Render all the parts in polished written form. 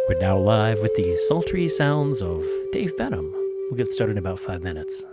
We're now live with the sultry sounds of Dave Benham. We'll get started in about 5 minutes.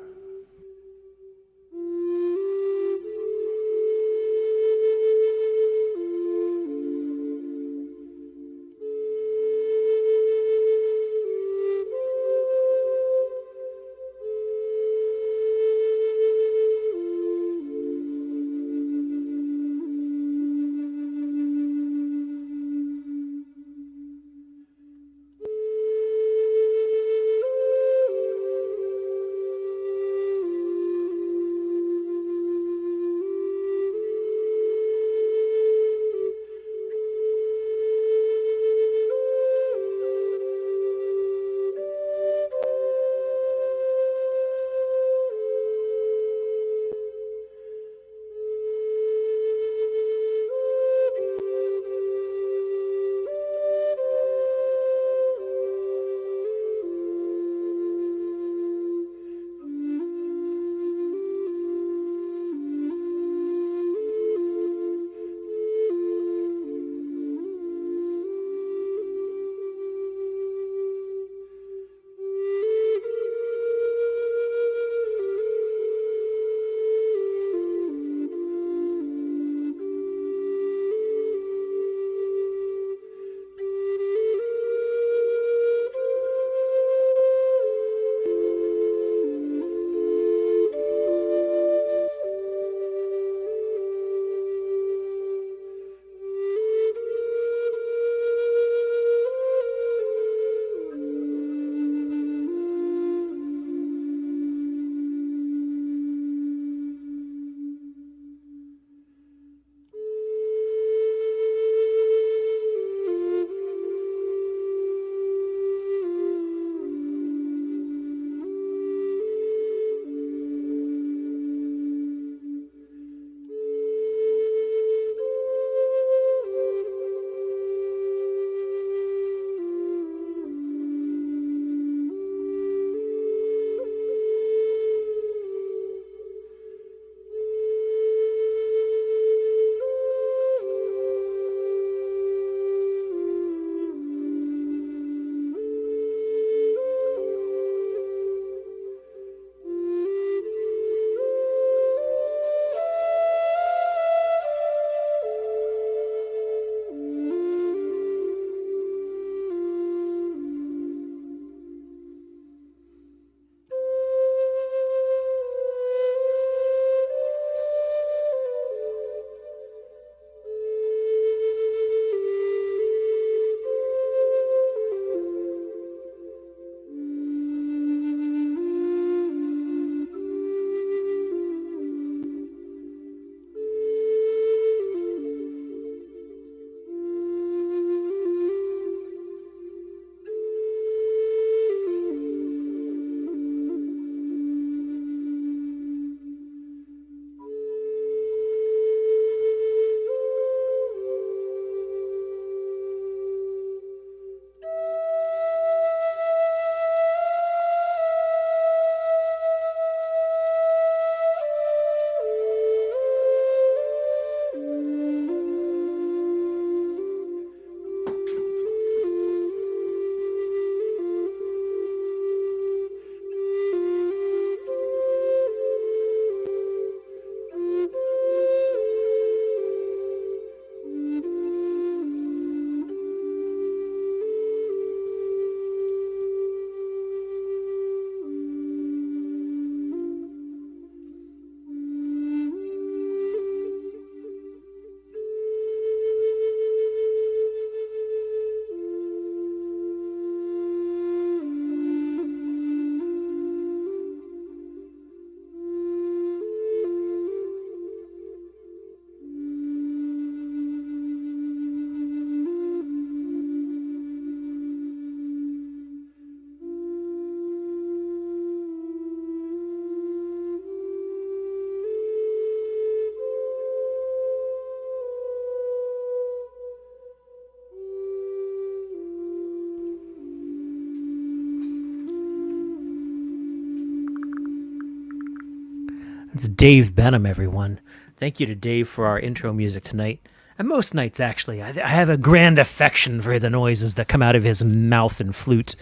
It's Dave Benham, everyone. Thank you to Dave for our intro music tonight. And most nights, actually. I have a grand affection for the noises that come out of his mouth and flute.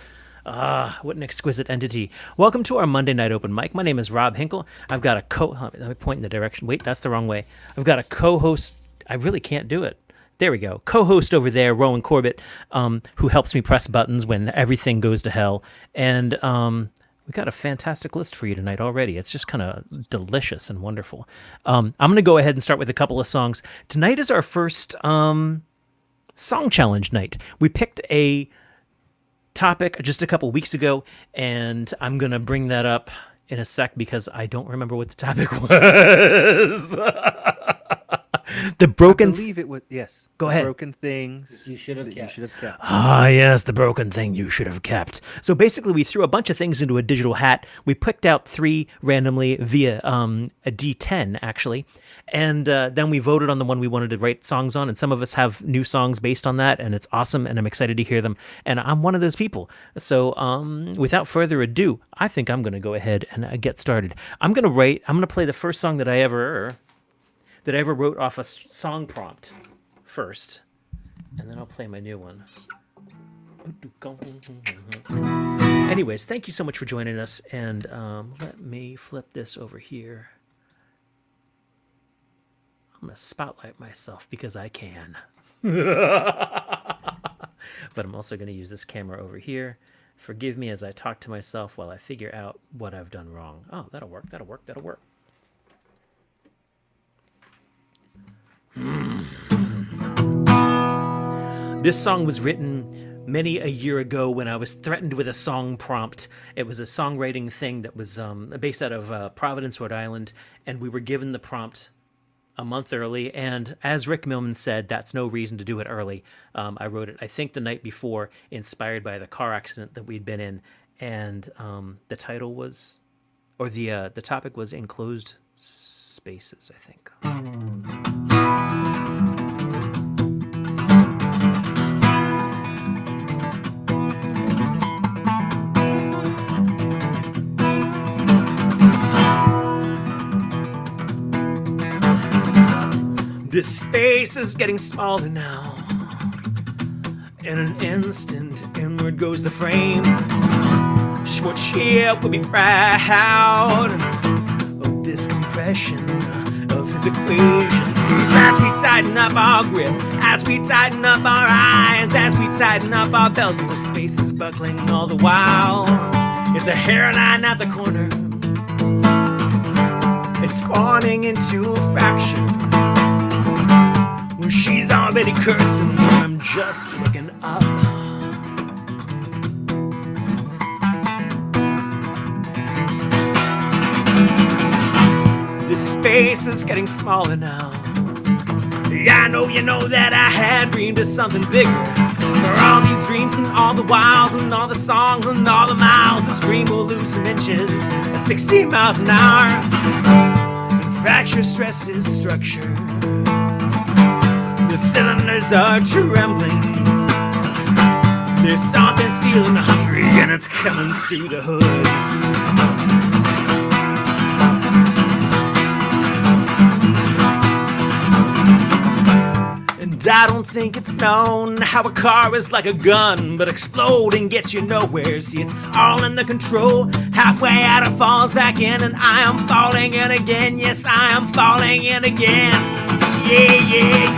Ah, what an exquisite entity. Welcome to our Monday night open mic. My name is Rob Hinkle. I've got let me point in the direction. Wait, that's the wrong way. I've got a co-host. I really can't do it. There we go. Co-host over there, Rowan Corbett, who helps me press buttons when everything goes to hell. And we got a fantastic list for you tonight already. It's just kind of delicious and wonderful. I'm going to go ahead and start with a couple of songs. Tonight is our first song challenge night. We picked a topic just a couple weeks ago, and I'm going to bring that up in a sec because I don't remember what the topic was. The broken... I believe it was, yes. Go ahead. Broken things you should have kept. Ah, yes, the broken thing you should have kept. So basically, we threw a bunch of things into a digital hat. We picked out 3 randomly via a D10, actually. And then we voted on the one we wanted to write songs on. And some of us have new songs based on that. And it's awesome. And I'm excited to hear them. And I'm one of those people. So without further ado, I think I'm going to go ahead and get started. I'm going to play the first song that I ever wrote off a song prompt first, and then I'll play my new one. Anyways, thank you so much for joining us, and let me flip this over here. I'm going to spotlight myself because I can. But I'm also going to use this camera over here. Forgive me as I talk to myself while I figure out what I've done wrong. Oh, that'll work. This song was written many a year ago when I was threatened with a song prompt. It was a songwriting thing that was based out of Providence, Rhode Island, and we were given the prompt a month early. And as Rick Millman said, that's no reason to do it early. I wrote it, I think, the night before, inspired by the car accident that we'd been in. And the title was, or the topic was enclosed spaces, I think. This space is getting smaller now. In an instant, inward goes the frame. Short ship will be proud of this compression of his equation. As we tighten up our grip, as we tighten up our eyes, as we tighten up our belts, the space is buckling all the while. It's a hairline at the corner. It's forming into a fraction. She's already cursing, I'm just looking up. This space is getting smaller now. Yeah, I know you know that I had dreamed of something bigger. For all these dreams and all the wiles and all the songs and all the miles, this dream will lose some inches at 16 miles an hour. And fracture stresses structure. The cylinders are trembling. There's something stealing hungry and it's coming through the hood. And I don't think it's known how a car is like a gun, but exploding gets you nowhere. See, it's all in the control. Halfway out it falls back in, and I am falling in again. Yes, I am falling in again. Yeah.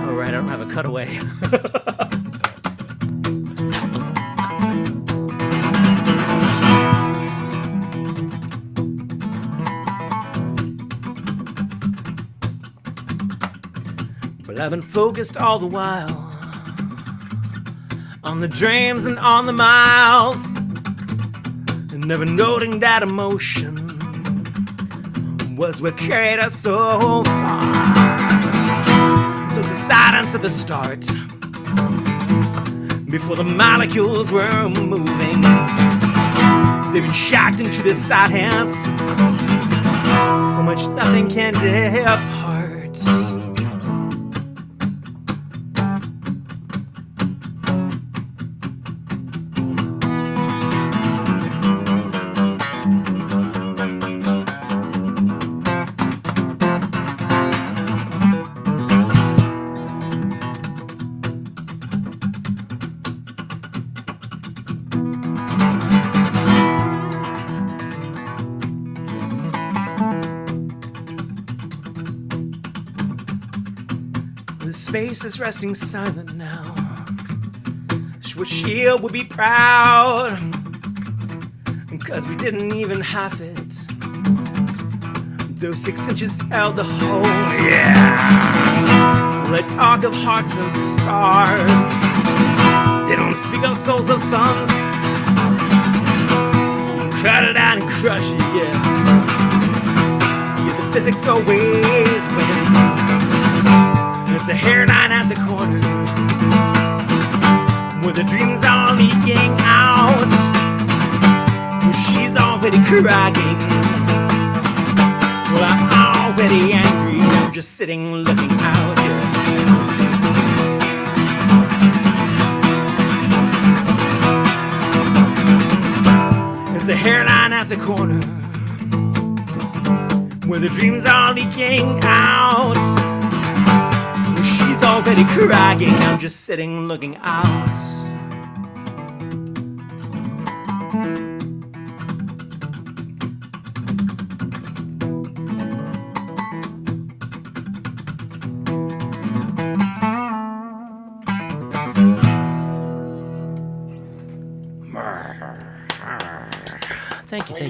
All right, I don't have a cutaway. Well, I've been focused all the while on the dreams and on the miles, and never noting that emotion was what carried us so far. So it's the silence of the start, before the molecules were moving. They've been shocked into the silence from which nothing can depart. Space is resting silent now. She would be proud, 'cause we didn't even have it. Those 6 inches held the whole, yeah. Well, they talk of hearts of stars. They don't speak of souls of suns. Crowd it out and crush it, yeah. Yeah, the physics always wins. It's a hairline at the corner where the dreams are leaking out. Well, she's already crying. Well, I'm already angry. I'm just sitting looking out here. It's a hairline at the corner where the dreams are leaking out. Well, she's already crying. I'm just sitting looking out.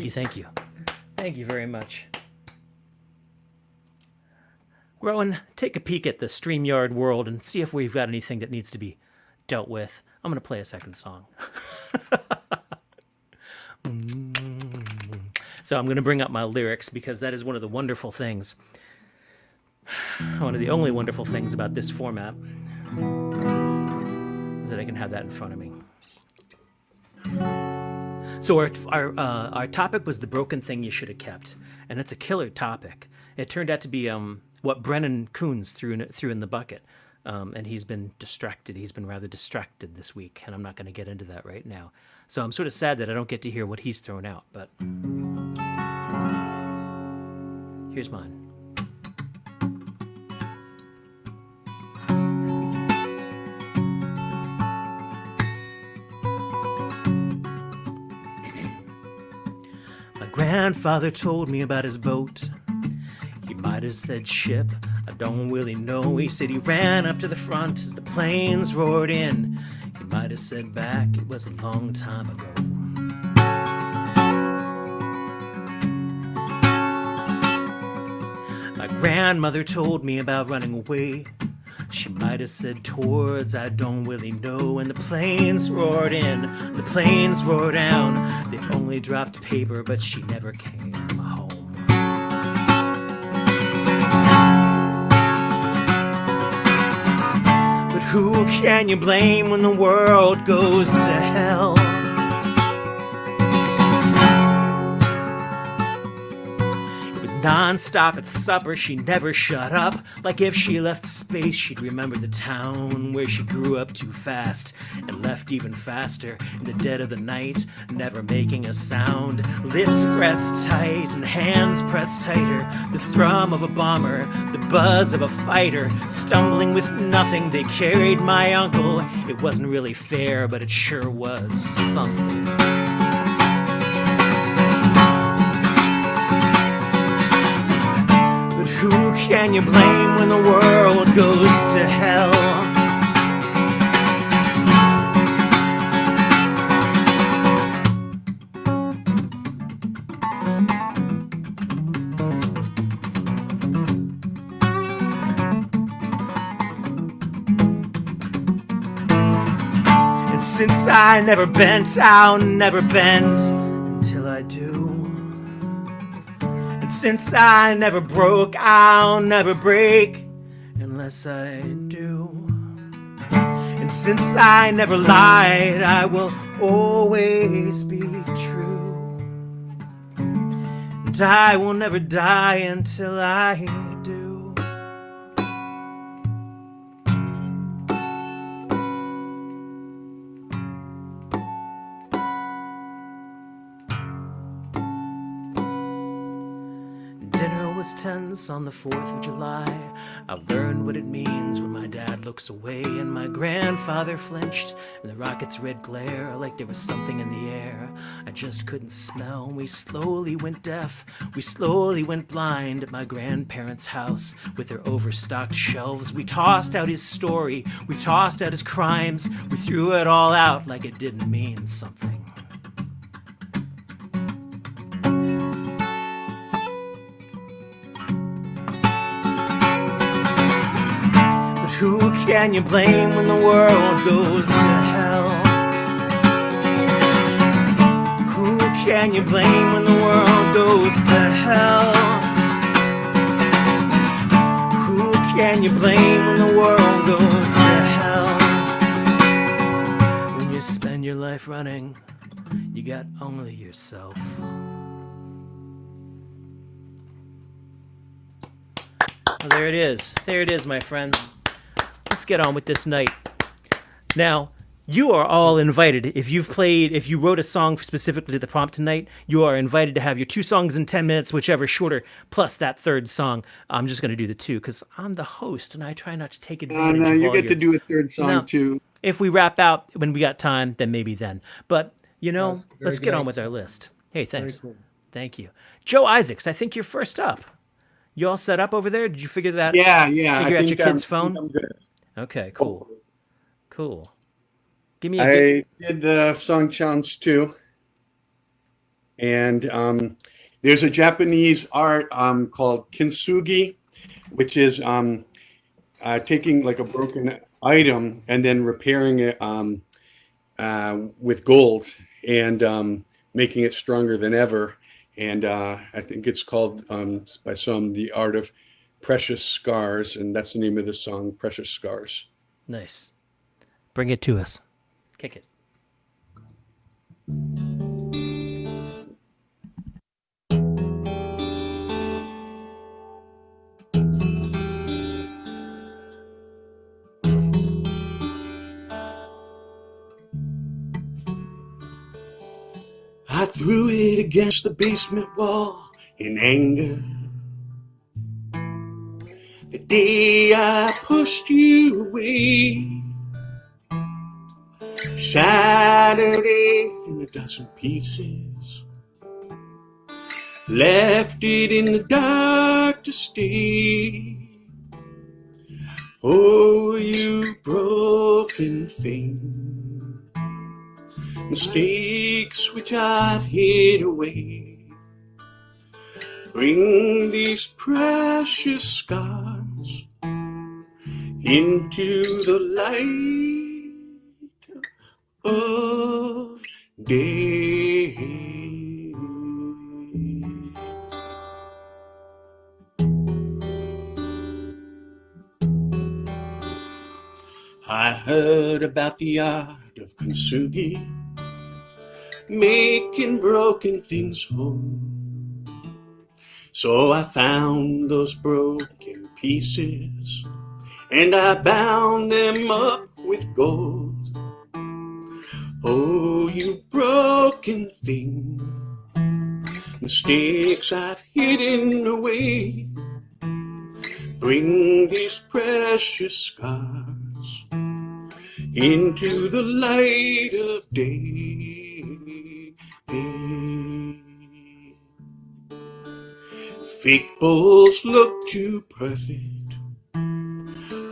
Thank you. Thank you very much. Rowan, take a peek at the StreamYard world and see if we've got anything that needs to be dealt with. I'm going to play a second song. So I'm going to bring up my lyrics because that is one of the wonderful things. One of the only wonderful things about this format is that I can have that in front of me. So our topic was the broken thing you should have kept, and it's a killer topic. It turned out to be what Brennan Coons threw in the bucket, and he's been distracted. He's been rather distracted this week, and I'm not going to get into that right now. So I'm sort of sad that I don't get to hear what he's thrown out, but here's mine. Grandfather told me about his boat. He might have said ship, I don't really know. He said he ran up to the front as the planes roared in. He might have said back, it was a long time ago. My grandmother told me about running away. She might have said towards, I don't really know. And the planes roared in, the planes roared down. They only dropped paper, but she never came home. But who can you blame when the world goes to hell? Non-stop at supper, she never shut up. Like if she left space, she'd remember the town where she grew up too fast and left even faster in the dead of the night, never making a sound. Lips pressed tight and hands pressed tighter. The thrum of a bomber, the buzz of a fighter. Stumbling with nothing, they carried my uncle. It wasn't really fair, but it sure was something. Who can you blame when the world goes to hell? And since I never bent, I'll never bend until I do. Since I never broke, I'll never break unless I do. And since I never lied, I will always be true. And I will never die until I do. was tense on the 4th of July. I've learned what it means when my dad looks away and my grandfather flinched in the rocket's red glare like there was something in the air I just couldn't smell. We slowly went deaf, we slowly went blind at my grandparents' house with their overstocked shelves. We tossed out his story, we tossed out his crimes, we threw it all out like it didn't mean something. Who can you blame when the world goes to hell? Who can you blame when the world goes to hell? Who can you blame when the world goes to hell? When you spend your life running, you got only yourself. Well, there it is. There it is, my friends. Let's get on with this night. Now, you are all invited. If you wrote a song specifically to the prompt tonight, you are invited to have your 2 songs in 10 minutes, whichever shorter, plus that 3rd song. I'm just going to do the 2 because I'm the host and I try not to take advantage No, of you all get to do a 3rd song too. If we wrap out when we got time, then maybe then. But, let's get on with our list. Hey, thanks. Cool. Thank you. Joe Isaacs, I think you're first up. You all set up over there? Did you figure that? Yeah. Figure out your kid's phone? I'm good. Okay, cool. Cool. Give me I did the song challenge too. And there's a Japanese art called kintsugi, which is taking like a broken item and then repairing it with gold and making it stronger than ever. And I think it's called by some The Art of Precious Scars, and that's the name of the song, Precious Scars. Nice. Bring it to us. Kick it. I threw it against the basement wall in anger. The day I pushed you away, shattered it in a dozen pieces, left it in the dark to stay. Oh, you broken thing, mistakes which I've hid away. Bring these precious scars into the light of day. I heard about the art of kintsugi, making broken things whole. So I found those broken pieces and I bound them up with gold. Oh, you broken thing, mistakes I've hidden away. Bring these precious scars into the light of day. Fake bulls look too perfect,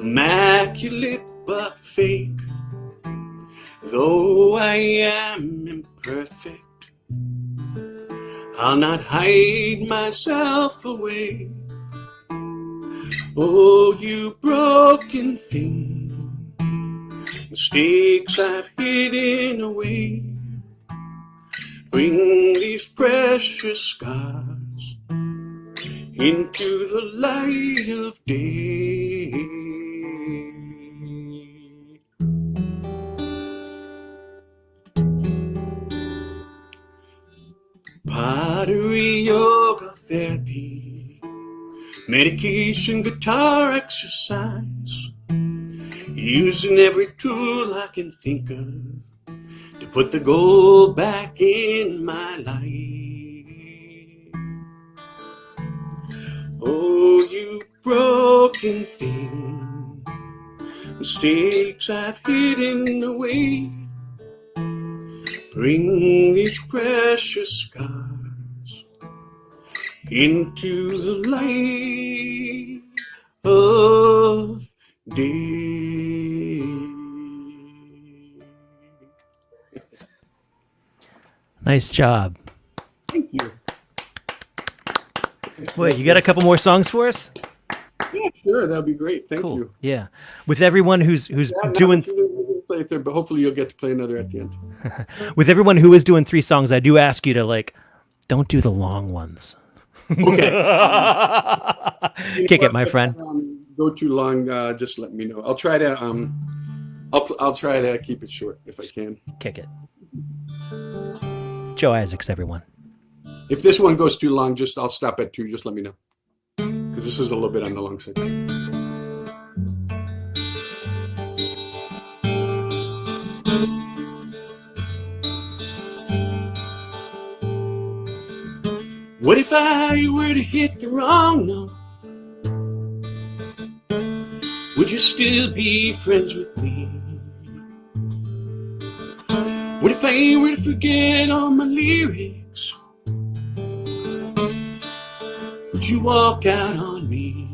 immaculate but fake. Though I am imperfect, I'll not hide myself away. Oh, you broken thing, mistakes I've hidden away. Bring these precious scars into the light of day. Pottery, yoga, therapy, medication, guitar, exercise, using every tool I can think of to put the gold back in my life. Oh, you broken thing, mistakes I've hidden away, bring these precious scars into the light of day. Nice job. Thank you. Wait, you got a couple more songs for us? Yeah, sure, that'd be great. Thank Cool. you. Yeah. With everyone who's Yeah, doing play it there, but hopefully you'll get to play another at the end. with everyone who is doing 3 songs, I do ask you to like don't do the long ones. Okay. Kick it, my friend. Go too long, just let me know. I'll try to I'll try to keep it short if I can. Kick it. Joe Isaacs, everyone. If this one goes too long, I'll stop at 2. Just let me know, because this is a little bit on the long side. What if I were to hit the wrong note? Would you still be friends with me? What if I were to forget all my lyrics? Would you walk out on me?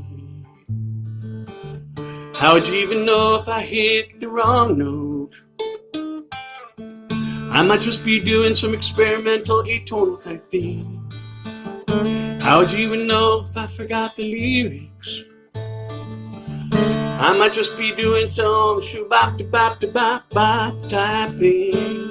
How would you even know if I hit the wrong note? I might just be doing some experimental atonal type thing. How would you even know if I forgot the lyrics? I might just be doing some shoo-bop-de-bop-de-bop-bop type thing.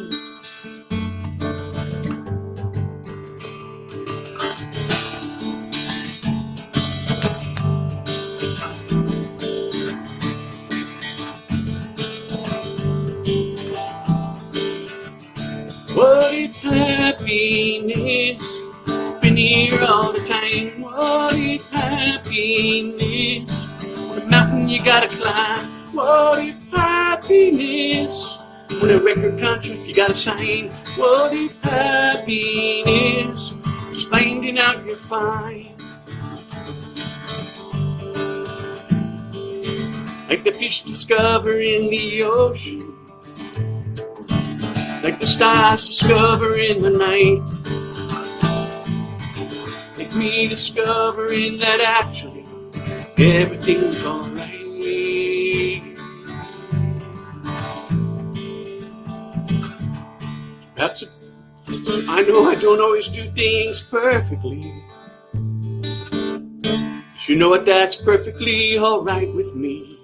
What if happiness been here all the time? What if happiness the mountain you gotta climb? What if happiness when a record contract you gotta sign? What if happiness is finding out you're fine? Like the fish discovering the ocean, like the stars discovering the night, like me discovering that actually everything's alright. I know I don't always do things perfectly, but you know what, that's perfectly alright with me.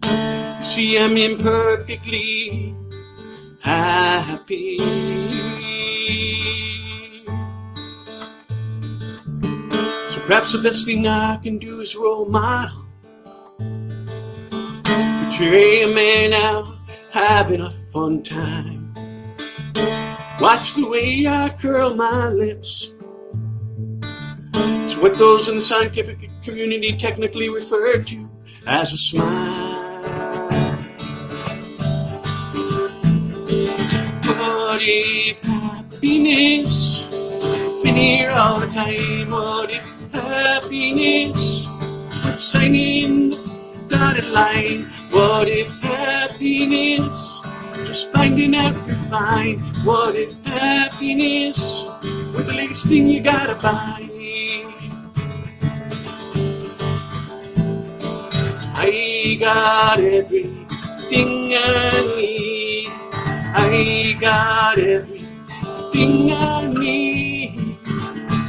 You see, I'm imperfectly happy. So perhaps the best thing I can do is role model. Picture a man out having a fun time. Watch the way I curl my lips. It's what those in the scientific community technically refer to as a smile. What if happiness been here all the time? What if happiness was signing the dotted line? What if happiness just finding out you're fine? What if happiness was the latest thing you gotta buy? I got everything I need. I got everything I need.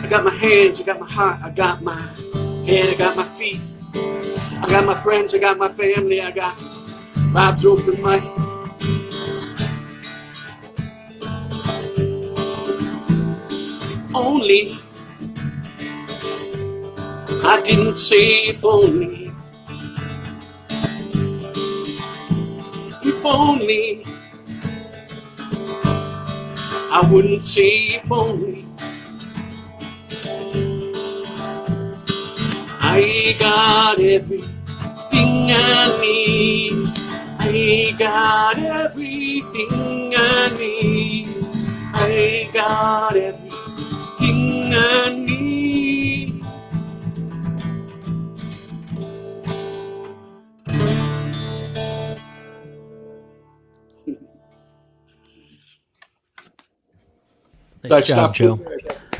I got my hands, I got my heart, I got my head, I got my feet. I got my friends, I got my family, I got Rob's open mic. Only I didn't say if only. If only I wouldn't say if only. I got everything I need. I got everything I need. I got everything I need. Nice job, Joe.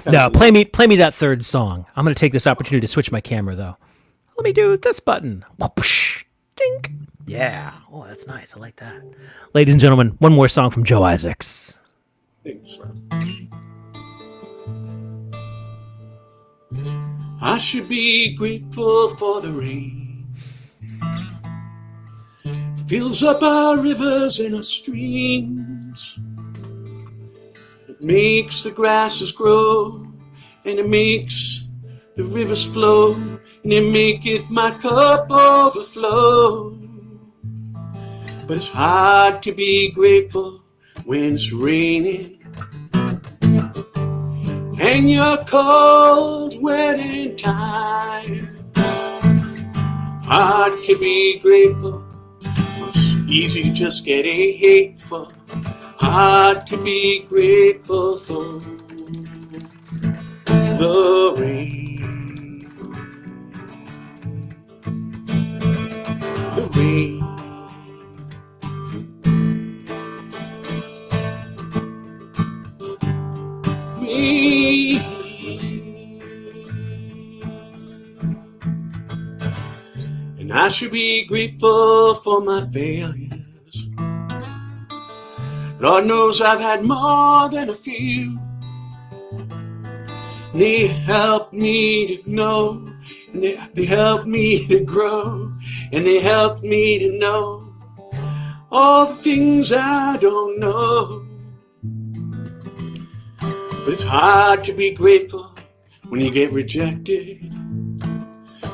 No, play me that third song. I'm going to take this opportunity to switch my camera, though. Let me do this button. Whoosh, dink. Yeah. Oh, that's nice. I like that. Ladies and gentlemen, one more song from Joe Isaacs. I should be grateful for the rain. It fills up our rivers and our streams. It makes the grasses grow, and it makes the rivers flow, and it maketh my cup overflow. But it's hard to be grateful when it's raining, and you're cold, wet, and tired. Hard to be grateful, it's easy to just get hateful. Hard to be grateful for the rain. The rain. And I should be grateful for my failures. Lord knows I've had more than a few. They help me to know, and they help me to grow, and they help me to know all the things I don't know. But it's hard to be grateful when you get rejected,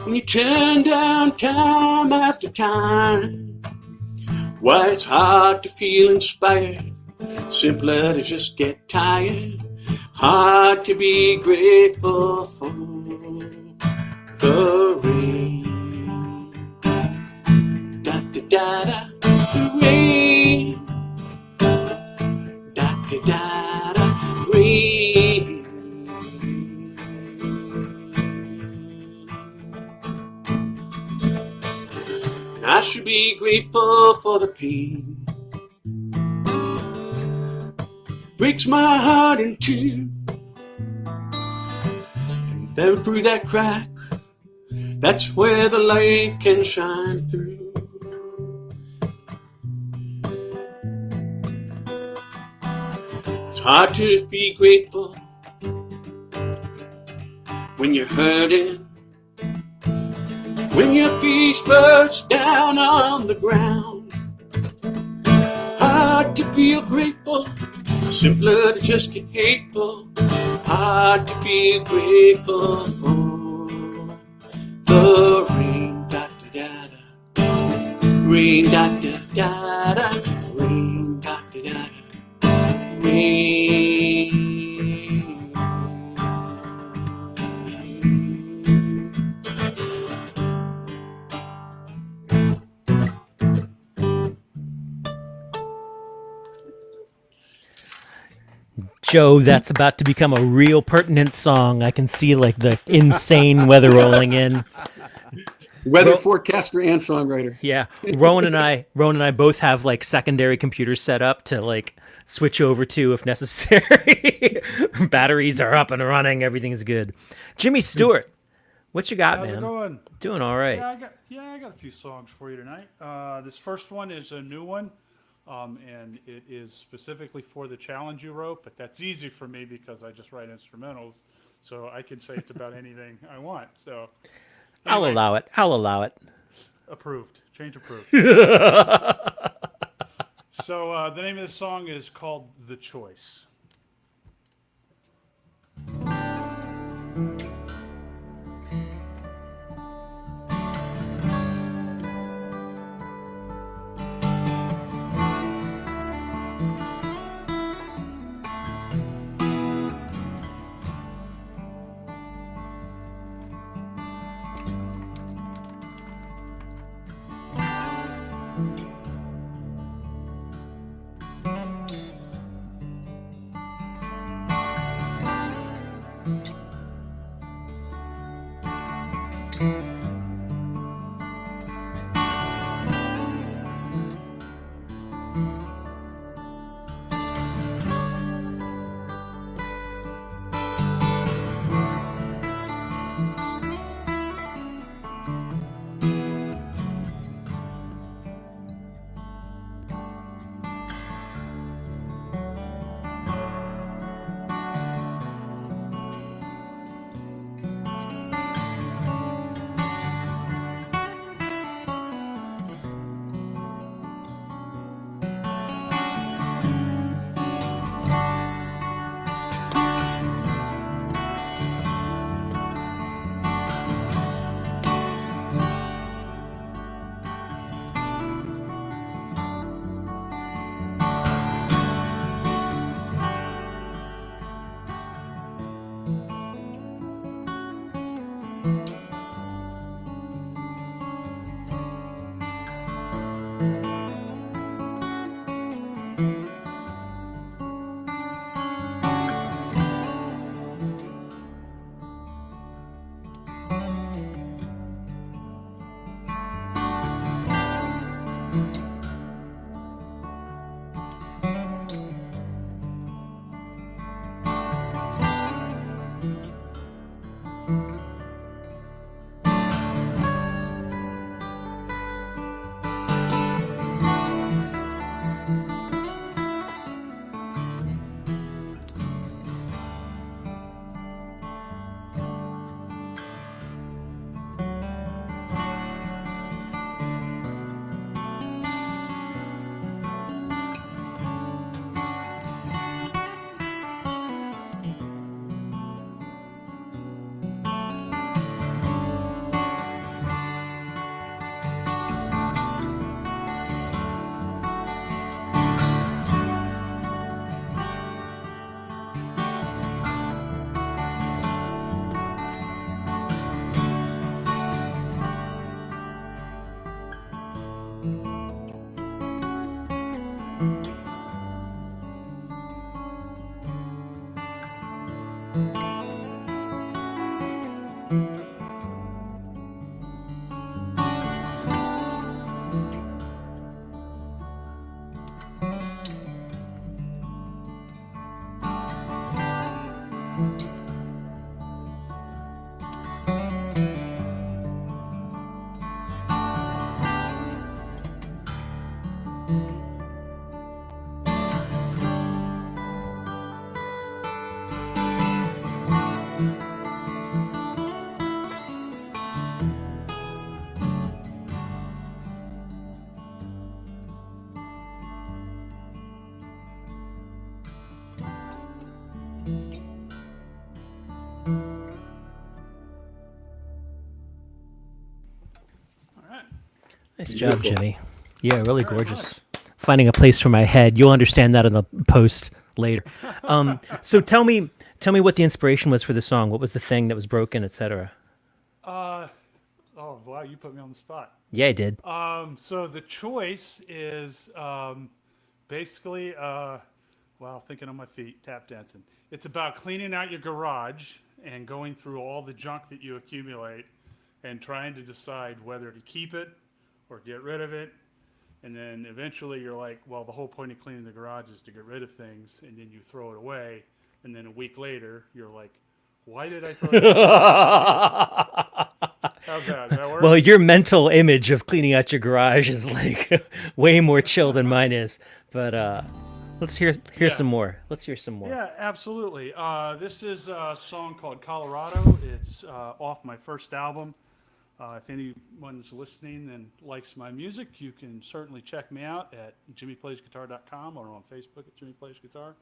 when you turn down time after time. Why, it's hard to feel inspired, simpler to just get tired. Hard to be grateful for the rain. Da da da da, the rain. Da da da da, rain. I should be grateful for the pain. Breaks my heart in two, and then through that crack, that's where the light can shine through. It's hard to be grateful when you're hurting, when your feet's first down on the ground. Hard to feel grateful, simpler to just get hateful. Hard to feel grateful for the rain, da da da da, rain, da da da da, rain, da da da da, rain. Joe, that's about to become a real pertinent song. I can see like the insane weather rolling in. Weather forecaster and songwriter. Yeah, Rowan and I both have like secondary computers set up to like switch over to if necessary. Batteries are up and running. Everything's good. Jimmy Stewart, what you got, How's man? it going? Doing all right. I got a few songs for you tonight. This first one is a new one, and it is specifically for the challenge you wrote. But that's easy for me because I just write instrumentals, so I can say it's about anything I want. So I'll allow it. approved. Change approved. So the name of the song is called "The Choice." All right. Nice Beautiful. job, Jimmy. Yeah, really Very gorgeous. Finding a place for my head. You'll understand that in the post later. So tell me what the inspiration was for the song. What was the thing that was broken, etc.? Oh wow, you put me on the spot. Yeah, I did. So the choice is basically, thinking on my feet, tap dancing. It's about cleaning out your garage and going through all the junk that you accumulate and trying to decide whether to keep it or get rid of it. And then eventually you're like, well, the whole point of cleaning the garage is to get rid of things, and then you throw it away. And then a week later, you're like, why did I throw it away? How's that? Does that work? Well, your mental image of cleaning out your garage is like way more chill than mine is. But let's hear some more. Let's hear some more. Yeah, absolutely. This is a song called Colorado. It's off my first album. If anyone's listening and likes my music, you can certainly check me out at jimmyplaysguitar.com or on Facebook at Jimmy Plays Guitar.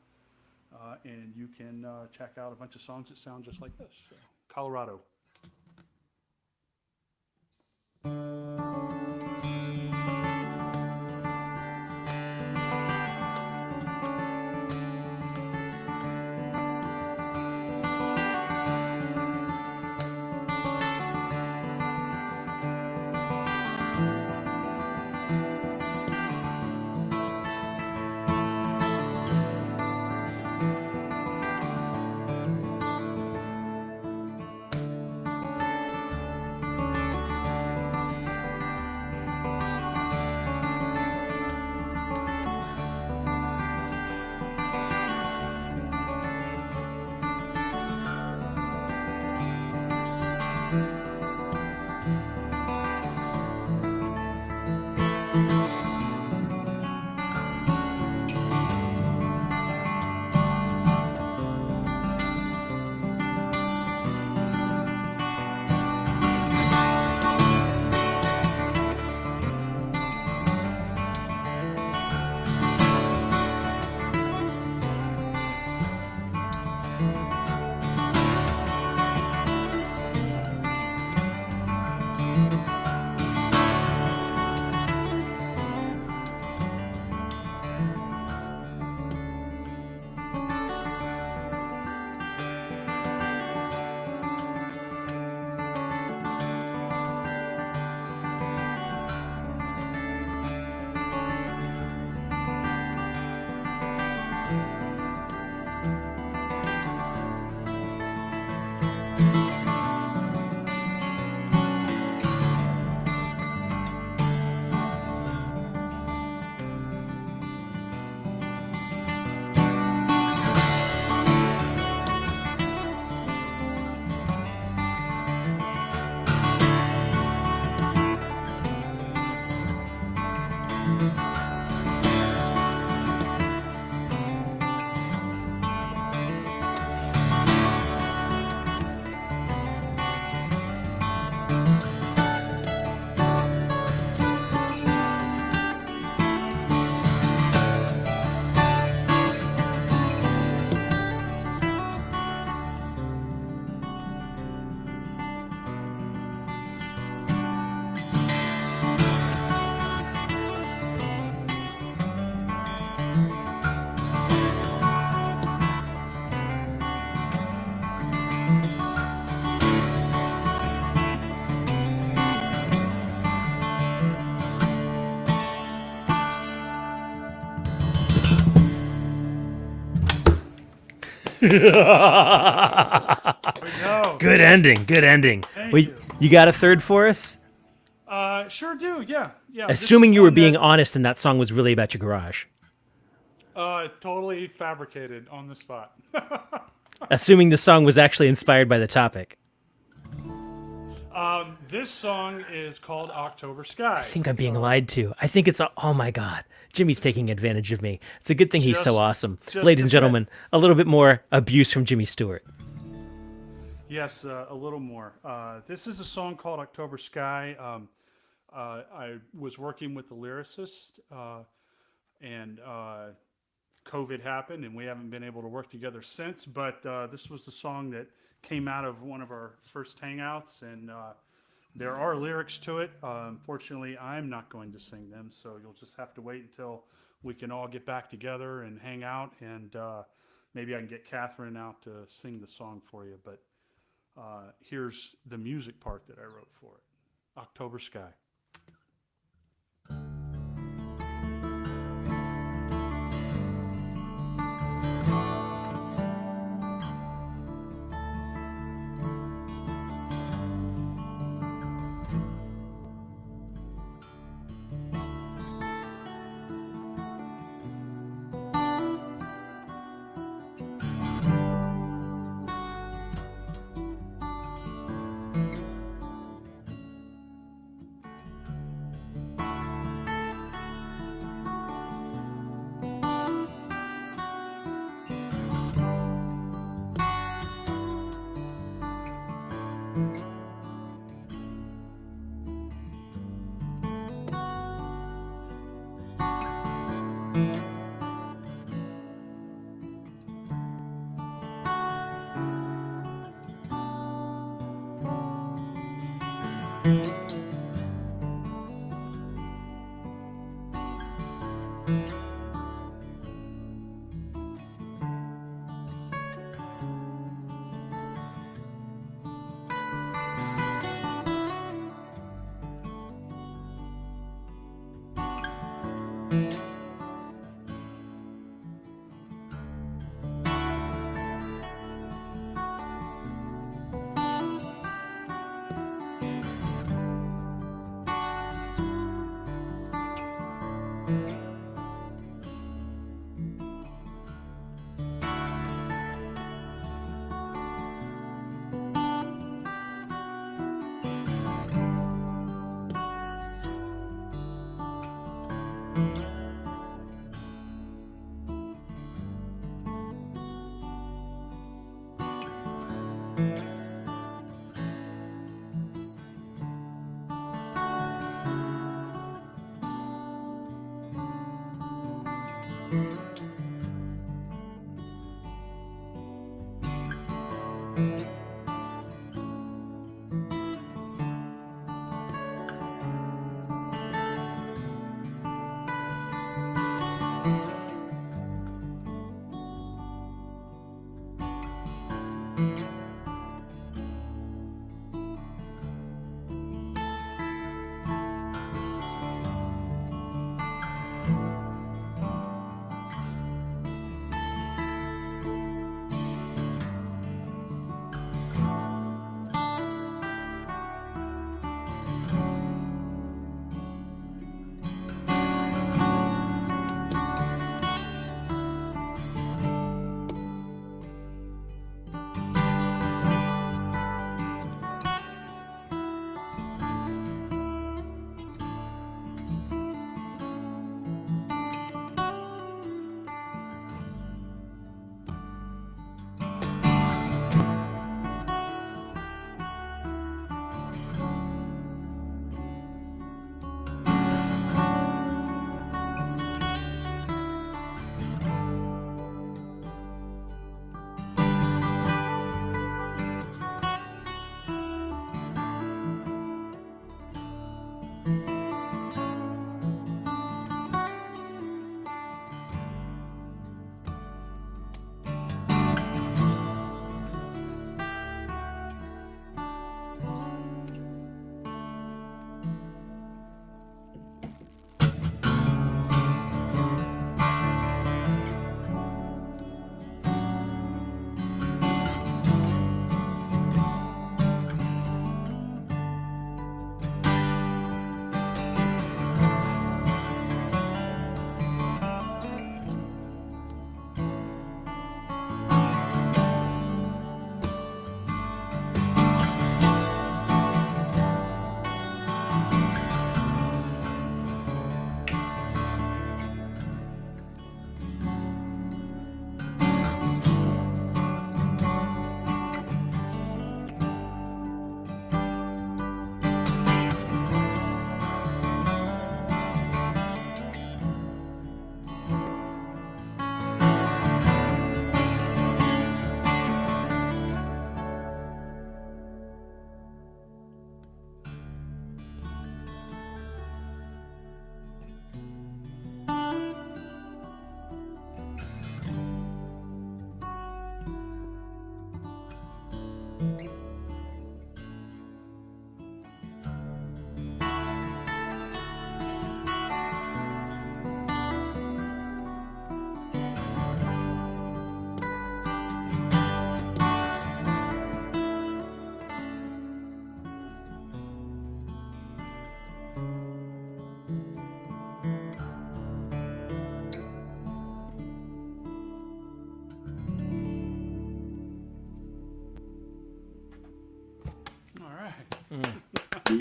And you can check out a bunch of songs that sound just like this. So, Colorado. No. Good ending. Good ending. Thank Wait, you. you got a third for us? Sure do. Yeah. This Assuming is you were one being that, honest and that song was really about your garage. totally fabricated on the spot. Assuming the song was actually inspired by the topic. This song is called October Sky. I think I'm being lied to. I think it's oh my god. Jimmy's taking advantage of me. It's a good thing he's so Just- awesome. just Ladies a and bit. gentlemen, a little bit more abuse from Jimmy Stewart. Yes, a little more. This is a song called October Sky. I was working with the lyricist, and COVID happened, and we haven't been able to work together since. But this was the song that came out of one of our first hangouts, and there are lyrics to it. Unfortunately, I'm not going to sing them, so you'll just have to wait until we can all get back together and hang out, and maybe I can get Catherine out to sing the song for you. But here's the music part that I wrote for it. October Sky.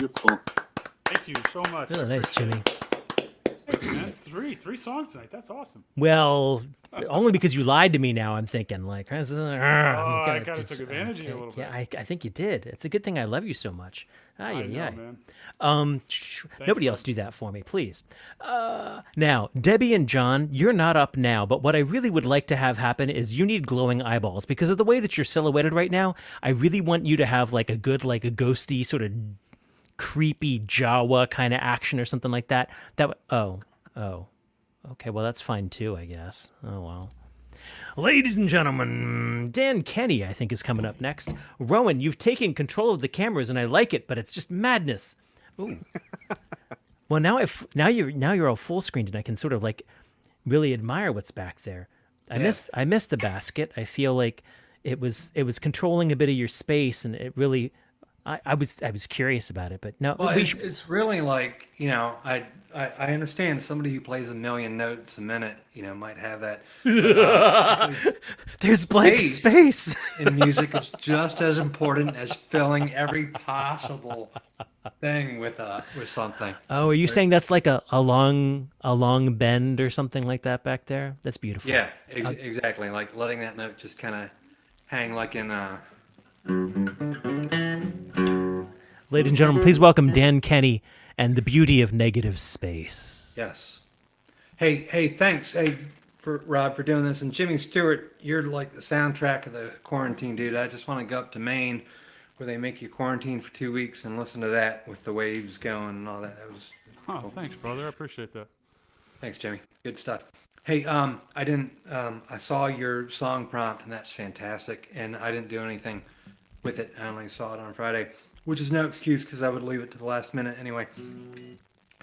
Beautiful. Thank you so much. Really I nice, appreciate Jimmy. it. Thank you, man. Three songs tonight. That's awesome. Well, only because you lied to me now, I'm thinking, like, I kind of took advantage of you a little bit. Yeah, I think you did. It's a good thing I love you so much. I know, Yeah. man. Nobody else do that for me, please. Now, Debbie and John, you're not up now, but what I really would like to have happen is you need glowing eyeballs because of the way that you're silhouetted right now. I really want you to have like a good, like a ghosty sort of creepy Jawa kind of action or something like that. Oh, okay. Well, that's fine too, I guess. Oh well. Ladies and gentlemen, Dan Kenny, I think, is coming up next. Rowan, you've taken control of the cameras, and I like it, but it's just madness. Ooh. Well, now you're all full screened, and I can sort of like really admire what's back there. I missed the basket. I feel like it was controlling a bit of your space, and it really. I was curious about it, but no. Well, it's really like, I understand somebody who plays 1 million notes a minute, might have that. But, there's blank space. In music is just as important as filling every possible thing with something. Oh, are you saying that's like a long bend or something like that back there? That's beautiful. Yeah, exactly. Like letting that note just kind of hang like in Ladies and gentlemen, please welcome Dan Kenny and the beauty of negative space. Yes. Hey, thanks. Hey, for Rob for doing this, and Jimmy Stewart, you're like the soundtrack of the quarantine, dude. I just want to go up to Maine, where they make you quarantine for 2 weeks, and listen to that with the waves going and all that. That was. Oh, thanks, brother. I appreciate that. Thanks, Jimmy. Good stuff. Hey, I saw your song prompt, and that's fantastic. And I didn't do anything with it. I only saw it on Friday, which is no excuse because I would leave it to the last minute anyway.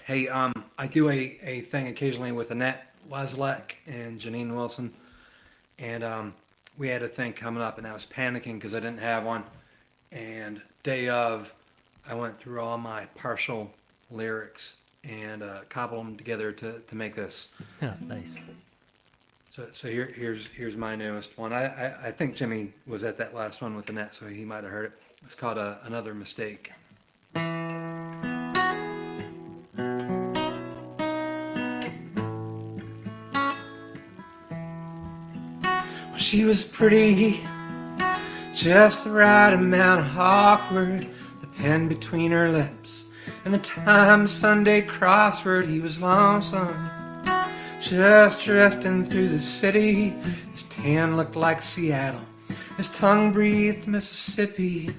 Hey, I do a thing occasionally with Annette Waslek and Janine Wilson, and we had a thing coming up, and I was panicking because I didn't have one. And day of, I went through all my partial lyrics and cobbled them together to make this. Yeah, nice. So here's my newest one. I think Jimmy was at that last one with Annette, so he might have heard it. It's called Another Mistake. Well, she was pretty, just the right amount of awkward, the pen between her lips, and the time Sunday crossword. He was lonesome, just drifting through the city. His tan looked like Seattle, his tongue breathed Mississippi.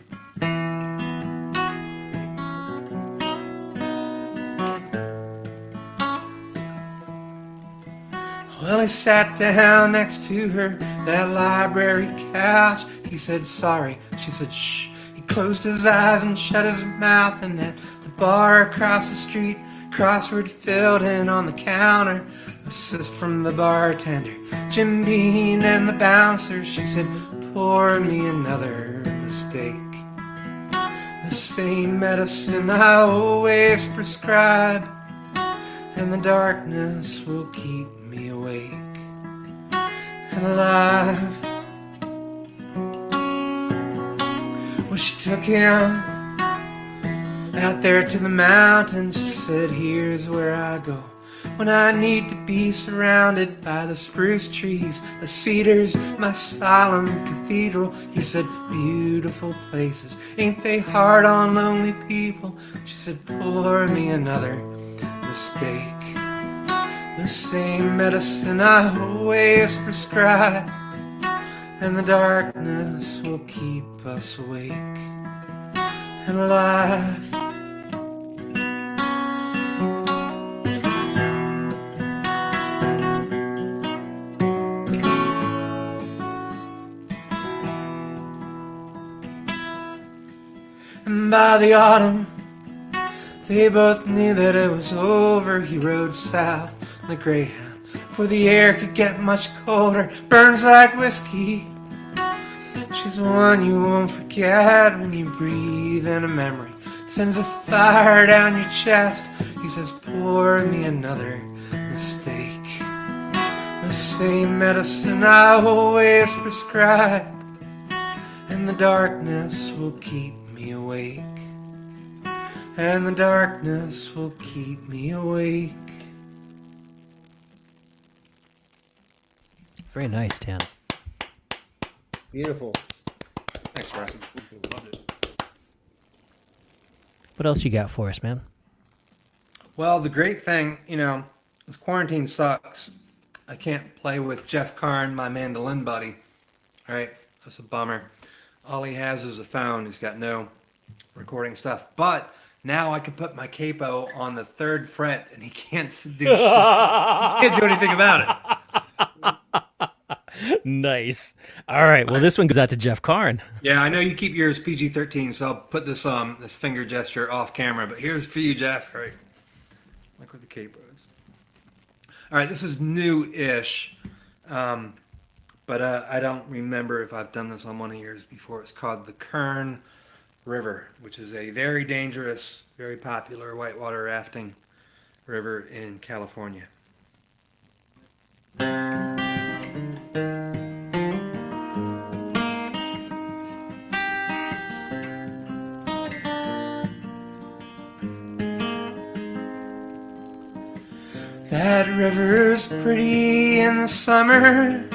Well, he sat down next to her, that library couch. He said sorry, she said shh. He closed his eyes and shut his mouth, and at the bar across the street, crossword filled in on the counter. Assist from the bartender, Jim Beam and the bouncer. She said, pour me another mistake. The same medicine I always prescribe, and the darkness will keep me awake and alive. Well, she took him out there to the mountains. She said, here's where I go when I need to be surrounded by the spruce trees, the cedars, my solemn cathedral. He said, beautiful places, ain't they hard on lonely people? She said, pour me another mistake. The same medicine I always prescribe, and the darkness will keep us awake and alive. And by the autumn, they both knew that it was over. He rode south on the Greyhound, for the air could get much colder, burns like whiskey. She's the one you won't forget when you breathe in a memory, sends a fire down your chest. He says, pour me another mistake. The same medicine I always prescribe, and the darkness will keep me awake and the darkness will keep me awake. Very nice, Dan. Beautiful. Thanks, Russ. Love it. What else you got for us, man? Well, the great thing, this quarantine sucks. I can't play with Jeff Karn, my mandolin buddy. All right, that's a bummer. All he has is a phone. He's got no recording stuff. But now I can put my capo on the 3rd fret, and he can't do shit. He can't do anything about it. Nice. All right. Well, this one goes out to Jeff Karn. Yeah, I know you keep yours PG-13, so I'll put this this finger gesture off camera. But here's for you, Jeff. All right, look where the capo is. All right, this is new-ish, but I don't remember if I've done this on one of yours before. It's called the Kern River, which is a very dangerous, very popular whitewater rafting river in California. That river's pretty in the summer.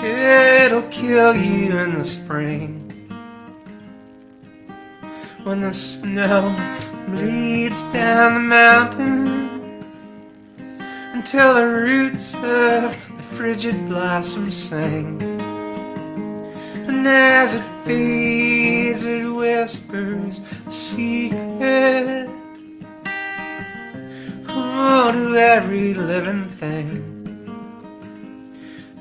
It'll kill you in the spring. When the snow bleeds down the mountain until the roots of the frigid blossoms sing. And as it fades, it whispers a secret to every living thing.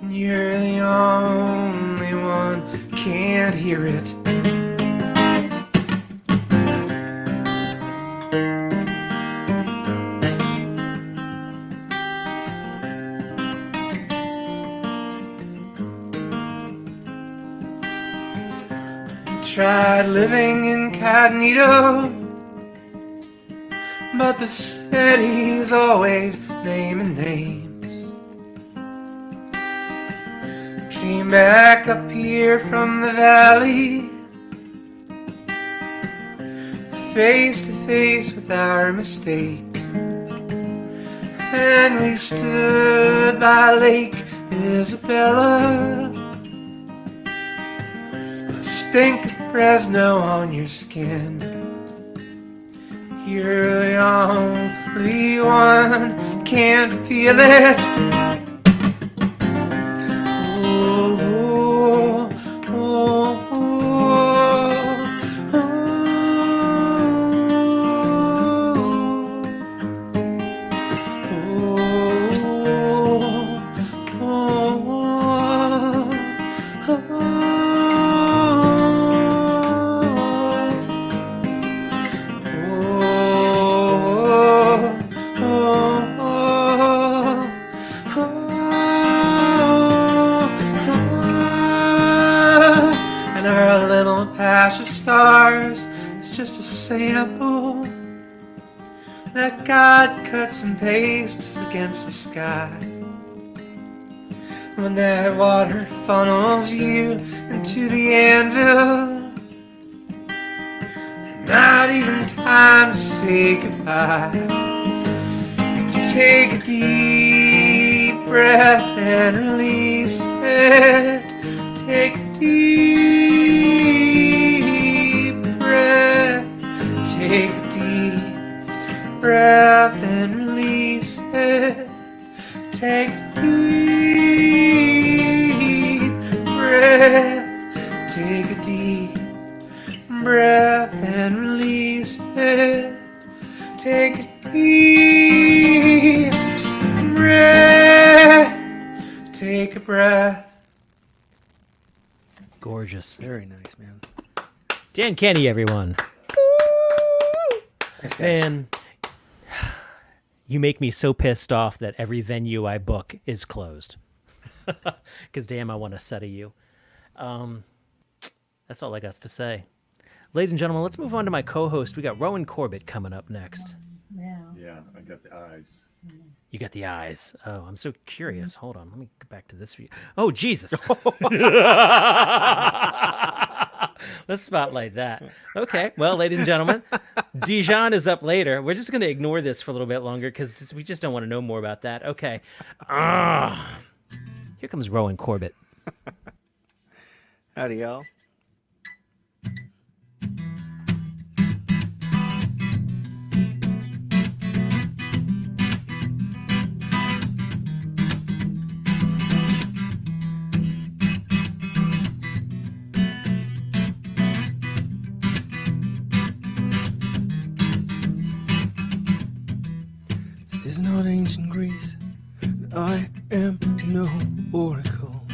And you're the only one who can't hear it. I tried living incognito, but the city's always naming names. Came back up here from the valley, face to face with our mistake. And we stood by Lake Isabella, a stink of Fresno on your skin. You're the only one, can't feel it. Oh, oh, oh, and our little patch of stars is just a sample that God cuts and pastes against the sky. When that water funnels you into the anvil, not even time to say goodbye. Take a deep breath and release it. Take a deep breath. Take a deep breath and release it. Take a deep breath. Take a deep breath and release it. Take a deep breath. Take a breath. Gorgeous. Very nice, man. Dan Kenny, everyone. Man, you make me so pissed off that every venue I book is closed. Because damn, I want a set of you. That's all I got to say. Ladies and gentlemen, let's move on to my co-host. We got Rowan Corbett coming up next. Yeah, I got the eyes. You got the eyes. Oh, I'm so curious. Hold on. Let me get back to this view. Oh, Jesus. Let's spotlight that. Okay. Well, ladies and gentlemen, Dijon is up later. We're just going to ignore this for a little bit longer because we just don't want to know more about that. Okay. Here comes Rowan Corbett. Howdy, y'all. This is not ancient Greece. I am no oracle.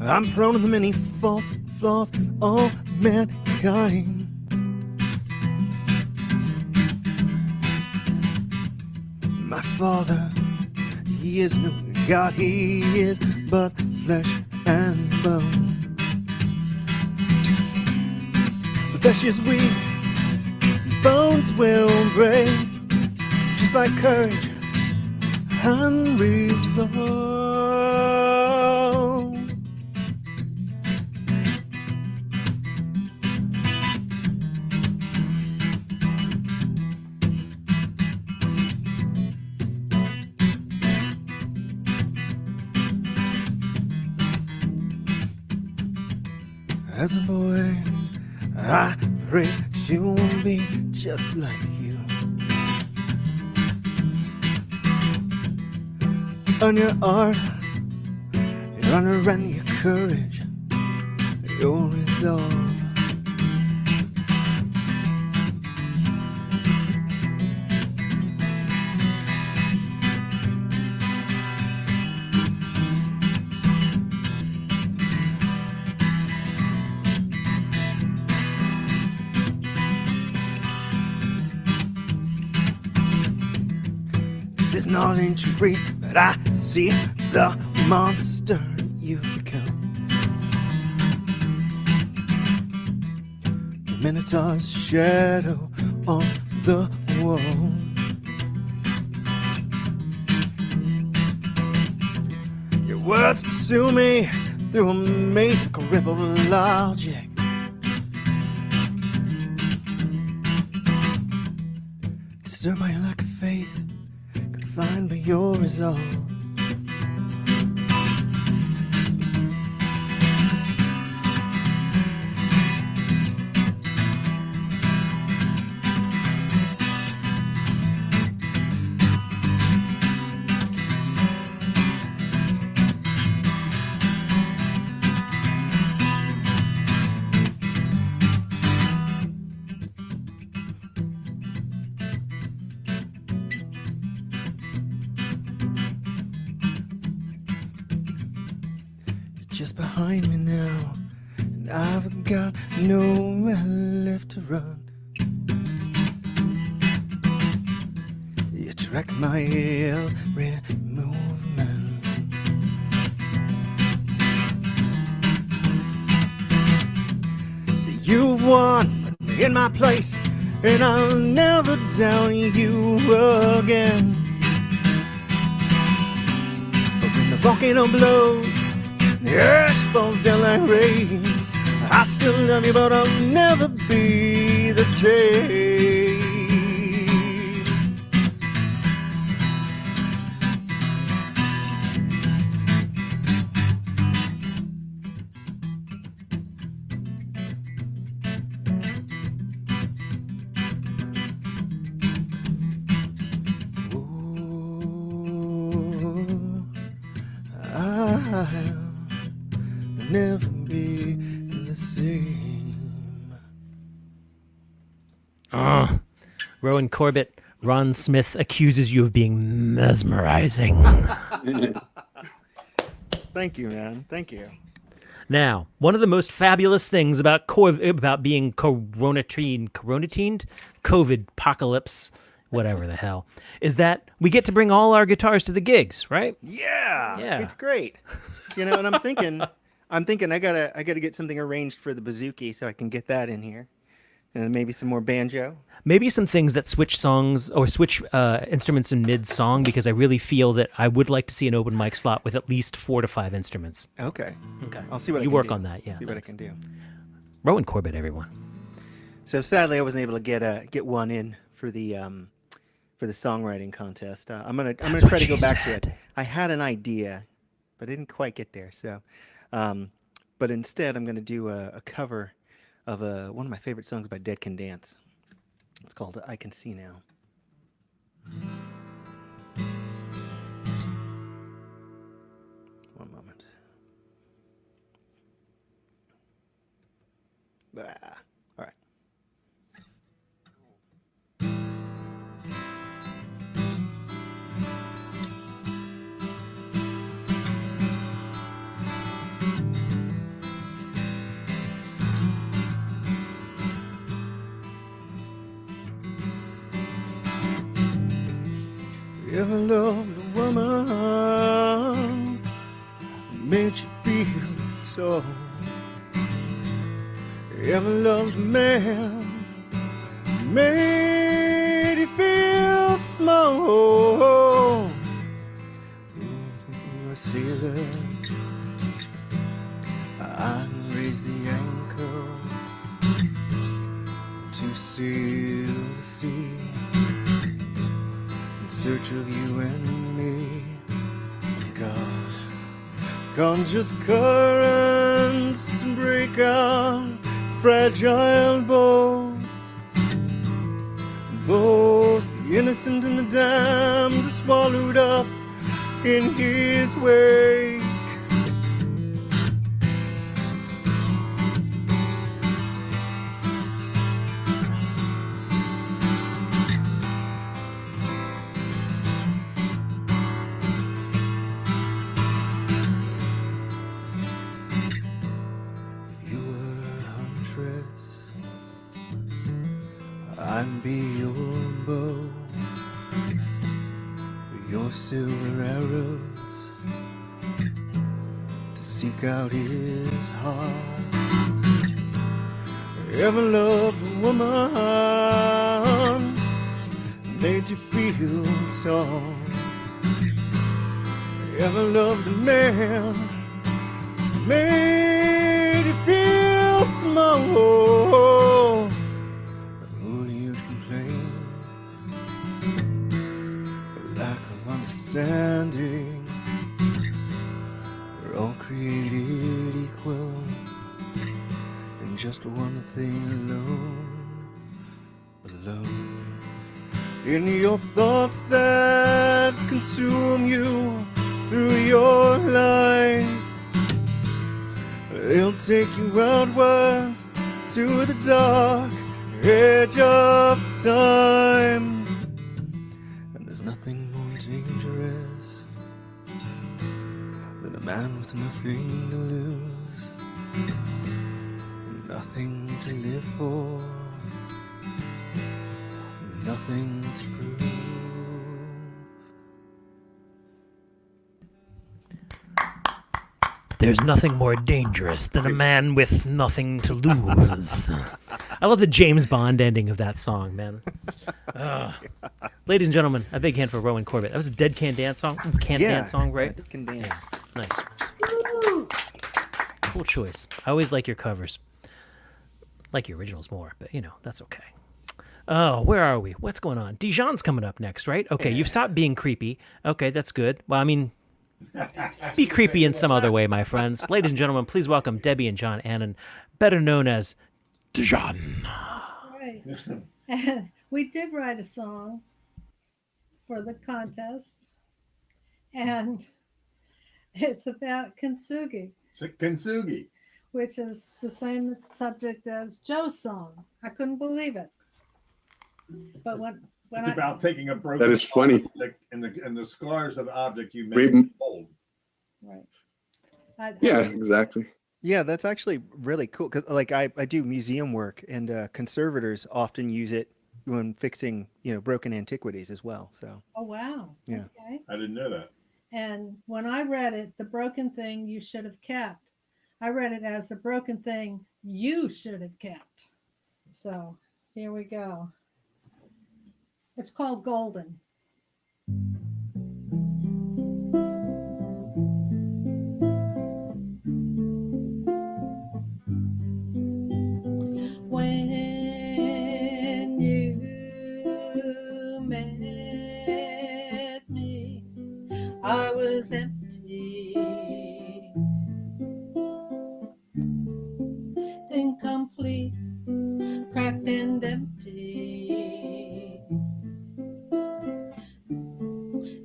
I'm prone to the many faults, flaws of all mankind. My father, he is no God, he is but flesh and bone. The flesh is weak, bones will break, just like courage and resolve. As a boy, I pray she won't be just like you. On your art, your honor and your courage, your resolve. This is not ancient Greece, but I see the monster you've become. The Minotaur's shadow on the wall. Your words pursue me through a maze of crippled logic. Disturbed by your lack of faith, confined by your resolve. Just behind me now, and I've got nowhere left to run. You track my every movement. See, you've won in my place, and I'll never down you again. But when the volcano blows, the ash falls down like rain, I still love you, but I'll never be the same. Ooh, I'll never be the same. Rowan Corbett, Ron Smith accuses you of being mesmerizing. Thank you, man. Thank you. Now, one of the most fabulous things about being coronatined, COVID apocalypse, whatever the hell, is that we get to bring all our guitars to the gigs, right? Yeah. It's great. You know, and I'm thinking I gotta get something arranged for the bouzouki so I can get that in here. And maybe some more banjo. Maybe some things that switch songs or switch instruments in mid-song, because I really feel that I would like to see an open mic slot with at least 4 to 5 instruments. Okay. Okay. I'll see what I you can work do. on that. Yeah. See what I thanks. can do. Rowan Corbett, everyone. So sadly, I wasn't able to get one in for the songwriting contest. I'm gonna try what to go she back to said. it. I had an idea, but I didn't quite get there. So, but instead, I'm gonna do a cover of one of my favorite songs by Dead Can Dance. It's called "I Can See Now." One moment. All right. You ever loved a woman who made you feel so? You ever loved a man who made you feel small? You're a sailor, I'd raise the anchor to sail the sea in search of you and me. God, conscious currents to break our fragile boats, both the innocent and the damned are swallowed up in his wake. I'd be your bow for your silver arrows to seek out his heart. Ever loved a woman, made you feel tall? Ever loved a man, made you feel small? Understanding, we're all created equal in just one thing alone. In your thoughts that consume you through your life, they'll take you outwards to the dark edge of time. And there's nothing dangerous than a man with nothing to lose, nothing to live for, nothing to prove. There's nothing more dangerous than a man with nothing to lose. I love the James Bond ending of that song, man. Ladies and gentlemen, a big hand for Rowan Corbett. That was a Dead Can Dance song. Dance song, right? Dead Can Dance. Yeah. Nice. Cool choice. I always like your covers. Like your originals more, but that's okay. Oh, where are we? What's going on? Dijon's coming up next, right? Okay, you've stopped being creepy. Okay, that's good. Well, I mean, be creepy in some other way, my friends. Ladies and gentlemen, please welcome Debbie and John Annan, better known as Dijon. Right. And we did write a song for the contest, and it's about kintsugi, Kintsugi. which is the same subject as Joe's song. I couldn't believe it. But when It's about taking a broken That is funny. object and the scars of the object you Great. made old. right. Yeah, exactly. Yeah, that's actually really cool because, like, I do museum work, and conservators often use it when fixing, broken antiquities as well. So, Oh, wow. Yeah. Okay. I didn't know that. And when I read it, the broken thing you should have kept. I read it as the broken thing you should have kept. So Here we go. It's called Golden. When you met me, I was empty, incomplete, cracked and empty.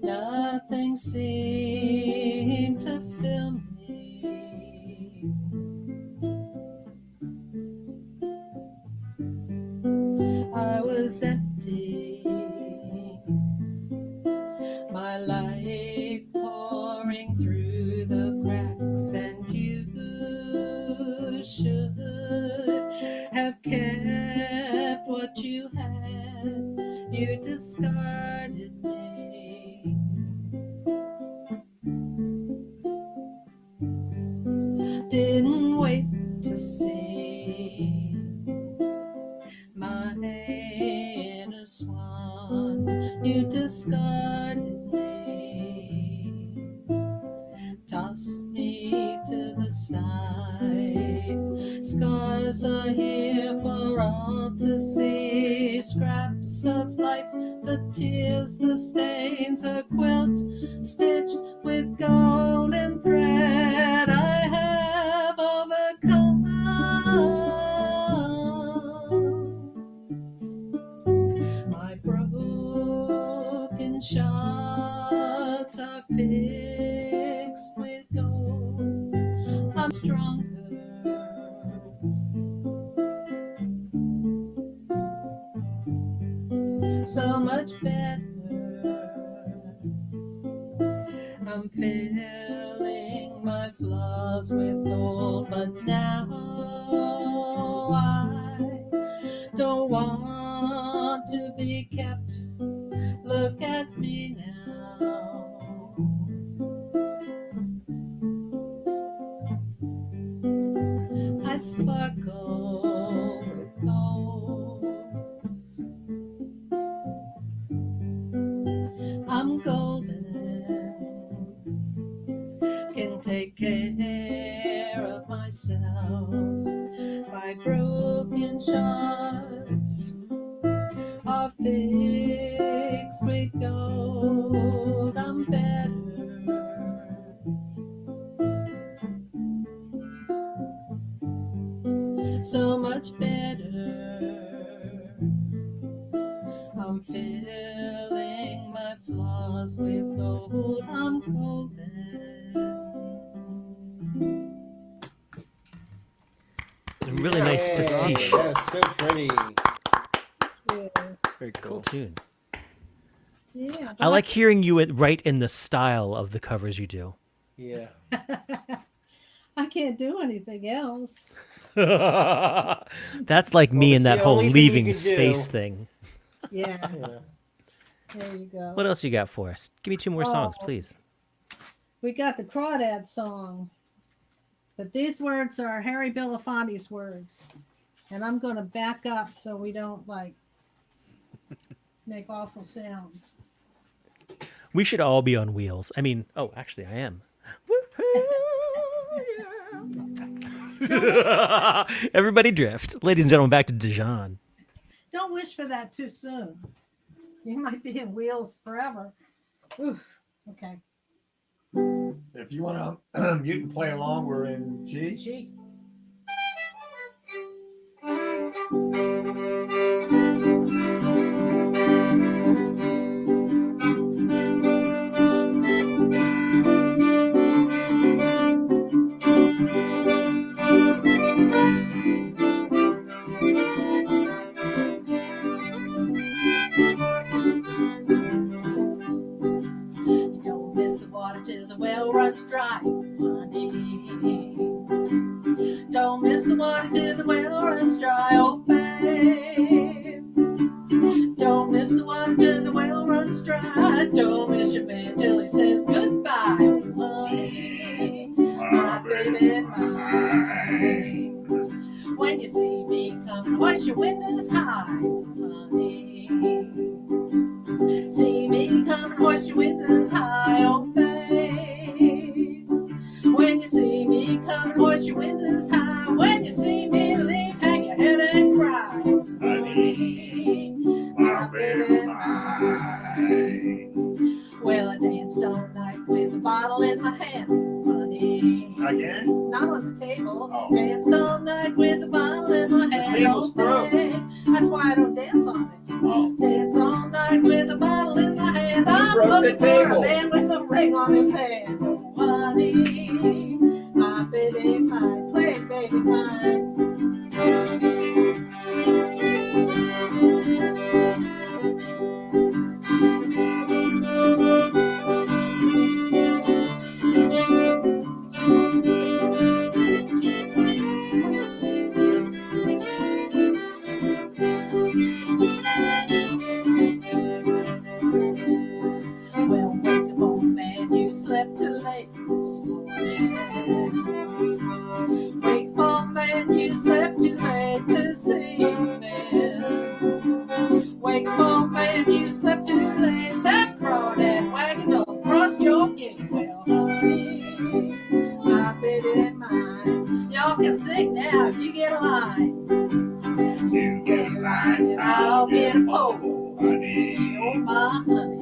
Nothing seemed to fill me. I was empty, my life pouring through the cracks, and you should have kept what you had. You discarded me. Didn't wait to see my inner swan. You discarded me, tossed me to the side. Scars are here for all to see. Scraps of life, the tears, the stains, a quilt stitched with golden thread. I have overcome. My broken shards are fixed with gold. I'm stronger, so much better. I'm filling my flaws with gold, but now I don't want to be kept. Look at me now. I sparkle with gold. I'm golden, can take care of myself. My broken shards are fixed with gold. I'm better, so much better. I'm filling my flaws with gold. I'm golden. Really nice pastiche. Yeah, so pretty. Yeah. Very Cool cool. tune. Yeah. I like hearing you write in the style of the covers you do. Yeah. I can't do anything else. That's like me Well, and it's that the whole only thing you leaving can space do. thing. Yeah. Yeah. There you go. What else you got for us? Give me two more songs, Oh. please. We got the Crawdad song, but these words are Harry Belafonte's words, and I'm going to back up so we don't like make awful sounds. We should all be on wheels. I mean, oh, actually, I am. Everybody drift. Ladies and gentlemen, back to Dijon. Don't wish for that too soon. You might be in wheels forever. Oof. Okay. If you want to mute and play along, we're in G. Gee. You don't miss the water till the well runs dry, honey. Don't miss the water till the well runs dry, oh babe. Don't miss the water till the well runs dry. Don't miss your man till he says goodbye, honey. My baby mine. When you see me come and hoist your windows high, honey. See me come and hoist your windows high, oh babe. When you see me come and hoist your windows high, when you see me leave, hang your head and cry, honey, my baby mine. Well, I danced all night with a bottle in my hand, honey. Again? Not on the table. Oh. Danced all night with a bottle in my hand. table's oh, babe. That's why I don't dance on it. Oh. Dance all night with a bottle in my hand. I'm broke the looking for a table. man with a ring on his hand. Oh, honey, my baby mine. Play it, baby mine. Well, wake up, old man, you slept too late this morning. Wake up, old man, you slept too late this evening. Wake up, old man, you slept too late. That crawdad wagon across your gate. Well, honey, my baby mine. Y'all can sing now if you get a line. You get a line And I'll get a pole. honey. Oh, my honey.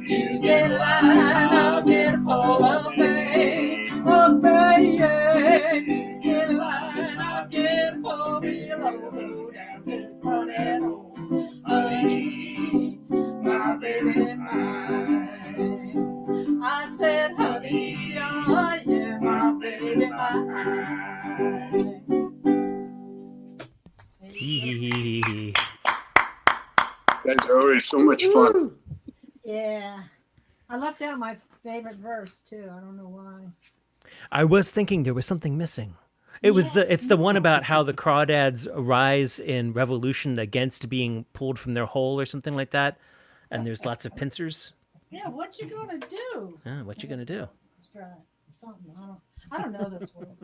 You get a line, I'll get a pole. Oh, babe. Oh, babe. You get a line, I'll get a pole. Below, down to the crawdad hole. Honey, my baby mine. I said, honey, oh, yeah, my baby mine. Hee. Guys are always so much fun. Yeah. I left out my favorite verse too. I don't know why. I was thinking there was something missing. It's the one about how the crawdads rise in revolution against being pulled from their hole or something like that. And there's lots of pincers. Yeah, what you gonna do? What you gonna do? Let's try something. I don't know this one.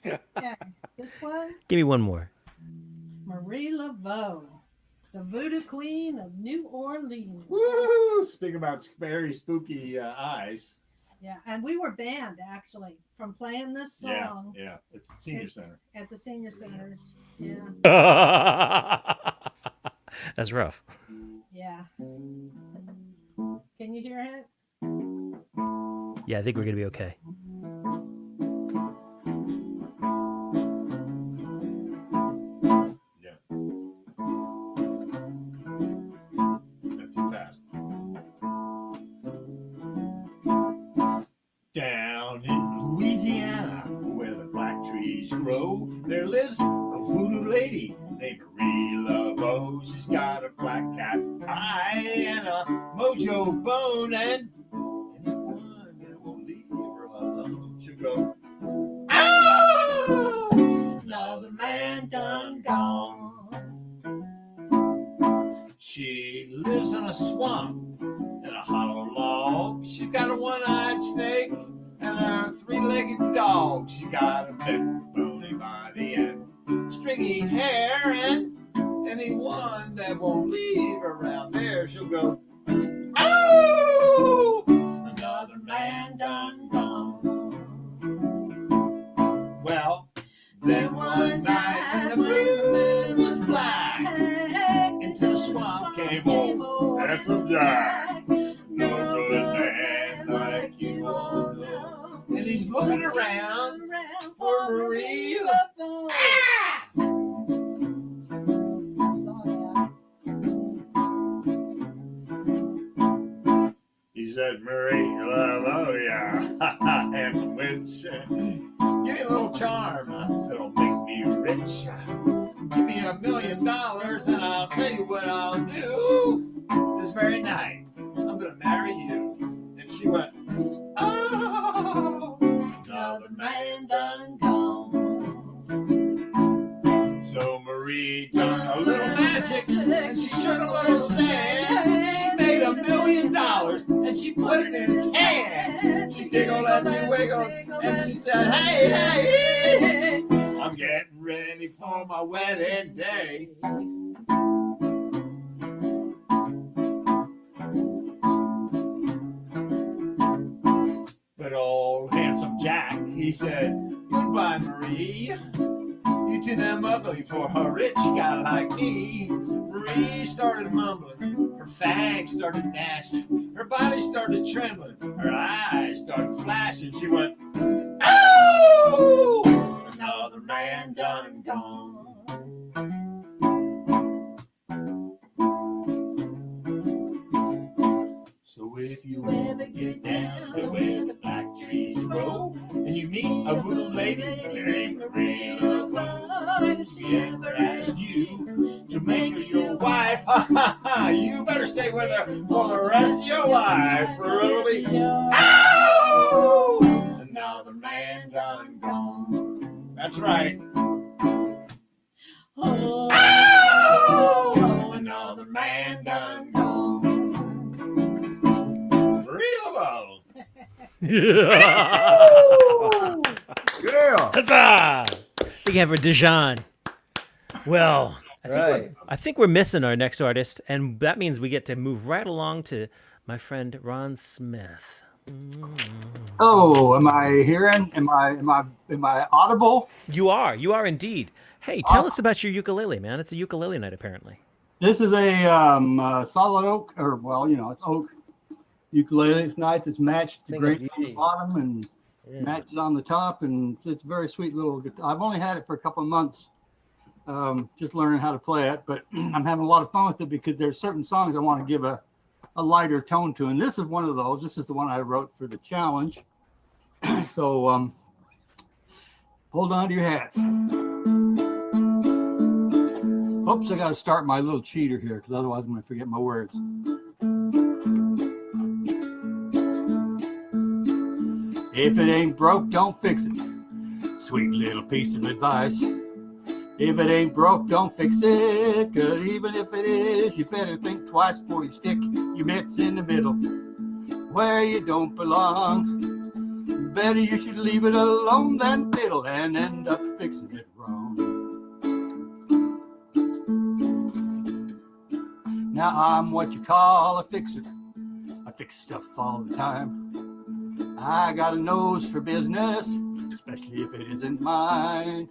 Okay, this one, Give me one more. Marie Laveau, the voodoo queen of New Orleans. Woo! Speaking about very spooky eyes. Yeah, and we were banned actually from playing this song Yeah. It's senior center. at the senior centers. Yeah, That's rough. yeah. Can you hear it? Yeah, I think we're gonna be okay. Yeah. Not too fast. Down in Louisiana, where the black trees grow, there lives a voodoo lady named Marie Laveau. She's got a black cat eye and a mojo bone, and anyone that will leave her alone, she'll go, "Oh, another man done gone." She lives in a swamp in a hollow log. She's got a one-eyed snake and a three-legged dog. She got a big bony body and stringy hair, and anyone that won't leave around there, she'll go, "Oh, another man done gone." Well, then one night the moon was black, into the swamp came old handsome Jack. No good man like you all know. And he's looking around for Marie Laveau. I saw that. He said, "Marie Laveau, yeah, handsome witch. Give me a little charm that'll make me rich. Give me $1 million and I'll tell you what I'll do. This very night, I'm gonna marry you." And she went, "Oh, another man done gone." So Marie done a little magic and she shook a little sand. She made $1 million and she put it in his hand. She giggled and she wiggled and she said, "Hey, hey, I'm getting ready for my wedding day. But old handsome Jack, he said, goodbye, Marie. You too damn ugly for a rich guy like me. Marie started mumbling, her fangs started gnashing, her body started trembling, her eyes started flashing. She went, oh! Another man done gone. So if you ever get down to where the black trees grow, and you meet a voodoo lady, there ain't a real love. If she ever asks you to make her your wife, ha ha ha, you better stay with her for the rest of your life, or it'll be, ow! Another man done gone. That's right. Oh, another man done gone. Reelable. Yeah. Yeah. Huzzah! Big hand for Dijon. Well, Right. I think we're missing our next artist, and that means we get to move right along to my friend Ron Smith. Oh, am I hearing? Am I audible? You are indeed. Hey, tell us about your ukulele, man. It's a ukulele night, apparently. This is a solid oak, or well, it's oak ukulele. It's nice. It's matched to green on the bottom and matched on the top, and it's a very sweet little guitar. I've only had it for a couple of months, just learning how to play it, but I'm having a lot of fun with it because there's certain songs I want to give a lighter tone to, and this is one of those. This is the one I wrote for the challenge. So hold on to your hats. Oops, I got to start my little cheater here because otherwise I'm going to forget my words. If it ain't broke, don't fix it. Sweet little piece of advice. If it ain't broke, don't fix it. Cause even if it is, you better think twice before you stick your mitts in the middle where you don't belong. Better you should leave it alone than fiddle and end up fixing it wrong. Now I'm what you call a fixer. I fix stuff all the time. I got a nose for business, especially if it isn't mine.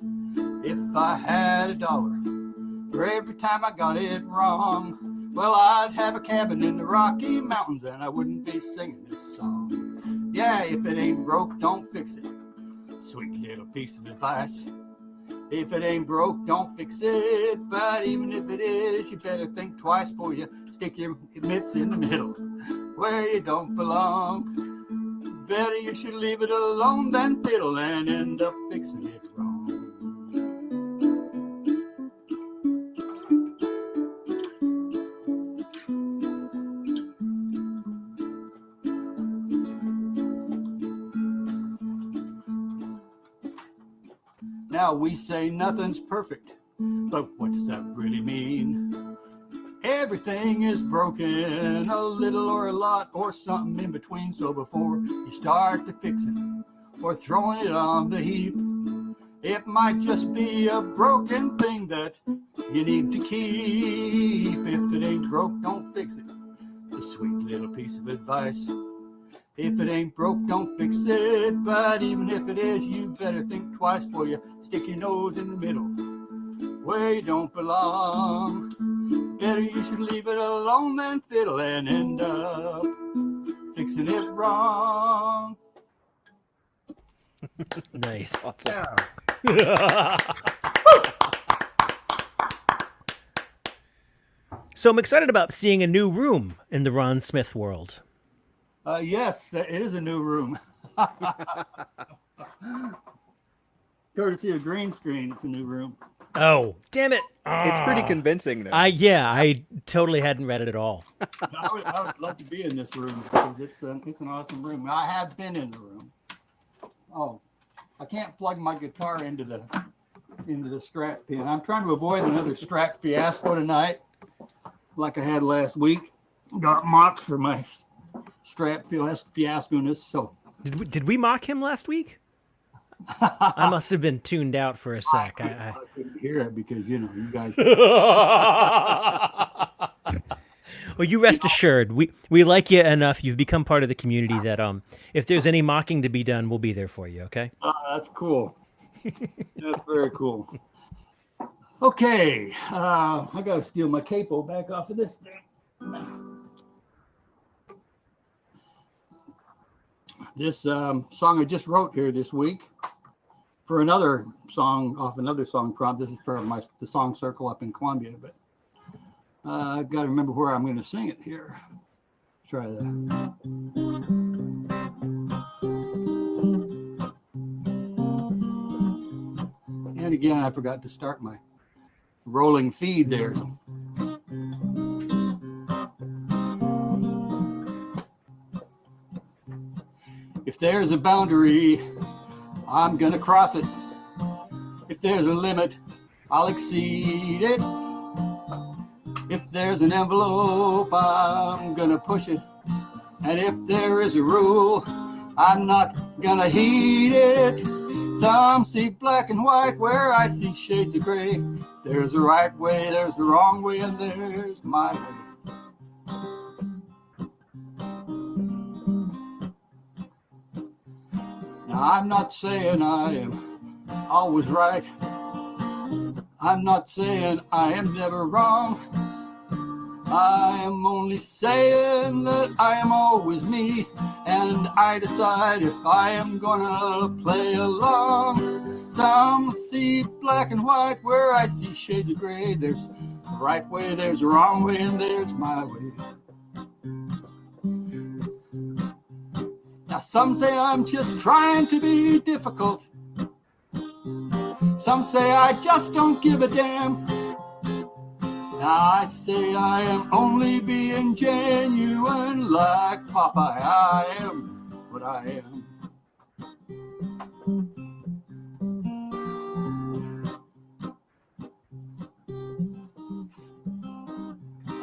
If I had $1 for every time I got it wrong, well, I'd have a cabin in the Rocky Mountains and I wouldn't be singing this song. Yeah, if it ain't broke, don't fix it. Sweet little piece of advice. If it ain't broke, don't fix it. But even if it is, you better think twice before you stick your mitts in the middle where you don't belong. Better you should leave it alone than fiddle and end up fixing it wrong. Now we say nothing's perfect, but what does that really mean? Everything is broken, a little or a lot, or something in between. So before you start to fix it or throwing it on the heap, it might just be a broken thing that you need to keep. If it ain't broke, don't fix it. A sweet little piece of advice. If it ain't broke, don't fix it. But even if it is, you better think twice before you stick your nose in the middle where you don't belong. Better you should leave it alone than fiddle and end up fixing it wrong. Nice. So I'm excited about seeing a new room in the Ron Smith world. Yes, it is a new room. Courtesy of green screen, it's a new room. Oh, damn it. It's pretty convincing, though. I totally hadn't read it at all. I would love to be in this room because it's an awesome room. I have been in the room. Oh, I can't plug my guitar into the strap pin. I'm trying to avoid another strap fiasco tonight, like I had last week. Got mocked for my strap fiasco-ness. So Did we mock him last week? I must have been tuned out for a sec. I couldn't hear it because, you know, you guys. Well, you rest assured, we like you enough. You've become part of the community that if there's any mocking to be done, we'll be there for you. Okay. That's cool. That's very cool. Okay, I gotta steal my capo back off of this thing. This song I just wrote here this week for another song off another song prompt. This is for the song circle up in Columbia, but I got to remember where I'm going to sing it here. Try that. And again, I forgot to start my rolling feed there. If there's a boundary, I'm gonna cross it. If there's a limit, I'll exceed it. If there's an envelope, I'm gonna push it. And if there is a rule, I'm not gonna heed it. Some see black and white where I see shades of gray. There's a right way, there's a wrong way, and there's my way. Now, I'm not saying I am always right. I'm not saying I am never wrong. I am only saying that I am always me, and I decide if I am gonna play along. Some see black and white where I see shades of gray. There's a right way, there's a wrong way, and there's my way. Now some say I'm just trying to be difficult. Some say I just don't give a damn. Now I say I am only being genuine, like Popeye. I am what I am.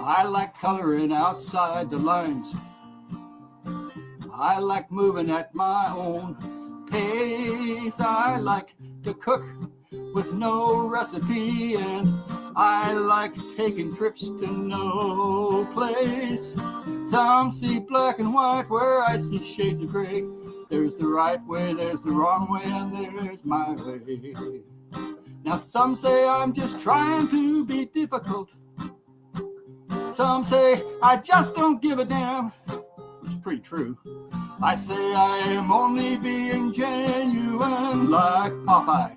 I like coloring outside the lines. I like moving at my own pace. I like to cook with no recipe, and I like taking trips to no place. Some see black and white where I see shades of gray. There's the right way, there's the wrong way, and there's my way. Now some say I'm just trying to be difficult. Some say I just don't give a damn. It's pretty true. I say I am only being genuine, like Popeye.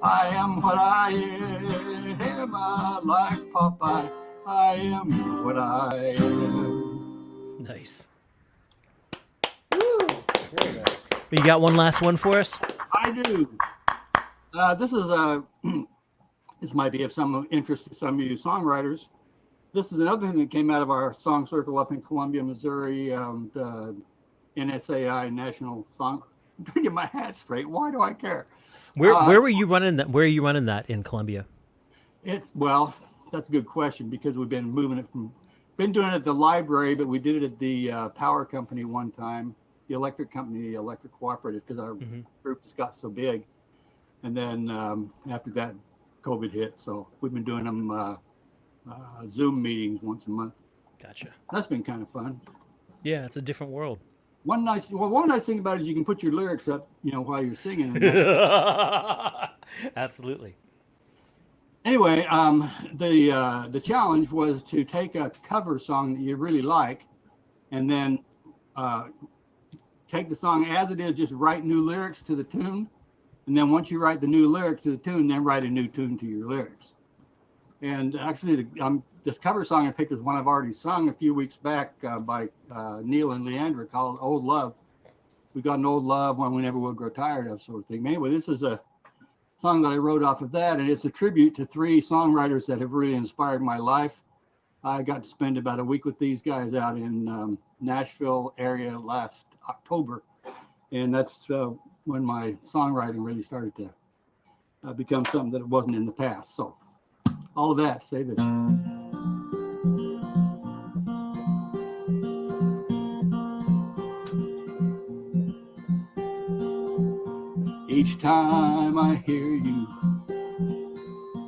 I am what I am. I like Popeye. I am what I am. Nice. You got one last one for us? I do. This is this might be of some interest to some of you songwriters. This is another thing that came out of our song circle up in Columbia, Missouri, the NSAI National Song. I'm trying to get my hat straight. Why do I care? Where were you running that? Where are you running that in Columbia? Well, that's a good question because we've been moving it been doing it at the library, but we did it at the power company one time, the electric company, the electric cooperative, because our group just got so big. And then after that, COVID hit. So we've been doing them Zoom meetings once a month. Gotcha. That's been kind of fun. Yeah, it's a different world. One nice thing about it is you can put your lyrics up, while you're singing. Absolutely. Anyway, the challenge was to take a cover song that you really like, and then take the song as it is, just write new lyrics to the tune, and then once you write the new lyrics to the tune, then write a new tune to your lyrics. And actually, this cover song I picked was one I've already sung a few weeks back by Neil and Leandra, called Old Love. We got an old love, one we never will grow tired of, sort of thing. Anyway, this is a song that I wrote off of that, and it's a tribute to 3 songwriters that have really inspired my life. I got to spend about a week with these guys out in Nashville area last October, and that's when my songwriting really started to become something that it wasn't in the past. So all of that, say this. Each time I hear you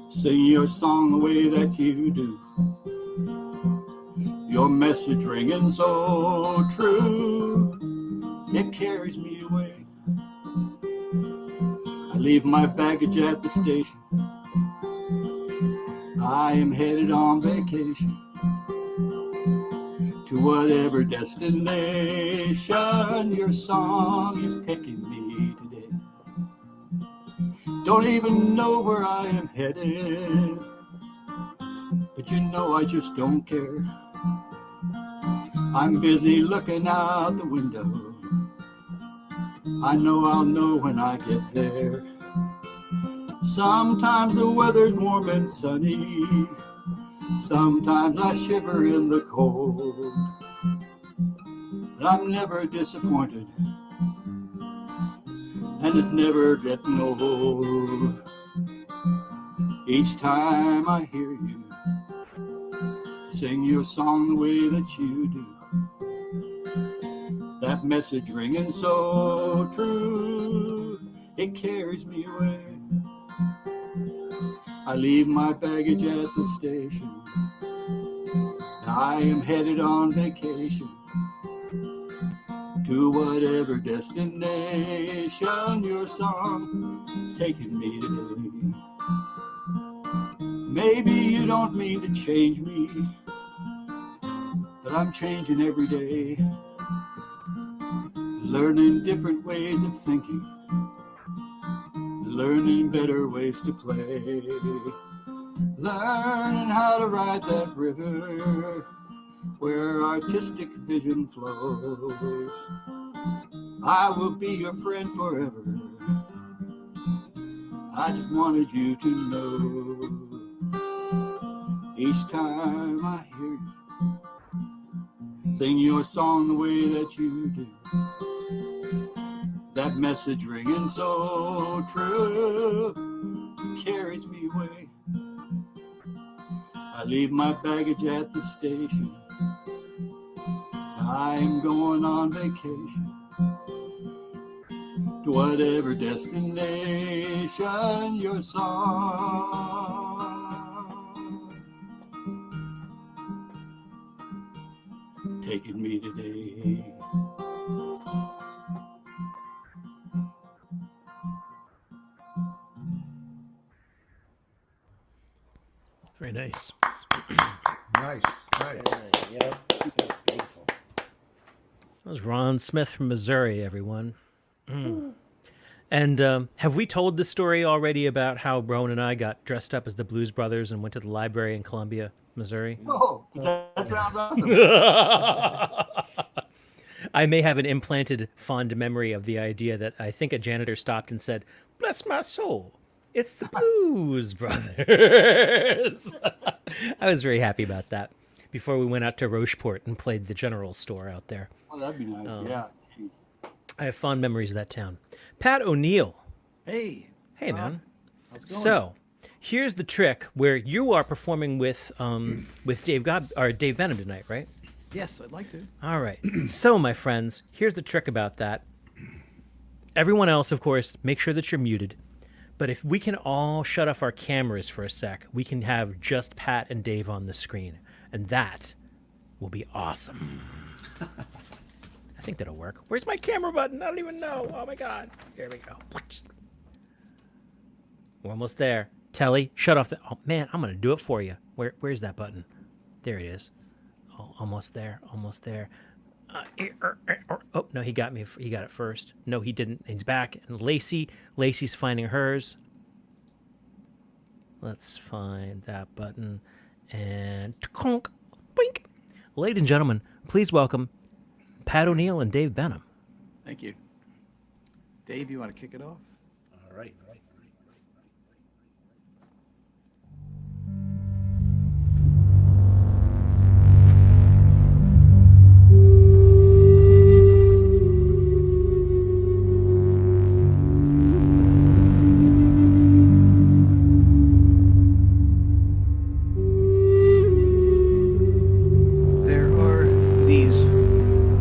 sing your song the way that you do, your message ringing so true, it carries me away. I leave my baggage at the station. I am headed on vacation to whatever destination your song is taking me today. Don't even know where I am headed, but you know I just don't care. I'm busy looking out the window. I know I'll know when I get there. Sometimes the weather's warm and sunny. Sometimes I shiver in the cold. But I'm never disappointed, and it's never getting old. Each time I hear you sing your song the way that you do, that message ringing so true, it carries me away. I leave my baggage at the station. I am headed on vacation to whatever destination your song taking me today. Maybe you don't mean to change me, but I'm changing every day. Learning different ways of thinking, learning better ways to play, learning how to ride that river where artistic vision flows. I will be your friend forever. I just wanted you to know. Each time I hear you sing your song the way that you do, that message ringing so true carries me away. I leave my baggage at the station. I am going on vacation to whatever destination your song taking me today. Very nice. Nice. Yep. Beautiful. That was Ron Smith from Missouri, everyone. And have we told the story already about how Rowan and I got dressed up as the Blues Brothers and went to the library in Columbia, Missouri? Oh, that sounds awesome. I may have an implanted fond memory of the idea that I think a janitor stopped and said, "Bless my soul, it's the Blues Brothers." I was very happy about that before we went out to Rocheport and played the general store out there. Oh, that'd be nice. Yeah. I have fond memories of that town. Pat O'Neill. Hey. Hey, man. How's it going? So, here's the trick where you are performing with Dave Benham tonight, right? Yes, I'd like to. All right. So, my friends, here's the trick about that. Everyone else, of course, make sure that you're muted. But if we can all shut off our cameras for a sec, we can have just Pat and Dave on the screen. And that will be awesome. I think that'll work. Where's my camera button? I don't even know. Oh, my God. Here we go. We're almost there. Telly, shut off the... Oh, man, I'm going to do it for you. Where's that button? There it is. Oh, almost there. Almost there. Oh, no, he got me. He got it first. No, he didn't. He's back. And Lacey's finding hers. Let's find that button. And conk, boink. Ladies and gentlemen, please welcome Pat O'Neill and Dave Benham. Thank you. Dave, you want to kick it off? All right. There are these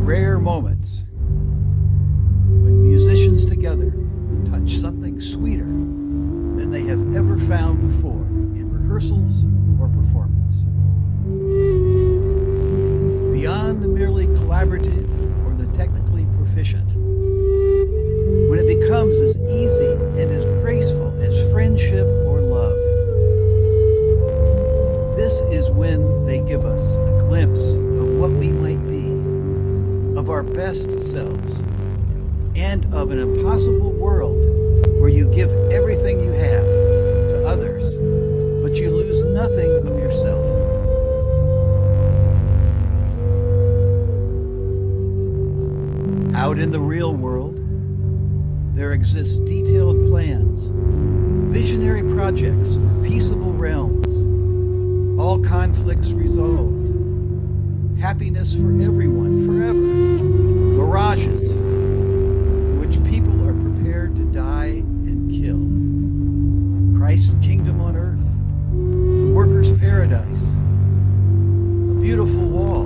rare moments when musicians together touch something of our best selves and of an impossible world where you give everything you have to others, but you lose nothing of yourself. Out in the real world, there exist detailed plans, visionary projects for peaceable realms, all conflicts resolved, happiness for everyone forever, mirages in which people are prepared to die and kill, Christ's kingdom on earth, the worker's paradise, a beautiful wall.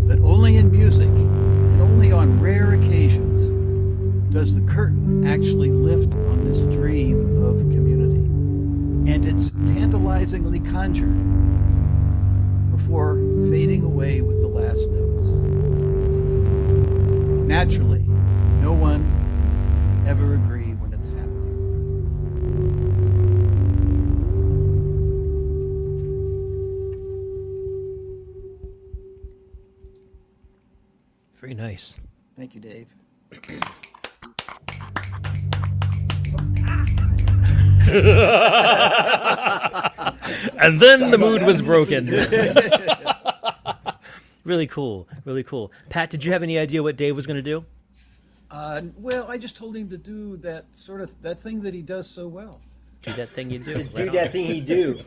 But only in music and only on rare occasions does the curtain actually lift on this dream of community. And it's tantalizingly conjured before fading away with the last notes. Naturally, no one can ever agree when it's happening. Very nice. Thank you, Dave. And then the mood was broken. Really cool. Really cool. Pat, did you have any idea what Dave was going to do? Well, I just told him to do that thing that he does so well. Do that thing you do. Do that thing he do.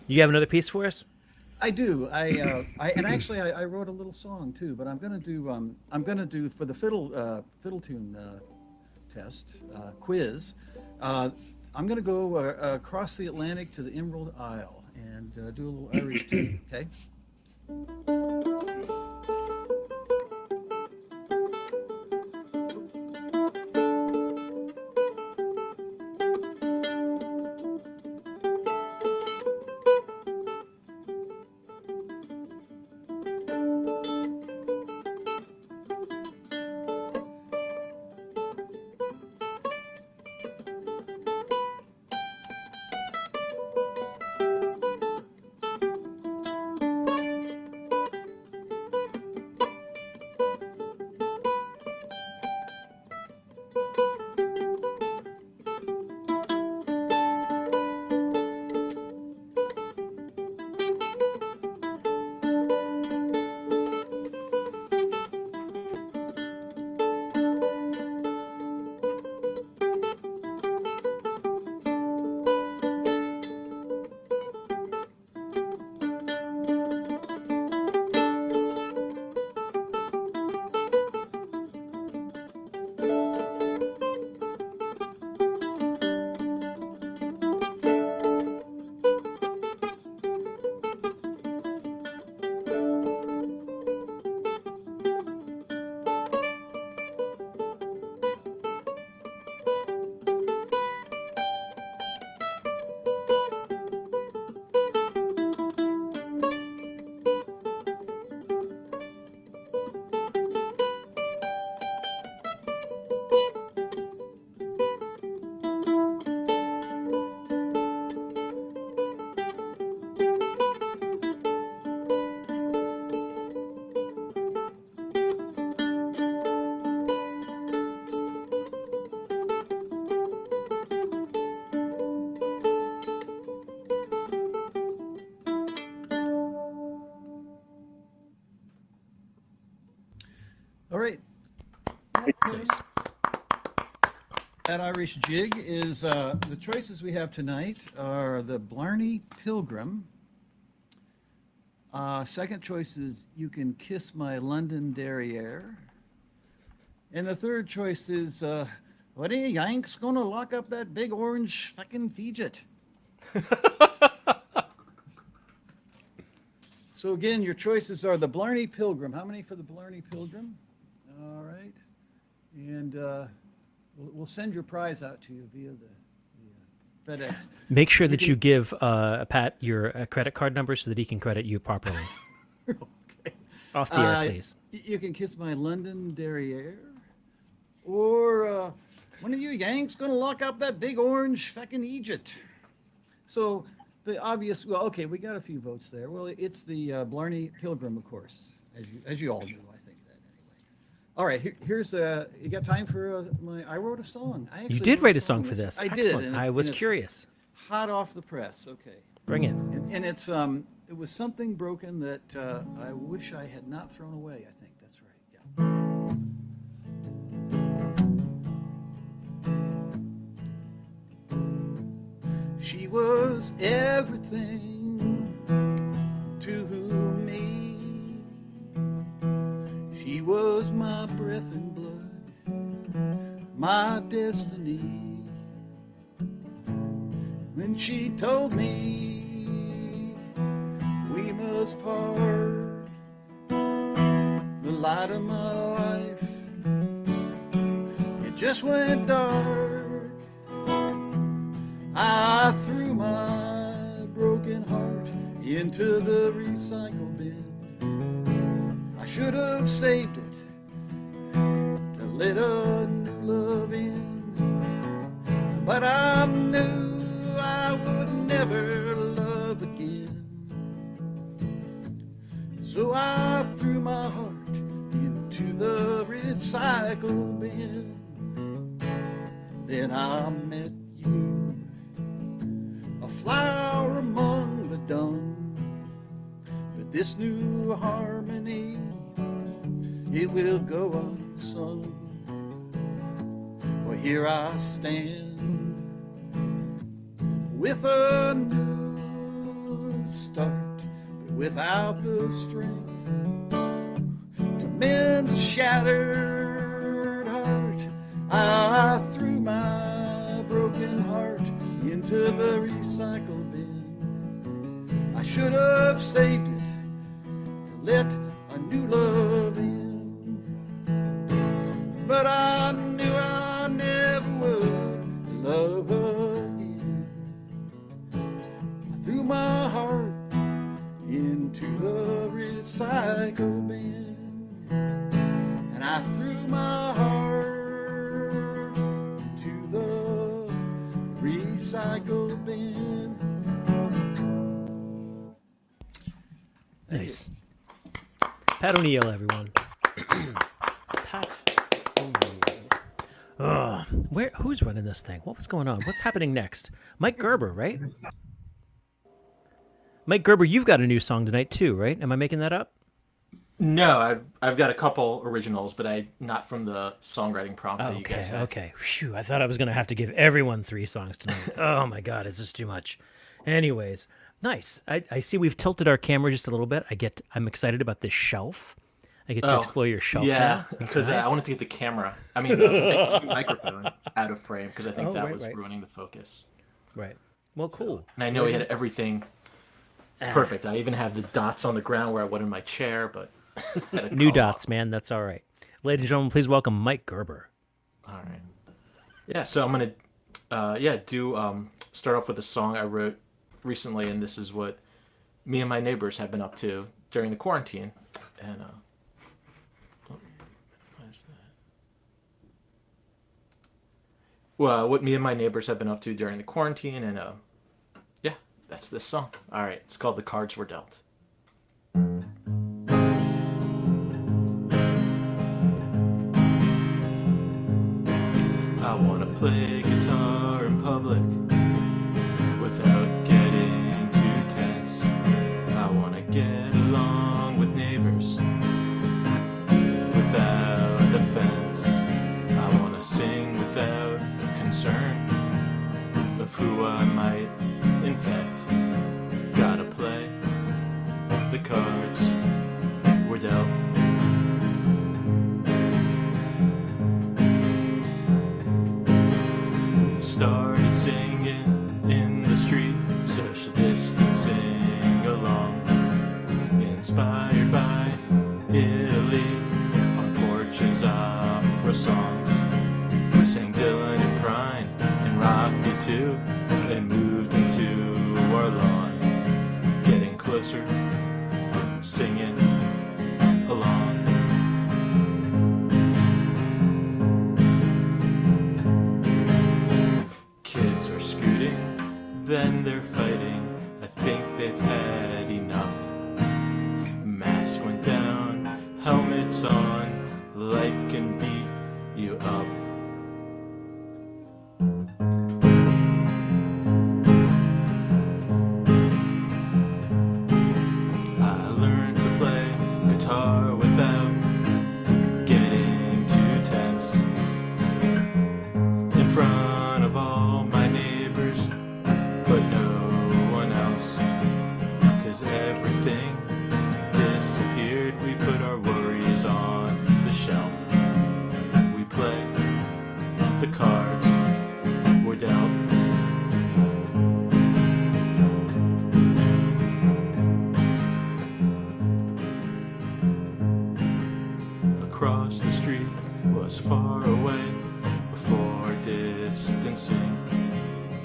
You have another piece for us? I do. I wrote a little song too, but I'm gonna do for the fiddle tune test quiz. I'm gonna go across the Atlantic to the Emerald Isle and do a little Irish tune. Okay. All right. Nice. That Irish jig is the choices we have tonight are the Blarney Pilgrim. Second choice is You Can Kiss My London Derriere. And the third choice is what are you Yanks gonna lock up that big orange fucking fidget? So again, your choices are the Blarney Pilgrim. How many for the Blarney Pilgrim? All right. And we'll send your prize out to you via the FedEx. Make sure that you give Pat your credit card number so that he can credit you properly. Okay. Off the air, please. You can kiss my London derriere. Or one of you Yanks gonna lock up that big orange fucking Egypt. So the obvious. Well, okay, we got a few votes there. Well, it's the Blarney Pilgrim, of course, as you all do. I think that anyway. All right, here's you got time for I wrote a song. I actually You did wrote write a song for this. I did. Excellent. And I was curious. Hot off the press. Okay. Bring it. And it's it was something broken that I wish I had not thrown away. I think that's right. Yeah. She was everything to me. She was my breath and blood, my destiny. When she told me we must part, the light of my life, it just went dark. I threw my broken heart into the recycle bin. I should have saved it to let a new love in, but I knew I would never love again. So I threw my heart into the recycle bin. Then I met you, a flower among the dung. But this new harmony, it will go unsung. Well, here I stand with a new start, but without the strength to mend a shattered heart. I threw my broken heart into the recycle bin. I should have saved it to let a new love in, but I knew I never would love again. I threw my heart into the recycle bin, and I threw my heart into the recycle bin. Nice. Pat O'Neill, everyone. Pat O'Neill. Who's running this thing? What was going on? What's happening next? Mike Gerber, right? Mike Gerber, you've got a new song tonight too, right? Am I making that up? No, I've got a couple originals, but not from the songwriting prompt that you guys had. Okay. Phew, I thought I was going to have to give everyone 3 songs tonight. Oh my God, is this too much? Anyways, nice. I see we've tilted our camera just a little bit. I'm excited about this shelf. I get to explore your shelf now. Yeah, That's because nice. I wanted to get the camera, the microphone out of frame because I think that was ruining the focus. Right. Well, cool. And I know we had everything perfect. I even have the dots on the ground where I would in my chair, but new dots, man. That's all right. Ladies and gentlemen, please welcome Mike Gerber. All right. Yeah, so I'm gonna start off with a song I wrote recently, and this is what me and my neighbors have been up to during the quarantine. And what is that? Well, what me and my neighbors have been up to during the quarantine, and that's this song. All right, it's called "The Cards Were Dealt." I wanna play guitar in public without getting too tense. I wanna get along with neighbors without offense. I wanna sing without concern of who I might infect. Gotta play the cards were dealt. Started singing in the street, social distancing along. Inspired by Italy on porches, opera songs. We sang Dylan and Prine and Rocky too, and moved into our lawn. Getting closer, singing along. Kids are scooting, then they're fighting on. Life can beat you up. I learned to play guitar without getting too tense in front of all my neighbors, but no one else, 'cause everything disappeared. We put our worries on the shelf. We play the cards we're dealt. Across the street was far away before distancing.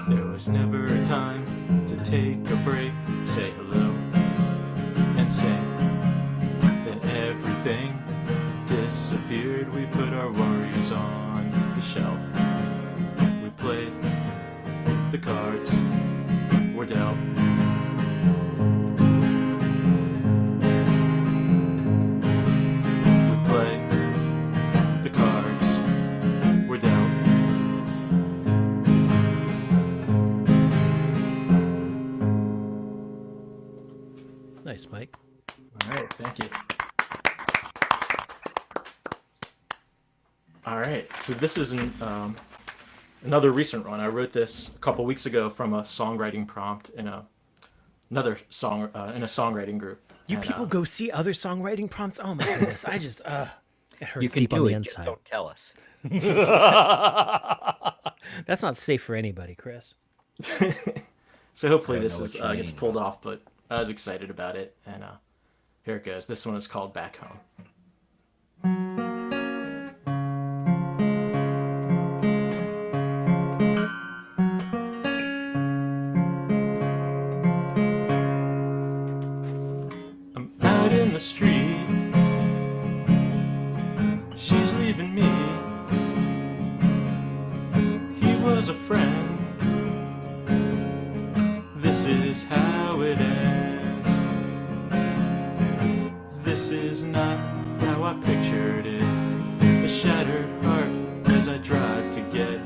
There was never a time to take a break, say hello, and sing. Then everything disappeared. We put our worries on the shelf. We played the cards we're dealt. We play the cards we're dealt. Nice, Mike. All right, thank you. All right, so this is another recent one. I wrote this a couple weeks ago from a songwriting prompt in another song in a songwriting group. You And, people go see other songwriting prompts? Oh my goodness. I just it hurts You can deep on do the it, just inside. don't tell us. That's not safe for anybody, Chris. So hopefully I don't this know is what you gets mean. pulled off, but I was excited about it, and here it goes. This one is called Back Home. I'm out in the street. She's leaving me. He was a friend. This is how it ends. This is not how I pictured it. A shattered heart as I drive to get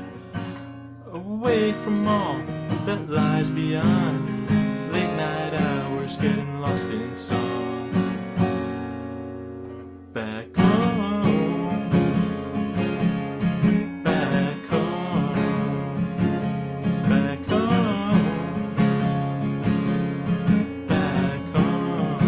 away from all that lies beyond. Late night hours getting lost in song. Back home. Back home. Back home. Back home.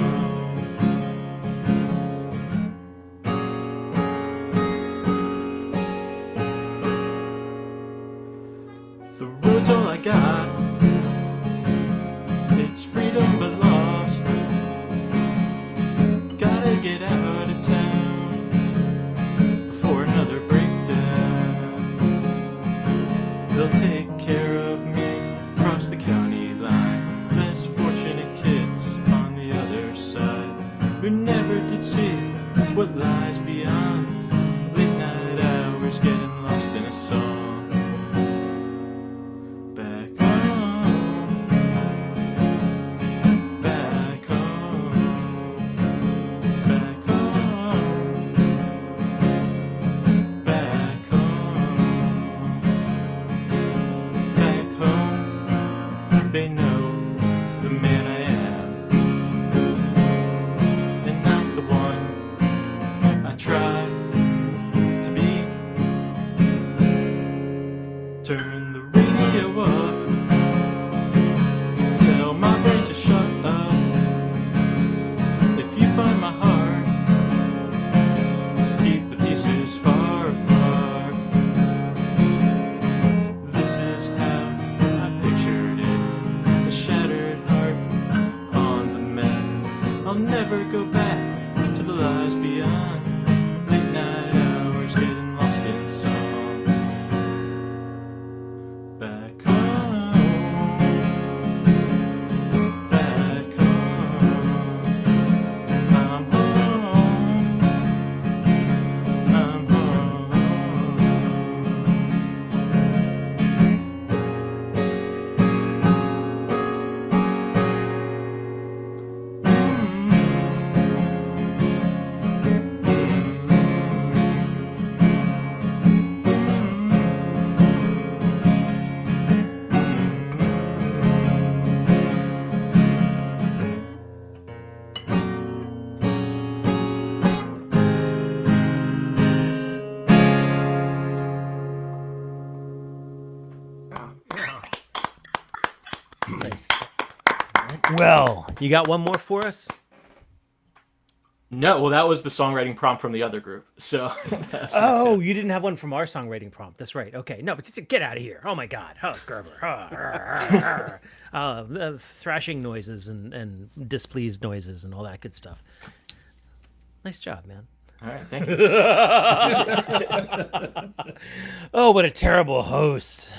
The road's all I got. It's freedom but lost. Gotta get out of town before another breakdown. They'll take care of me across the county line. Less fortunate kids on the other side who never did see what lies beyond. Late night hours getting lost in a song. Back home. Back home. Back home. Back home. Back home. They know the man I am, and not the one I try to be. Turn the radio up. Tell my brain to shut up. If you find my heart, keep the pieces far apart. This is how I pictured it. A shattered heart on the mend. I'll never go back to the lies beyond. Late night hours getting lost in song. Back home. Back home. I'm home. I'm home. Well, you got one more for us? No, well, that was the songwriting prompt from the other group. So. Oh, you didn't have one from our songwriting prompt. That's right. Okay. No, but get out of here. Oh my God. Oh, Gerber. Thrashing noises and displeased noises and all that good stuff. Nice job, man. All right, thank you. Oh, what a terrible host.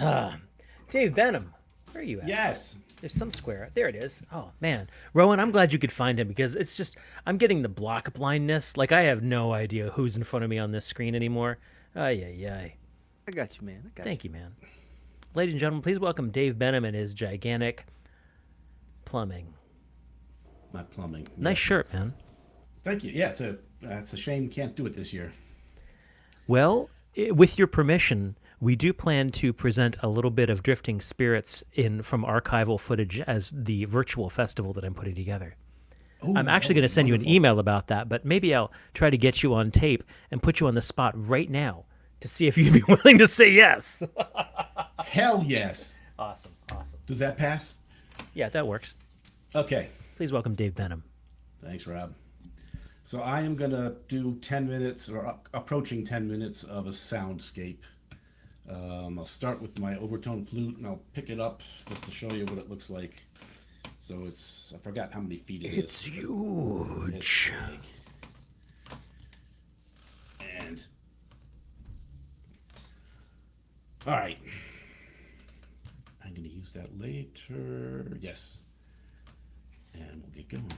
Dave Benham, where are you at? Yes. There's some square. There it is. Oh, man. Rowan, I'm glad you could find him because it's just, I'm getting the block blindness. Like, I have no idea who's in front of me on this screen anymore. Ay, ay, ay. I got you, man. Thank you, man. Ladies and gentlemen, please welcome Dave Benham and his gigantic plumbing. My plumbing. Nice Yes. shirt, man. Thank you. Yeah, it's a shame can't do it this year. Well, with your permission, we do plan to present a little bit of Drifting Spirits from archival footage as the virtual festival that I'm putting together. Ooh, I'm actually going to send you an email about that, but maybe I'll try to get you on tape and put you on the spot right now to see if you'd be willing to say yes. Hell yes. Awesome. Does that pass? Yeah, that works. Okay. Please welcome Dave Benham. Thanks, Rob. So I am going to do 10 minutes or approaching 10 minutes of a soundscape. I'll start with my overtone flute and I'll pick it up just to show you what it looks like. So I forgot how many feet it is. It's huge. And all right. I'm going to use that later. Yes. And we'll get going.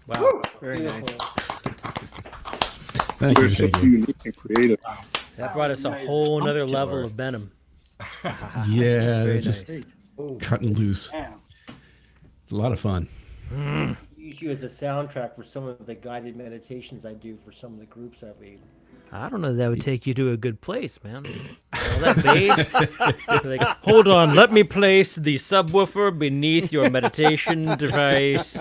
Wow. Very nice. Thank You're you. so Thank you. unique and creative. That brought us a whole nother level of Benham. Yeah, Very it's just nice. cutting loose. Damn. It's a lot of fun. Use you as a soundtrack for some of the guided meditations I do for some of the groups I lead. I don't know that would take you to a good place, man. All that bass. Like, hold on, let me place the subwoofer beneath your meditation device.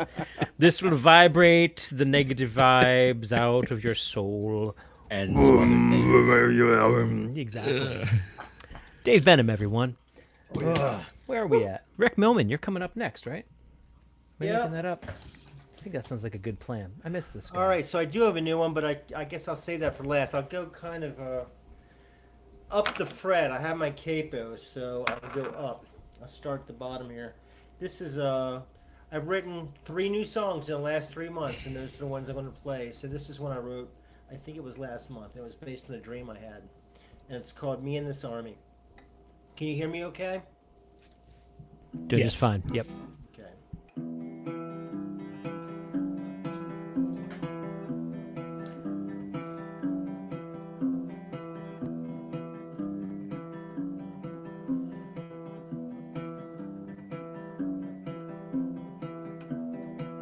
This will vibrate the negative vibes out of your soul. And some other things. Exactly. Dave Benham, everyone. Where are we at? Rick Millman, you're coming up next, right? Am I Yeah. making that up? I think that sounds like a good plan. I missed this guy. All right, so I do have a new one, but I guess I'll save that for last. I'll go kind of up the fret. I have my capo, so I'll go up. I'll start at the bottom here. This is I've written 3 new songs in the last 3 months, and those are the ones I'm going to play. So this is one I wrote, I think it was last month. It was based on a dream I had, and it's called "Me in This Army." Can you hear me okay? Doing just fine. Yep. Okay.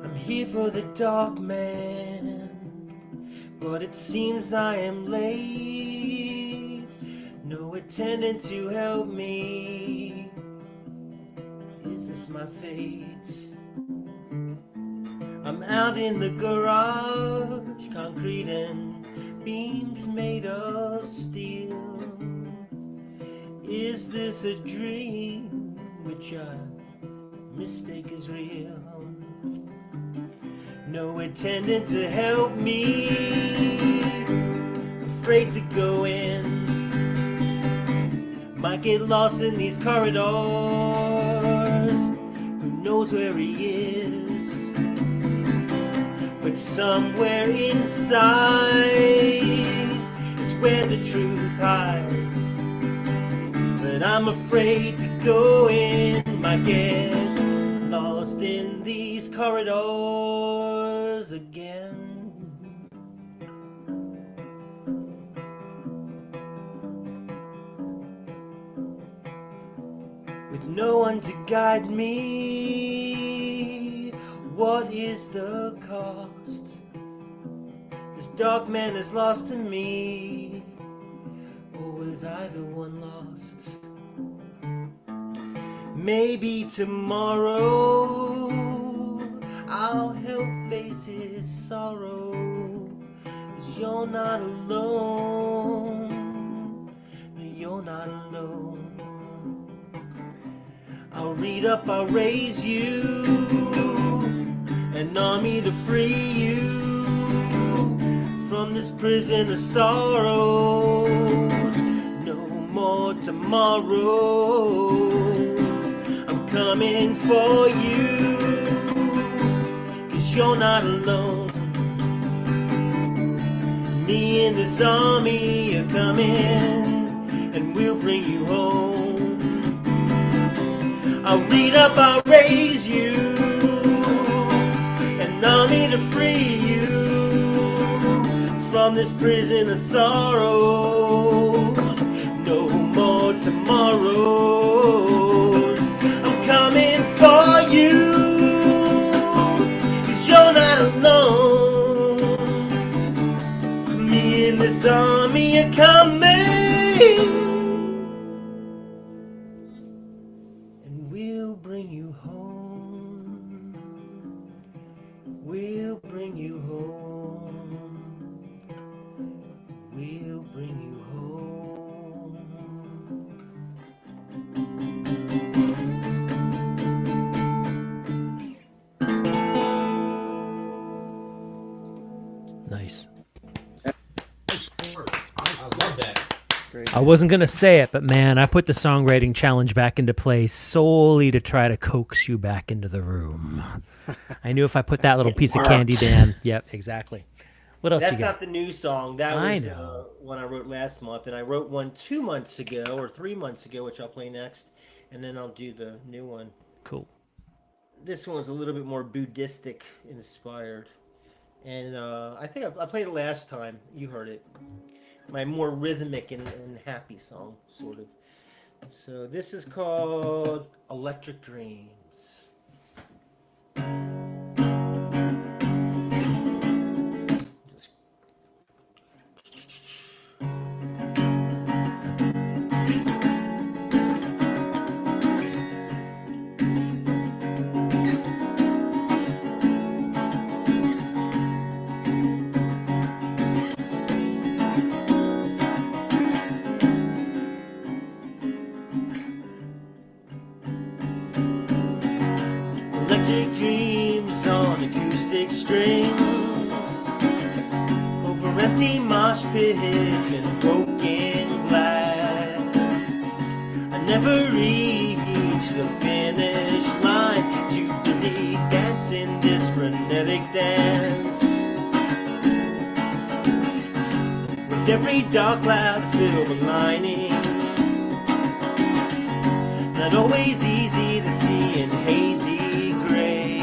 I'm here for the dog man, but it seems I am late. No attendant to help me. Is this my fate? I'm out in the garage, concrete and beams made of steel. Is this a dream which I mistake as real? No attendant to help me, afraid to go in. Might get lost in these corridors. Who knows where he is? But somewhere inside is where the truth hides. But I'm afraid to go in. Might get lost in these corridors again. With no one to guide me, what is the cost? This dark man is lost to me, or was I the one lost? Maybe tomorrow I'll help face his sorrow, 'cause you're not alone, no, you're not alone. I'll read up, I'll raise you, an army to free you from this prison of sorrow. No more tomorrow. I'm coming for you, 'cause you're not alone. Me and this army are coming, and we'll bring you home. I'll read up, I'll raise you, an army to free you from this prison of sorrows. No more tomorrows. I'm coming for you, 'cause you're not alone. Me and this army are coming, bring you home. We'll bring you home. We'll bring you home. Nice. I love that. I wasn't going to say it, but man, I put the songwriting challenge back into play solely to try to coax you back into the room. I knew if I put that little piece of candy, Dan. Yep, exactly. What else That's you got? not the new song. That I was know. one I wrote last month, and I wrote one 2 months ago or 3 months ago, which I'll play next, and then I'll do the new one. Cool. This one's a little bit more Buddhistic inspired. And I think I played it last time. You heard it. My more rhythmic and happy song, sort of. So this is called Electric Dreams. Electric dreams on acoustic strings, over empty mosh pits and broken glass. I never reached the finish line, too busy dancing this frenetic dance. With every dark cloud a silver lining, not always easy to see in hazy gray.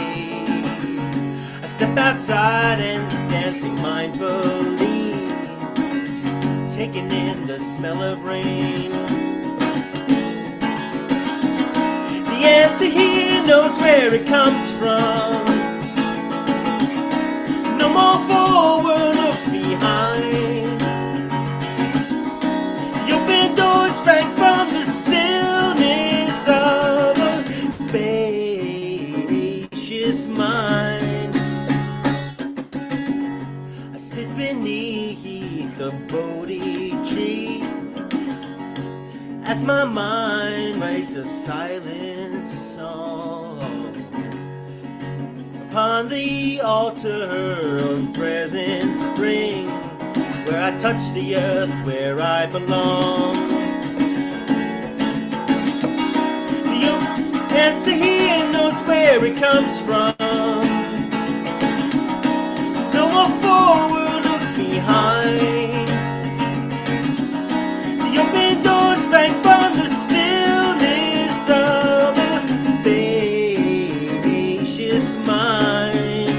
I step outside and dancing mindfully, taking in the smell of rain. The answer here knows where it comes from. No more forward looks behind. The open doors sprang from the stillness of a spacious mind. I sit beneath the Bodhi tree as my mind writes a silent song upon the altar of present spring, where I touch the earth where I belong. The answer here knows where it comes from. No more forward looks behind. The open doors sprang from the stillness of a spacious mind.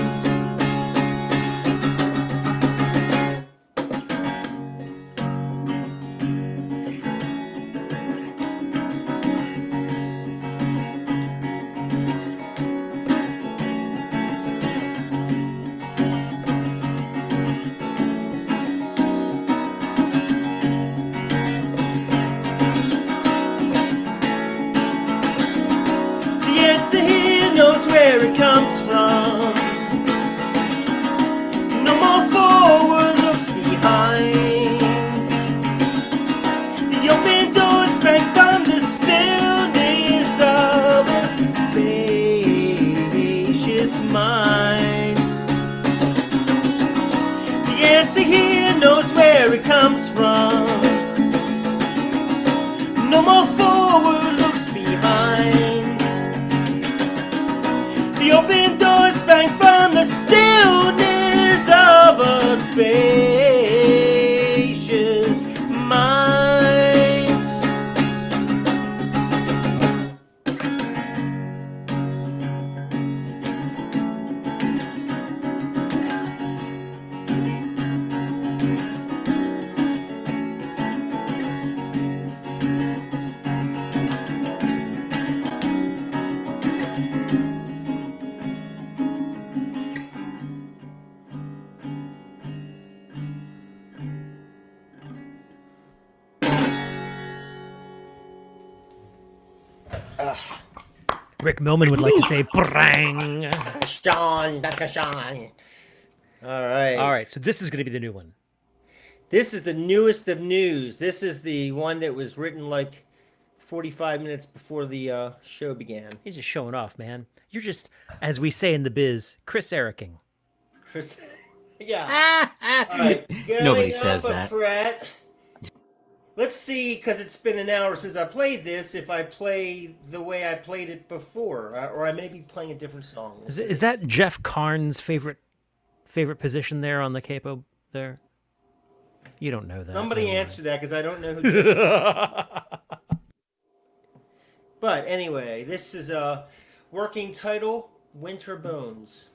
The answer here knows where it comes from. No more forward looks behind. The open doors sprang from the stillness of a spacious mind. The answer here knows where it comes from. No more forward looks behind. The open doors sprang from the stillness of a spacious mind. Rick Millman would like to say brang. Sean, Dr. Sean. All right. All right, so this is going to be the new one. This is the newest of news. This is the one that was written like 45 minutes before the show began. He's just showing off, man. You're just, as we say in the biz, Chris Ericking. Chris, yeah. All right. Nobody Going says up a that. fret. Let's see, because it's been an hour since I played this, if I play the way I played it before, or I may be playing a different song. Is that Jeff Karn's favorite position there on the capo there? You don't know that. Somebody no answer that, because I don't know who. But anyway, this is a working title, Winter Bones.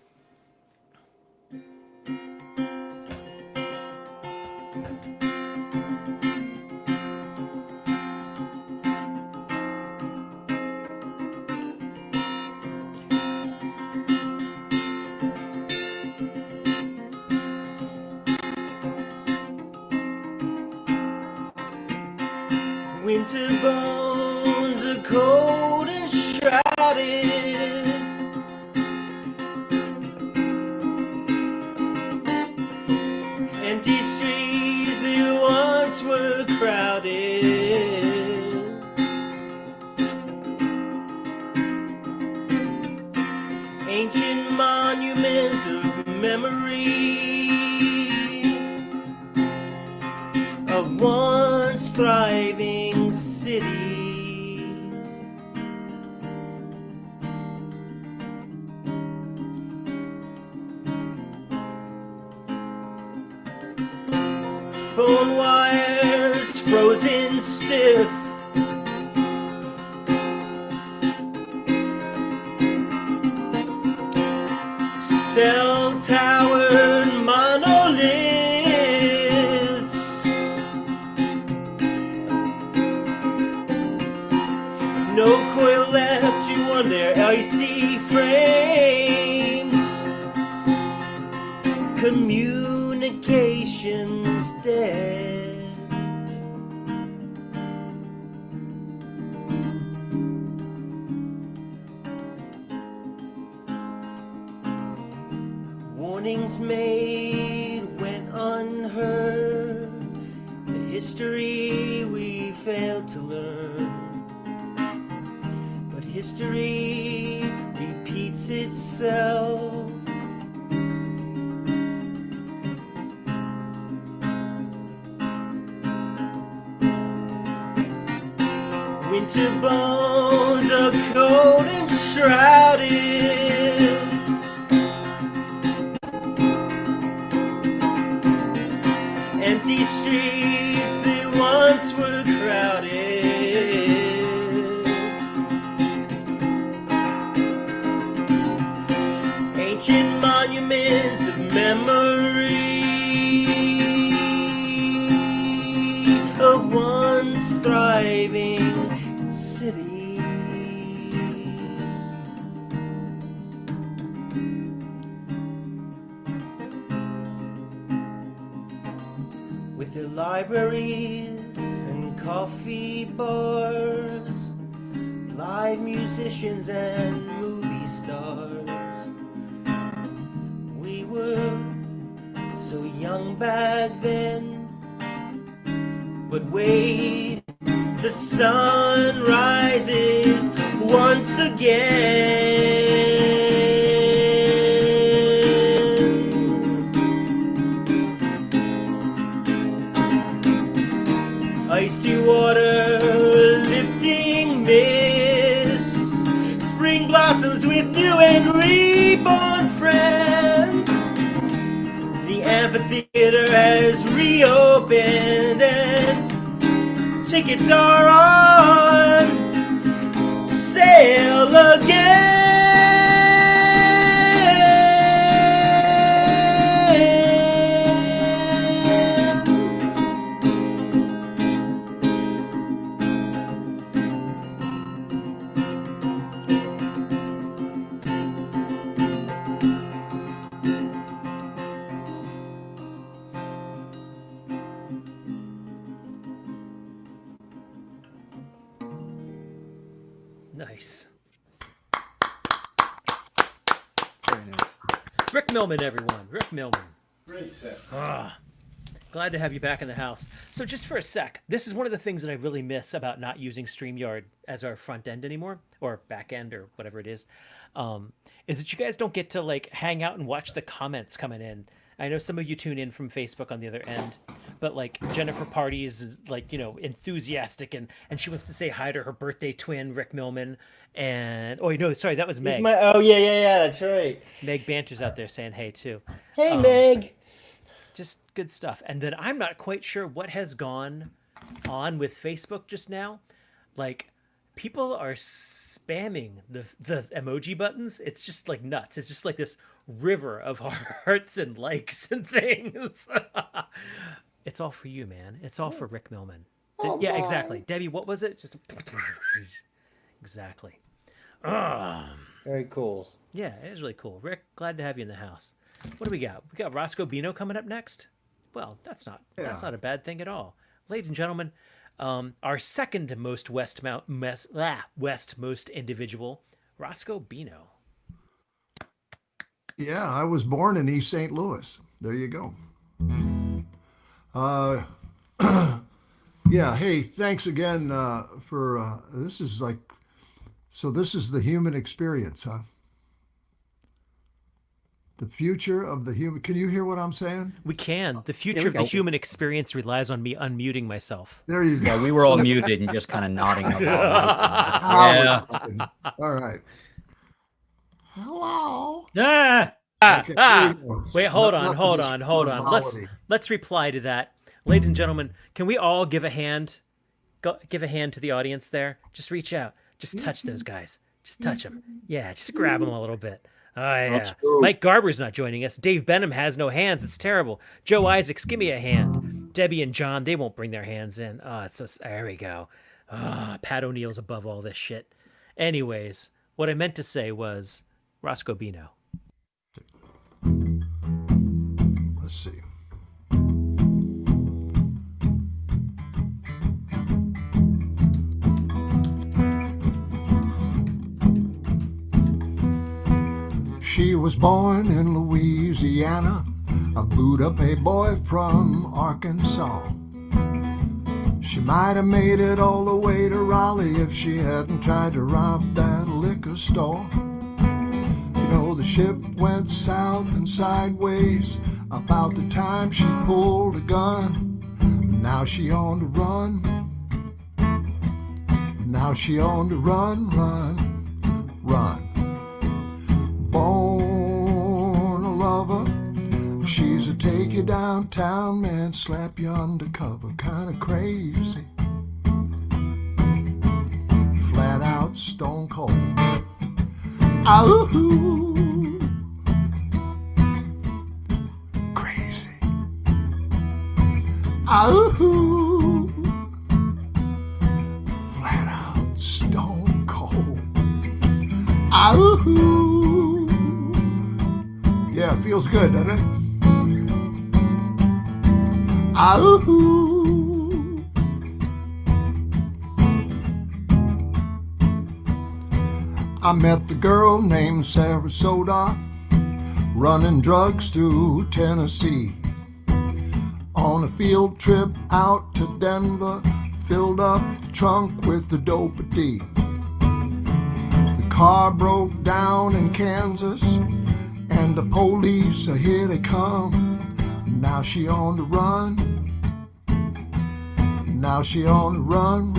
Ancient monuments of memory of once thriving cities. Phone wires frozen stiff, cell towered monoliths, no coil left to warm their icy frames, communications dead. Warnings made went unheard, the history we failed to learn. But history repeats itself. Winter bones are cold and shrouded, empty streets they once were crowded, ancient monuments of memory of once thriving cities. With their libraries and coffee bars, live musicians and movie stars, we were so young back then. But wait, the sun rises once again. Ice to water, lifting mist, spring blossoms with new and reborn friends. The amphitheater has reopened and tickets are on sale again. Nice. Very nice. Rick Millman, everyone. Rick Millman. Great set. Glad to have you back in the house. So just for a sec, this is one of the things that I really miss about not using StreamYard as our front end anymore, or back end, or whatever it is that you guys don't get to like hang out and watch the comments coming in. I know some of you tune in from Facebook on the other end, but like Jennifer Parties is like, enthusiastic and she wants to say hi to her birthday twin, Rick Millman. And, oh, no, sorry, that was Meg. Oh, yeah, that's right. Meg Banter's out there saying hey, too. Hey, Meg. Just good stuff. And then I'm not quite sure what has gone on with Facebook just now. Like, people are spamming the emoji buttons. It's just like nuts. It's just like this river of hearts and likes and things. It's all for you, man. It's all for Rick Millman. Yeah, exactly. Debbie, what was it? Just exactly. Very cool. Yeah, it is really cool. Rick, glad to have you in the house. What do we got? We got Roscoe Bino coming up next. Well, that's not a bad thing at all. Ladies and gentlemen, our second most westmost individual, Roscoe Bino. Yeah, I was born in East St. Louis. There you go. Yeah, hey, thanks again for this is like, so this is the human experience, huh? The future of the human. Can you hear what I'm saying? We can. The future of the human experience relies on me unmuting myself. There you go. Yeah, we were all muted and just kind of nodding along. Yeah. All right. Hello. Ah! Okay, Ah! here we go. Wait, hold Not- on, not hold this on, hold on. frivolity. Let's reply to that, ladies and gentlemen. Can we all give a hand? Give a hand to the audience there. Just reach out. Just touch those guys. Just touch them. Yeah, just grab them a little bit. Oh yeah. Let's go. Mike Garber's not joining us. Dave Benham has no hands. It's terrible. Joe Isaacs, give me a hand. Debbie and John, they won't bring their hands in. Oh, it's so. There we go. Pat O'Neill's above all this shit. Anyways, what I meant to say was Roscoe Bino. Let's see. She was born in Louisiana, a Buddha boy from Arkansas. She might have made it all the way to Raleigh if she hadn't tried to rob that liquor store. You know, the ship went south and sideways about the time she pulled a gun. Now she on the run. Now she on the run, run. Born a lover, she's a take you downtown and slap you undercover, kinda crazy, flat out stone cold. Ooh, crazy. Ooh, flat out stone cold. Ooh. Yeah, it feels good, doesn't it? Ooh. I met the girl named Sarasota, running drugs through Tennessee. On a field trip out to Denver, filled up the trunk with the dope D. The car broke down in Kansas, and the police, here they come. Now she on the run. Now she on the run.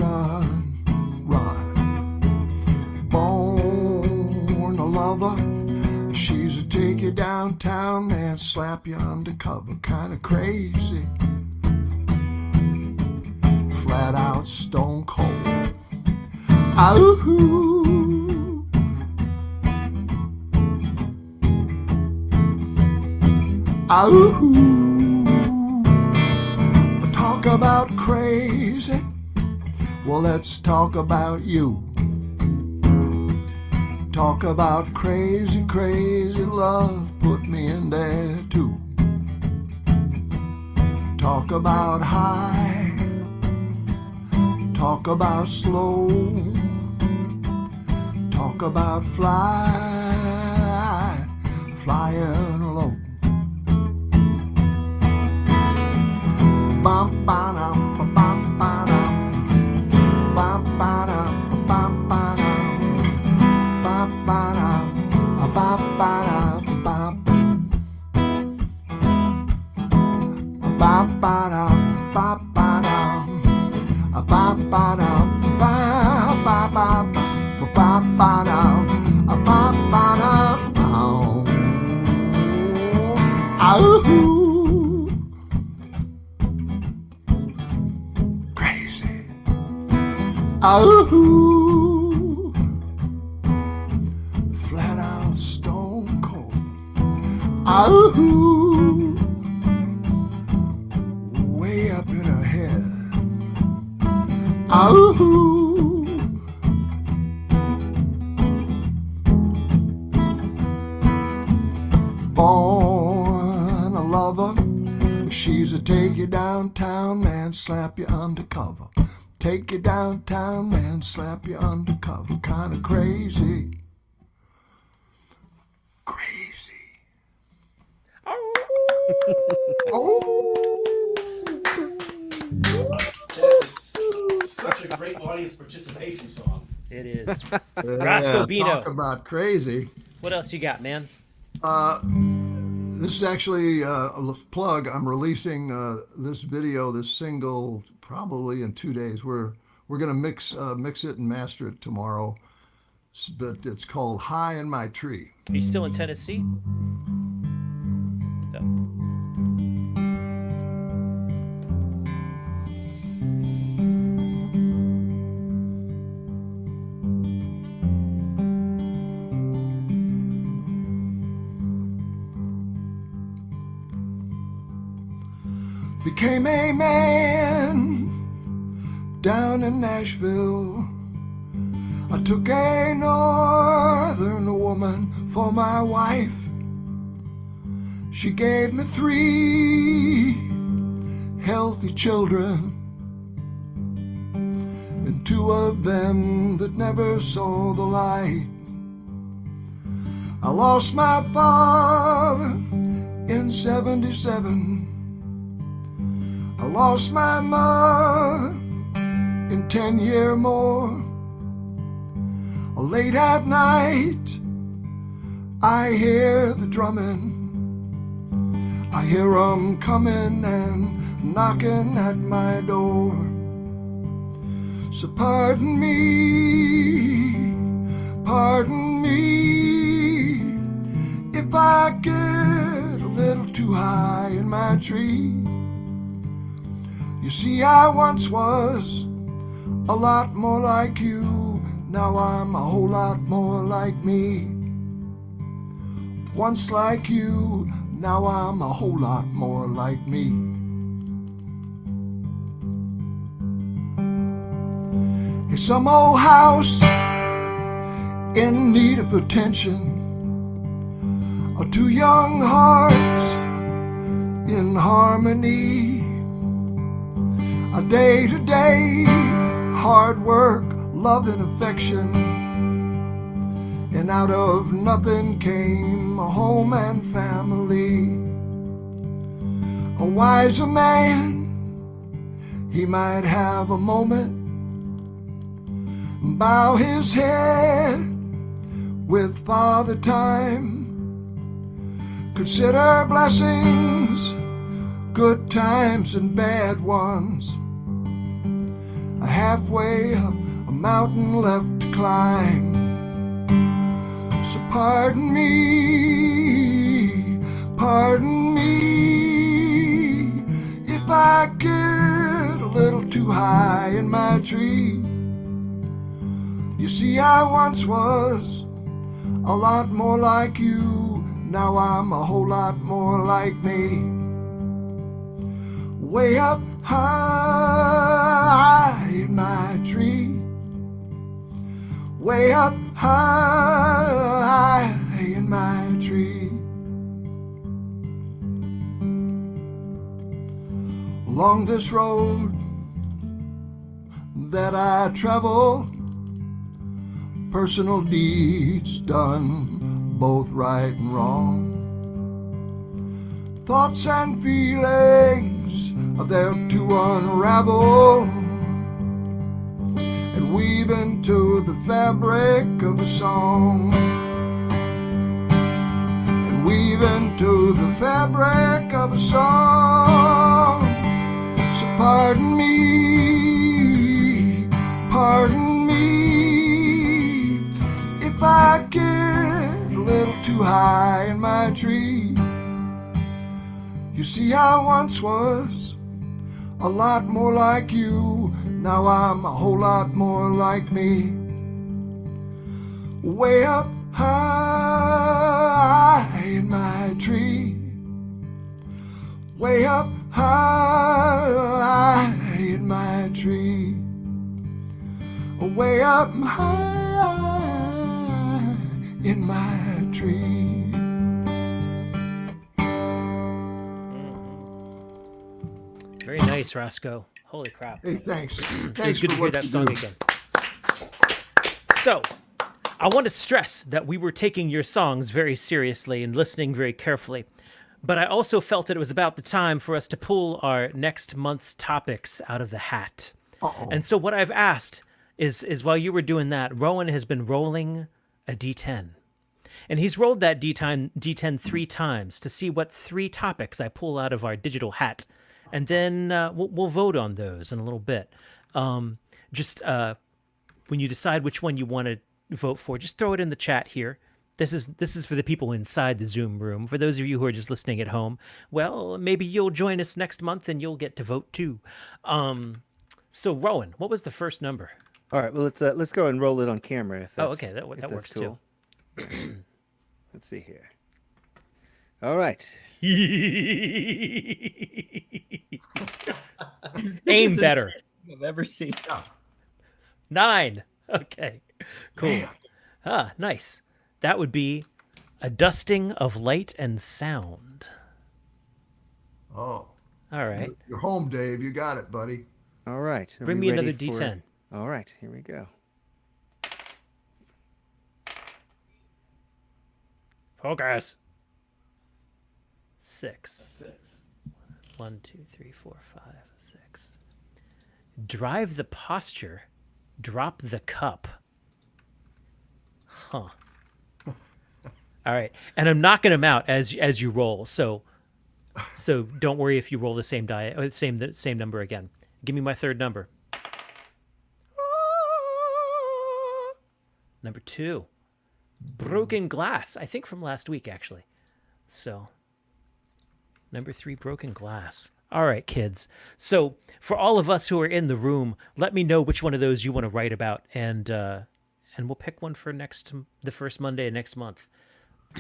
Born a lover, she's a take you downtown and slap you undercover, kinda crazy, flat out stone cold. Ooh. Ooh. Talk about crazy. Well, let's talk about you. Talk about crazy, crazy love. Put me in there too. Talk about high. Talk about slow. Talk about flying low. Bum ba dum bum ba dum bum ba dum bum ba dum bum ba dum bum ba dum bum ba dum bum ba dum bum ba dum ba dum ooh. Ooh, flat out stone cold. Ooh, way up in her head. Ooh, born a lover, she's a take you downtown and slap you undercover. Take you downtown and slap you undercover, kinda crazy. Crazy. That is such a great audience participation song. It is. Roscoe Bino. Talk about crazy. What else you got, man? This is actually a plug. I'm releasing this video, this single, probably in 2 days. We're gonna mix it and master it tomorrow. But it's called "High in My Tree." Are you still in Tennessee? Became a man down in Nashville. I took a northern woman for my wife. She gave me 3 healthy children, and 2 of them that never saw the light. I lost my father in 77. I lost my mother in 10 years more. Late at night, I hear the drumming. I hear 'em coming and knocking at my door. So pardon me if I get a little too high in my tree. You see, I once was a lot more like you. Now I'm a whole lot more like me. Once like you, now I'm a whole lot more like me. Hey, some old house in need of attention, or 2 young hearts in harmony. A day-to-day hard work, love and affection, and out of nothing came a home and family. A wiser man, he might have a moment, bow his head with Father Time, consider blessings, good times and bad ones, halfway up a mountain left to climb. So pardon me if I get a little too high in my tree. You see, I once was a lot more like you. Now I'm a whole lot more like me. Way up high in my tree. Way up high in my tree. Along this road that I travel, personal deeds done, both right and wrong. Thoughts and feelings are there to unravel and weave into the fabric of a song. And weave into the fabric of a song. So pardon me if I get a little too high in my tree. You see, I once was a lot more like you. Now I'm a whole lot more like me. Way up high in my tree. Way up high in my tree. Way up high in my tree. Very nice, Roscoe. Holy crap. Hey, thanks. It's good to hear that song again. So, I want to stress that we were taking your songs very seriously and listening very carefully. But I also felt that it was about the time for us to pull our next month's topics out of the hat. Uh-oh. And so what I've asked is while you were doing that, Rowan has been rolling a D10. And he's rolled that D10 3 times to see what 3 topics I pull out of our digital hat. And then we'll vote on those in a little bit. When you decide which one you want to vote for, just throw it in the chat here. This is for the people inside the Zoom room. For those of you who are just listening at home, well, maybe you'll join us next month and you'll get to vote too. So Rowan, what was the first number? All right, well let's go and roll it on camera. If that's, okay, that works cool. too. Let's see here. All right. Aim better. I've ever seen. 9. Okay, cool. Nice. That would be a dusting of light and sound. Oh. All right. You're home, Dave. You got it, buddy. All right. Bring me another D10. All right, here we go. Focus. 6. 1, 2, 3, 4, 5, 6. Drive the posture. Drop the cup. Huh. All right, and I'm knocking them out as you roll. So don't worry if you roll the same die, or the same number again. Give me my third number. Number 2. Broken glass. I think from last week, actually. So, number 3, broken glass. All right, kids. So, for all of us who are in the room, let me know which one of those you want to write about, and we'll pick one for the first Monday of next month.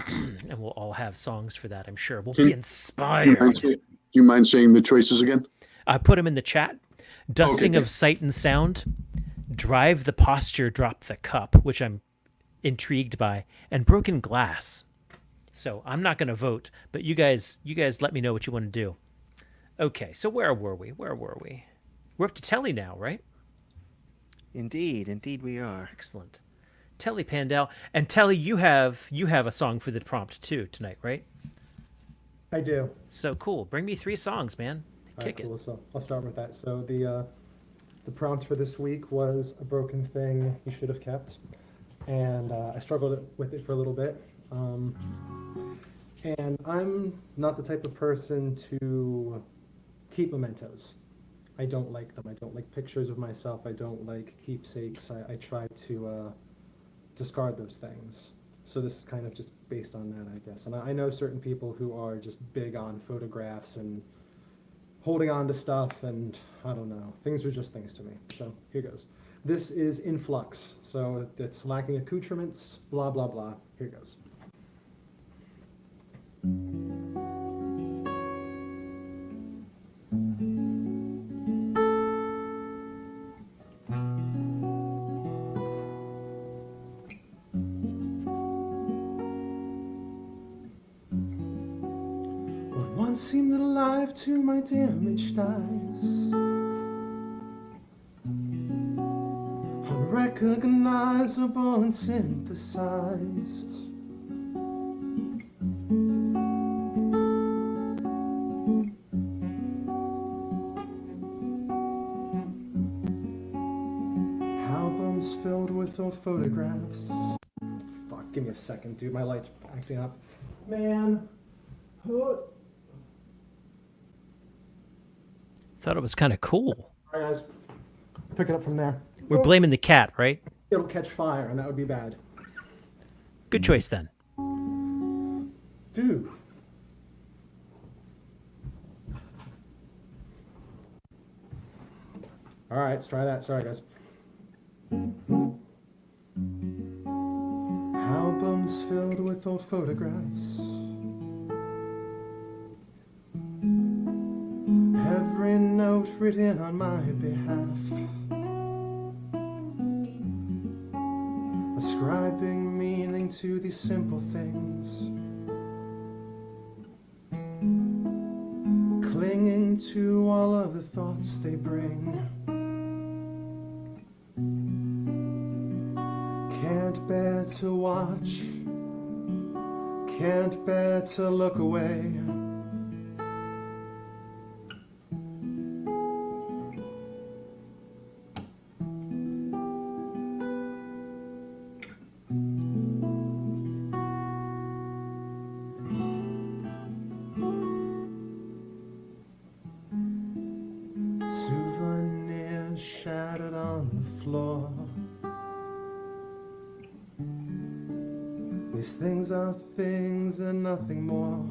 And we'll all have songs for that, I'm sure. We'll be inspired. Do you mind saying the choices again? I put them in the chat. Dusting of sight and sound. Drive the posture, drop the cup, which I'm intrigued by, and broken glass. So I'm not going to vote, but you guys let me know what you want to do. Okay, so where were we? We're up to Telly now, right? Indeed we are. Excellent. Telly Pandal. And Telly, you have a song for the prompt too tonight, right? I do. So cool. Bring me 3 songs, man. Kick it. Cool. So I'll start with that. So the prompt for this week was a broken thing you should have kept, and I struggled with it for a little bit. And I'm not the type of person to keep mementos. I don't like them. I don't like pictures of myself. I don't like keepsakes. I try to discard those things. So this is kind of just based on that, I guess. And I know certain people who are just big on photographs and holding on to stuff, and I don't know. Things are just things to me. So here goes. This is In Flux. So it's lacking accoutrements, blah, blah, blah. Here goes. What once seemed alive to my damaged eyes, unrecognizable and synthesized. Albums filled with old photographs. Fuck, give me a second, dude. My light's acting up. Man. Thought it was kind of cool. All right, guys. Pick it up from there. We're blaming the cat, right? It'll catch fire, and that would be bad. Good choice, then. Dude. All right, let's try that. Sorry, guys. Albums filled with old photographs. Every note written on my behalf, ascribing meaning to these simple things, clinging to all of the thoughts they bring. Can't bear to watch, can't bear to look away. floor. These things are things and nothing more.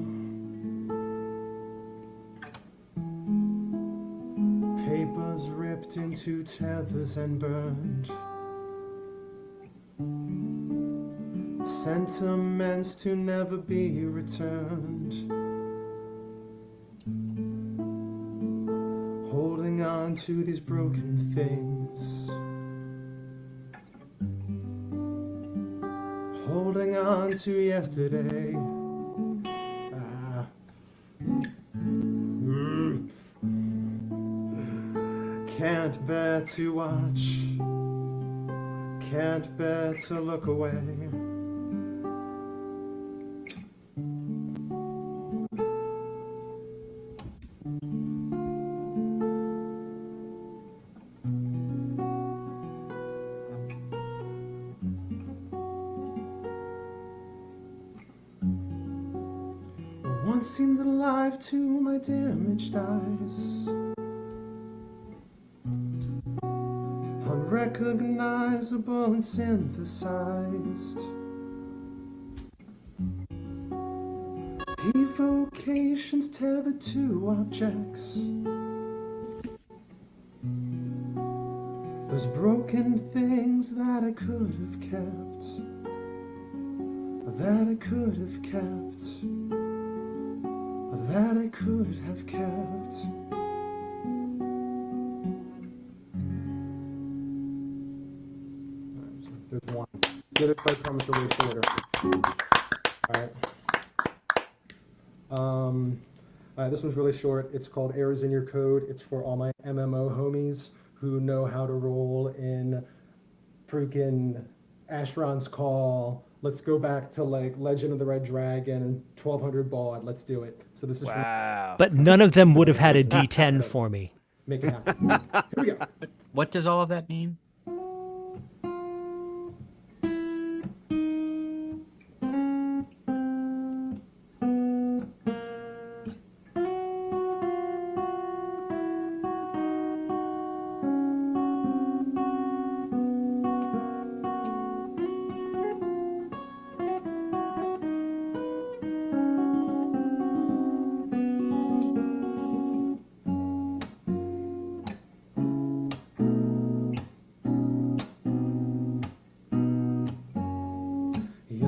Papers ripped into tethers and burned. Sentiments to never be returned. Holding on to these broken things. Holding on to yesterday. Can't bear to watch. Can't bear to look away. Once seemed alive to my damaged eyes, unrecognizable and synthesized. Evocations tethered to objects. Those broken things that I could have kept, that I could have kept, that I could have kept. There's one. The other part comes way shorter. Alright. This one's really short. It's called Errors in Your Code. It's for all my MMO homies who know how to roll in freaking Ashron's Call. Let's go back to like Legend of the Red Dragon and 1200 baud. Let's do it. So this is Wow. But none of them would have had a D10 for me. Make it happen. Here we go. What does all of that mean?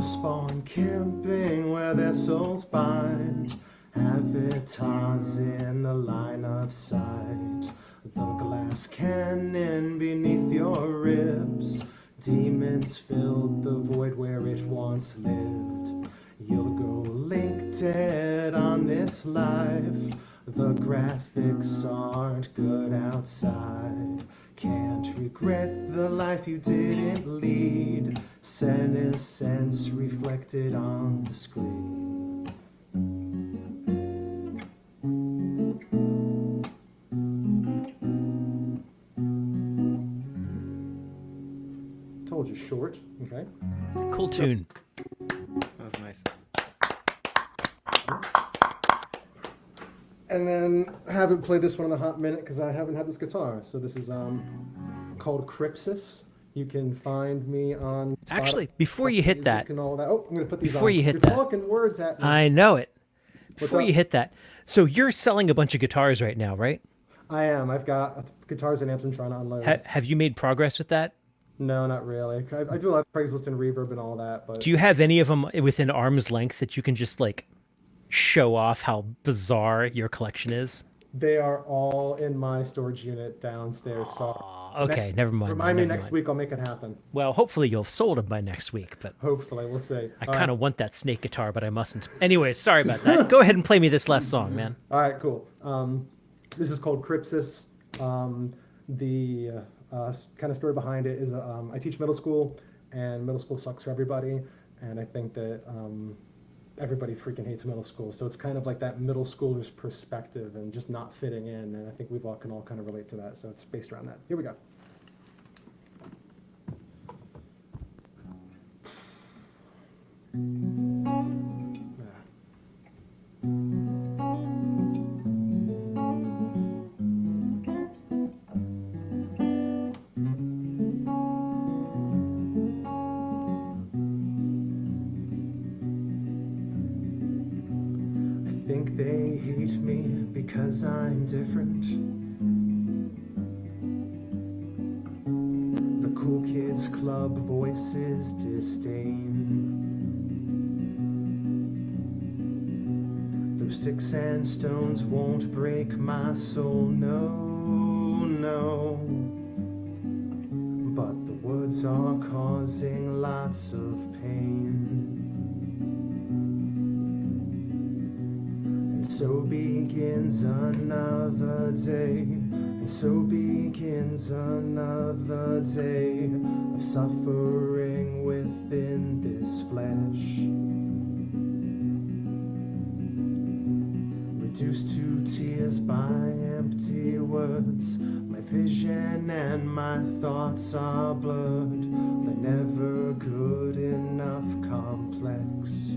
Spawn camping where their souls bind, avatars in the line of sight, the glass cannon beneath your ribs, demons filled the void where it once lived. You'll go link dead on this life, the graphics aren't good outside. Can't regret the life you didn't lead, senescence reflected on the screen. Told you, short. Okay. Cool tune. That was nice. And then I haven't played this one in a hot minute because I haven't had this guitar. So this is called Crypsis. You can find me on Spotify, Actually, before you hit that, and all that. Oh, I'm going to put these before on. you hit You're that, talking words at me. I know it. Before up? you hit that, so you're selling a bunch of guitars right now, right? I am. I've got guitars and amps I'm trying to unload. Have you made progress with that? No, not really. I do a lot of Craigslist and Reverb and all that. But Do you have any of them within arm's length that you can just like show off how bizarre your collection is? They are all in my storage unit downstairs. So Okay, never mind. Remind me never next mind. week. I'll make it happen. Well, hopefully you'll have sold them by next week, but Hopefully, we'll see. I kind of want that snake guitar, but I mustn't. Anyways, sorry about that. Go ahead and play me this last song, man. All right, cool. This is called Crypsis. The kind of story behind it is I teach middle school, and middle school sucks for everybody. And I think that everybody freaking hates middle school. So it's kind of like that middle schooler's perspective and just not fitting in. And I think we all can all kind of relate to that. So it's based around that. Here we go. think they hate me because I'm different. The cool kids club voices disdain. Those sticks and stones won't break my soul, no, no. But the woods are causing lots of pain. And so begins another day, and so begins another day of suffering within this flesh. Reduced to tears by empty words, my vision and my thoughts are blurred. They're never good enough complex.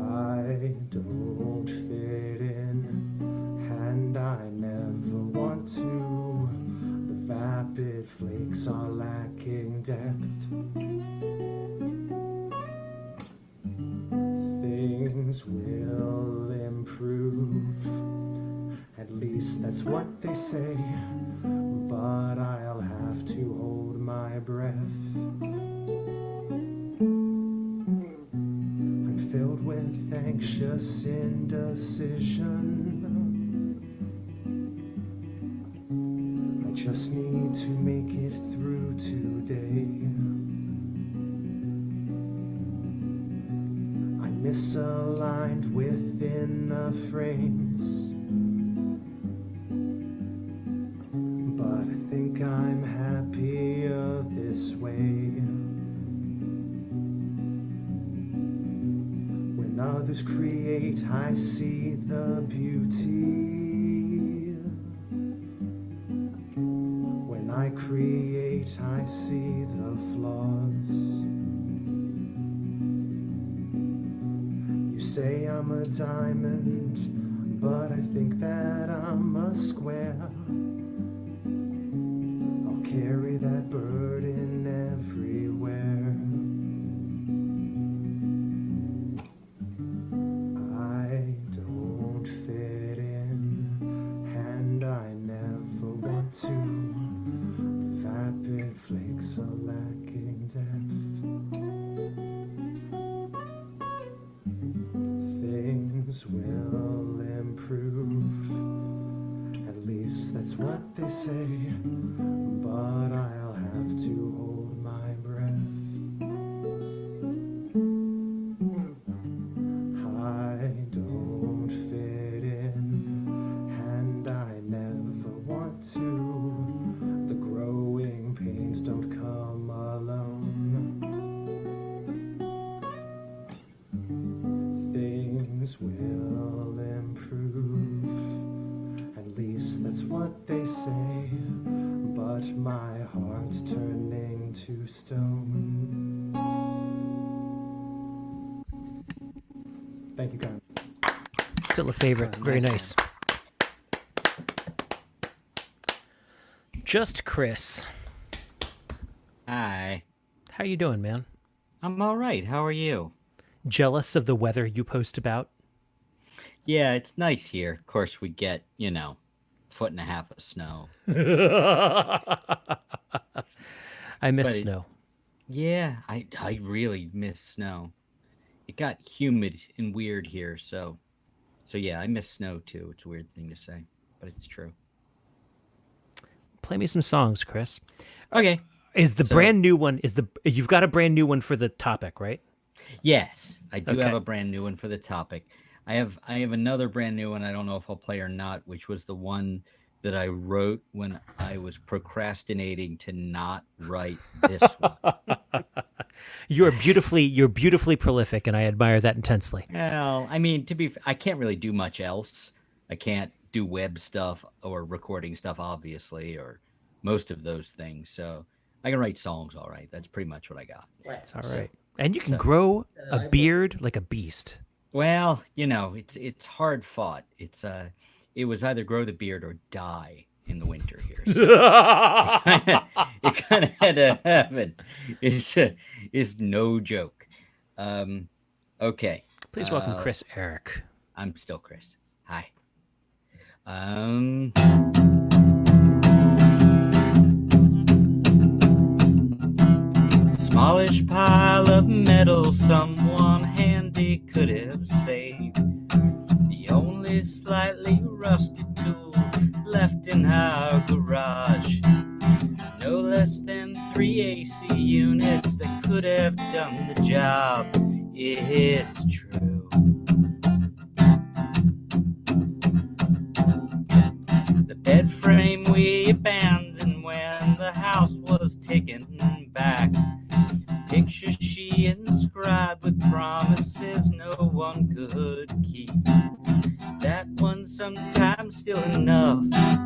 I don't fit in, and I never want to. The vapid flakes are lacking depth. Things will improve, at least that's what they say, but I'll have to hold my breath. I'm filled with anxious indecision. I just need to make it through today. Misaligned within the frames, but I think I'm happier this way. When others create, I see the beauty. When I create, I see the flaws. Say I'm a diamond, but I think that I'm a square. I'll carry that burden everywhere. I don't fit in, and I never want to. The vapid flakes are lacking depth. Things will improve, at least that's what they say, but I'll have to hold my breath. I don't fit in, and I never want to. The growing pains don't come alone. Things will improve, at least that's what they say, but my heart's turning to stone. Thank you, Karen. Still a favorite. Very nice. Just Chris. Hi. How you doing, man? I'm all right. How are you? Jealous of the weather you post about? Yeah, it's nice here. Of course, we get, 1.5 foot of snow. I miss snow. Yeah, I really miss snow. It got humid and weird here, so yeah, I miss snow too. It's a weird thing to say, but it's true. Play me some songs, Chris. Okay. Is the brand new one, you've got a brand new one for the topic, right? Yes, I do have a brand new one for the topic. I have another brand new one. I don't know if I'll play or not, which was the one that I wrote when I was procrastinating to not write this one. You're beautifully prolific, and I admire that intensely. Well, I mean, I can't really do much else. I can't do web stuff or recording stuff, obviously, or most of those things. So I can write songs, all right. That's pretty much what I got. That's all right. And you can grow a beard like a beast. Well, it's hard fought. It was either grow the beard or die in the winter here. So it kind of had to happen. It's no joke. Okay. Please welcome Chris Eric. I'm still Chris. Hi. Smallish pile of metal someone handy could have saved. The only slightly rusted tool left in our garage. No less than 3 AC units that could have done the job. It's true. The bed frame we abandoned when the house was taken back. Pictures she inscribed with promises no one could keep. That one sometimes still enough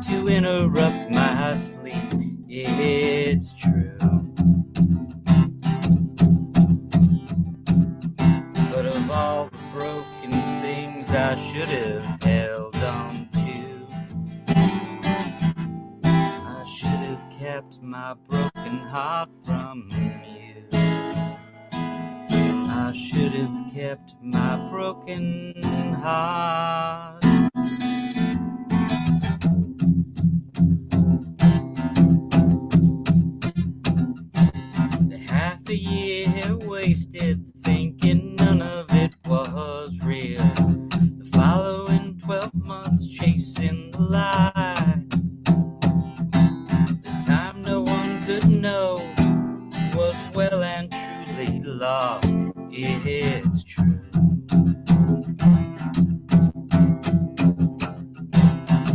to interrupt my sleep. It's true. But of all the broken things I should have held on to, I should have kept my broken heart from you. I should have kept my broken heart. Half a year wasted thinking none of it was real. The following 12 months chasing the lie. The time no one could know was well and truly lost. It's true.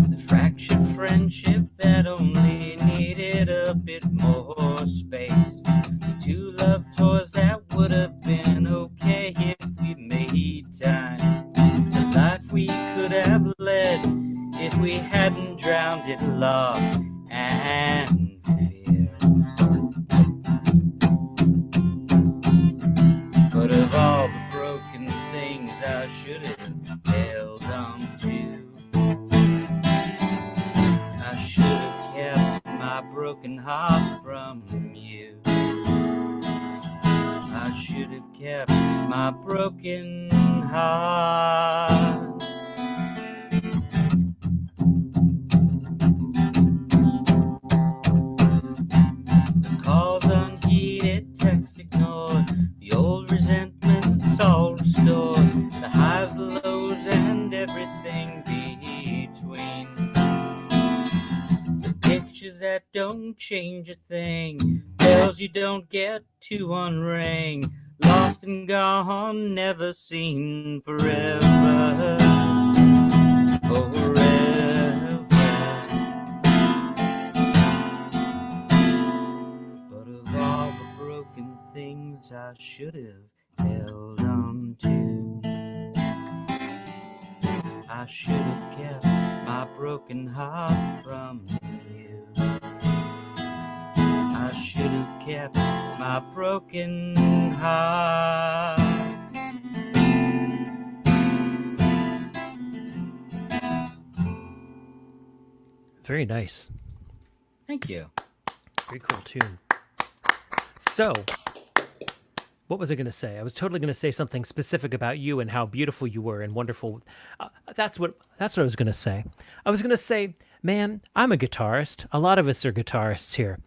The fractured friendship that only needed a bit more space. The two love toys that would have been okay if we made time. The life we could have led if we hadn't drowned in loss and fear. But of all the broken things I should have held on to, I should have kept my broken heart from you. I should have kept my broken heart. The calls unheeded, texts ignored, the old resentments all restored, the highs, the lows, and everything between. The pictures that don't change a thing, bells you don't get to unring, lost and gone, never seen forever. Forever. But of all the broken things I should have held on to, I should have kept my broken heart from you. I should have kept my broken heart. Very nice. Thank you. Very cool tune. So, what was I going to say? I was totally going to say something specific about you and how beautiful you were and wonderful. That's what I was going to say. I was going to say, man, I'm a guitarist. A lot of us are guitarists here.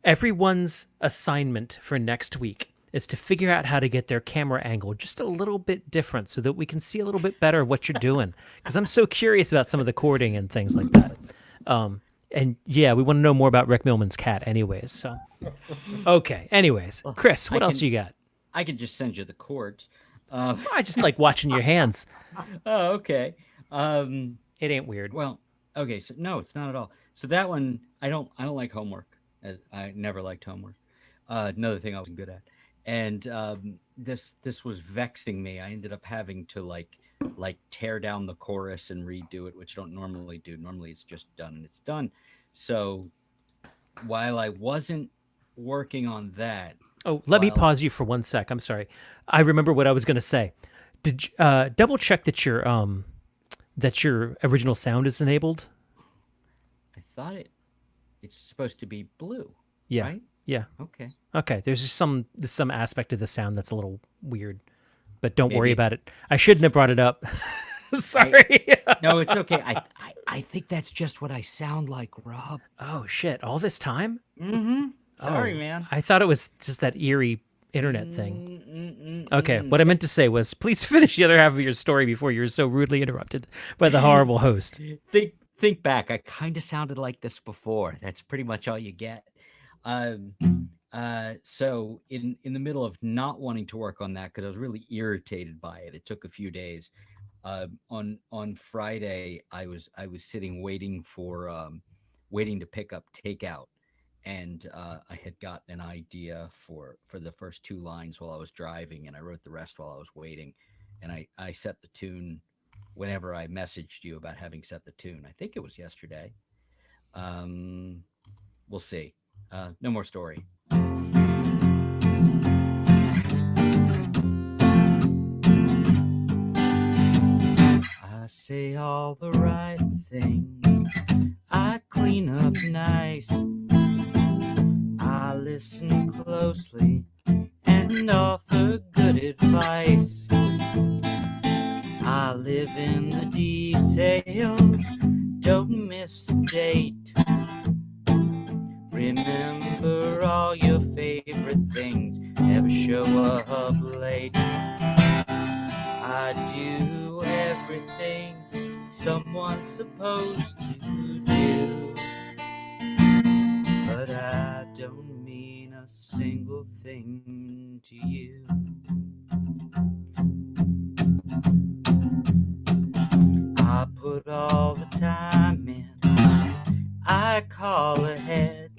Everyone's assignment for next week is to figure out how to get their camera angle just a little bit different so that we can see a little bit better what you're doing. Because I'm so curious about some of the chording and things like that. And yeah, we want to know more about Rick Millman's cat anyways. So, okay. Anyways, Chris, what else you got? I could just send you the chords. I just like watching your hands. Oh, okay. It ain't weird. Well, okay. So no, it's not at all. So that one, I don't like homework. I never liked homework. Another thing I wasn't good at. And this was vexing me. I ended up having to like tear down the chorus and redo it, which I don't normally do. Normally it's just done and it's done. So while I wasn't working on that. Oh, let me pause you for 1 sec. I'm sorry. I remember what I was going to say. Did you, double check that your original sound is enabled? I thought it's supposed to be blue. Yeah. Right? Yeah. Okay. Okay. There's just some aspect of the sound that's a little weird, but don't worry Maybe. about it. I shouldn't have brought it up. Sorry. No, it's okay. I think that's just what I sound like, Rob. Oh shit! All this time? Mm-hmm. Sorry, Oh, man. I thought it was just that eerie internet thing. Mm-mm-mm-mm. Okay, what I meant to say was, please finish the other half of your story before you're so rudely interrupted by the horrible host. Think back. I kind of sounded like this before. That's pretty much all you get. So in the middle of not wanting to work on that because I was really irritated by it, it took a few days. On Friday, I was sitting waiting to pick up takeout, and I had gotten an idea for the first 2 lines while I was driving, and I wrote the rest while I was waiting, and I set the tune whenever I messaged you about having set the tune. I think it was yesterday. We'll see. No more story. I say all the right things. I clean up nice. I listen closely and offer good advice. I live in the details. Don't miss the date. Remember all your favorite things. Never show up late. I do everything someone's supposed to do, but I don't mean a single thing to you. I put all the time in, I call ahead.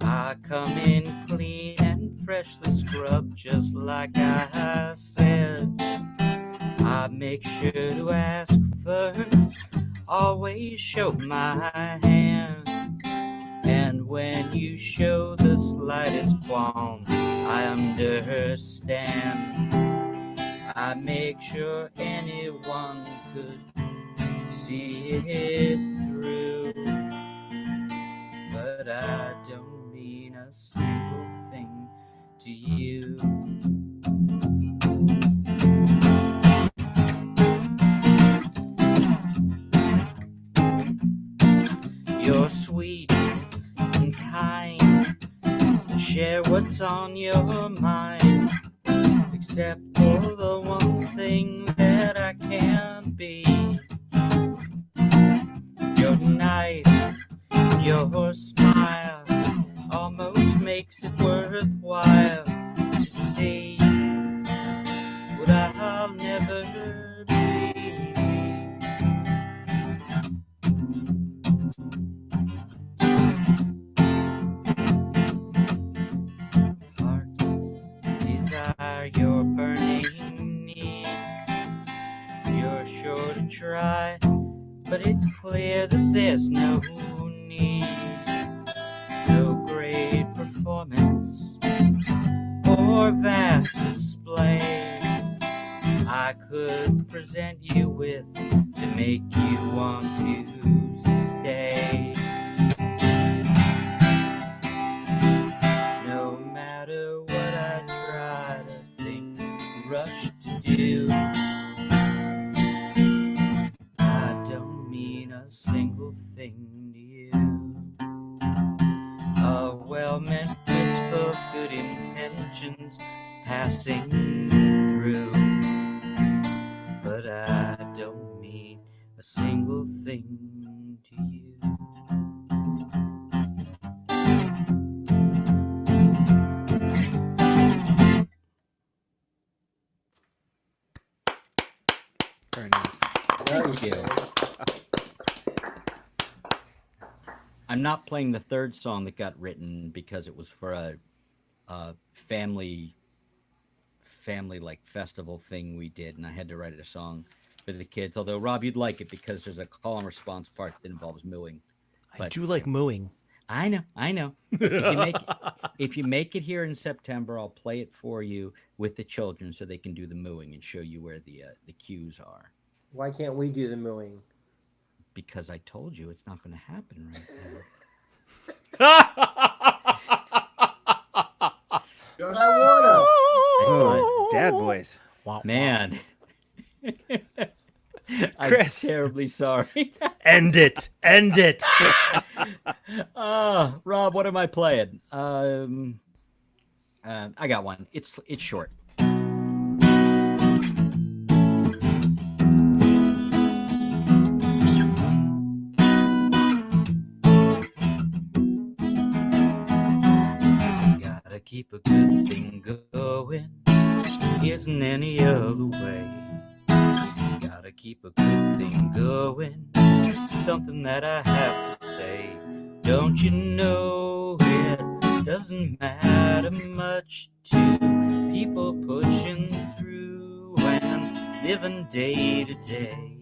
I come in clean and freshly scrubbed, just like I said. I make sure to ask first, always show my hand. And when you show the slightest qualm, I understand. I make sure anyone could see it through, but I don't mean a single thing to you. You're sweet and kind, share what's on your mind, except for the one thing that I can't be. You're nice, your smile almost makes it worthwhile to see what I'll never be. Heart's desire, your burning need. You're sure to try, but it's clear that there's no need. No great performance or vast display I could present you with to make you want to stay. No matter what I try to think, rush to do, I don't mean a single thing to you. A well-meant whisper of good intentions passing through, but I don't mean a single thing to you. Very nice. Thank you. I'm not playing the third song that got written because it was for a family like festival thing we did, and I had to write a song for the kids. Although, Rob, you'd like it because there's a call and response part that involves mooing. I do like mooing. I know. If you make it here in September, I'll play it for you with the children so they can do the mooing and show you where the cues are. Why can't we do the mooing? Because I told you it's not going to happen right now. I wanna. I dad voice. Wow, Man. Chris. I'm terribly sorry. End it. End it. Rob, what am I playing? I got one. It's short. Gotta keep a good thing going. Isn't any other way. Gotta keep a good thing going. Something that I have to say. Don't you know it doesn't matter much to people pushing through and living day to day.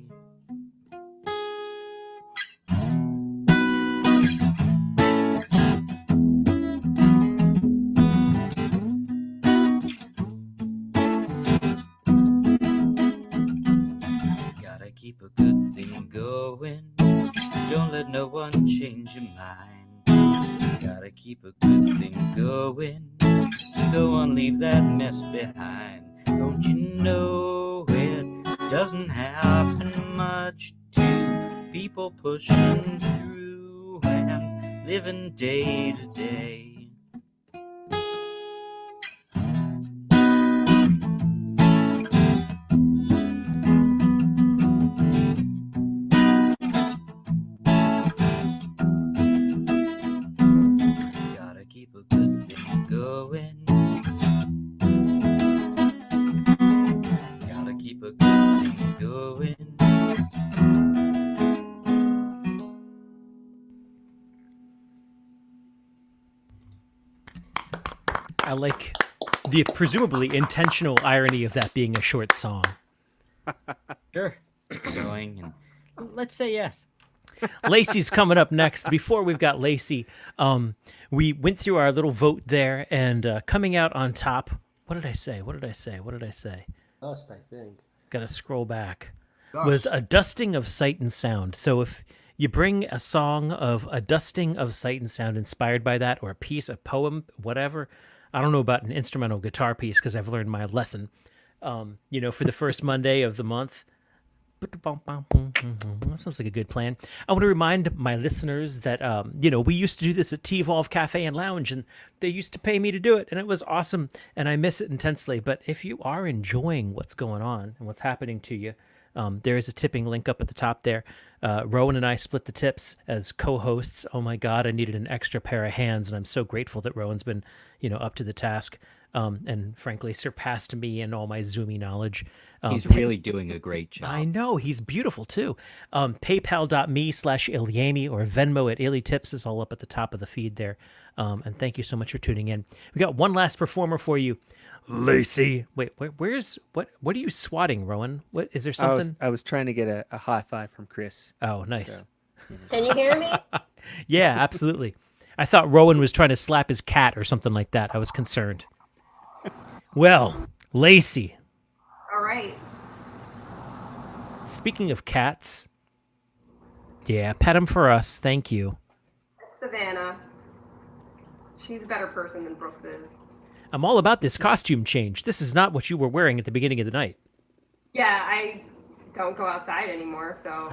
Gotta keep a good thing going. Don't let no one change your mind. Gotta keep a good thing going. Go on, leave that mess behind. Don't you know it doesn't happen much to people pushing through and living day to day. Gotta keep a good thing going. Gotta keep a good thing going. I like the presumably intentional irony of that being a short song. Sure. Going and let's say yes. Lacey's coming up next. Before we've got Lacey, we went through our little vote there, and coming out on top. What did I say? What did I say? What did I say? Dust, I think. Got to scroll back. Dust. Was a dusting of sight and sound. So if you bring a song of a dusting of sight and sound inspired by that, or a piece, a poem, whatever. I don't know about an instrumental guitar piece because I've learned my lesson. For the first Monday of the month. That sounds like a good plan. I want to remind my listeners that, we used to do this at T-Evolve Cafe and Lounge, and they used to pay me to do it, and it was awesome, and I miss it intensely. But if you are enjoying what's going on and what's happening to you, there is a tipping link up at the top there. Rowan and I split the tips as co-hosts. Oh my God, I needed an extra pair of hands, and I'm so grateful that Rowan's been, up to the task. And frankly surpassed me in all my Zoomy knowledge. He's really doing a great job. I know, he's beautiful too. PayPal.me/Ilyami or Venmo at IlyTips is all up at the top of the feed there. And thank you so much for tuning in. We got one last performer for you, Lacey. Wait, where's what are you swatting, Rowan? What is there something? I was trying to get a high five from Chris. Oh, nice. So. Can you hear me? Yeah, absolutely. I thought Rowan was trying to slap his cat or something like that. I was concerned. Well, Lacey. All right. Speaking of cats, yeah, pet him for us. Thank you. Savannah. She's a better person than Brooks is. I'm all about this costume change. This is not what you were wearing at the beginning of the night. Yeah, I don't go outside anymore, so.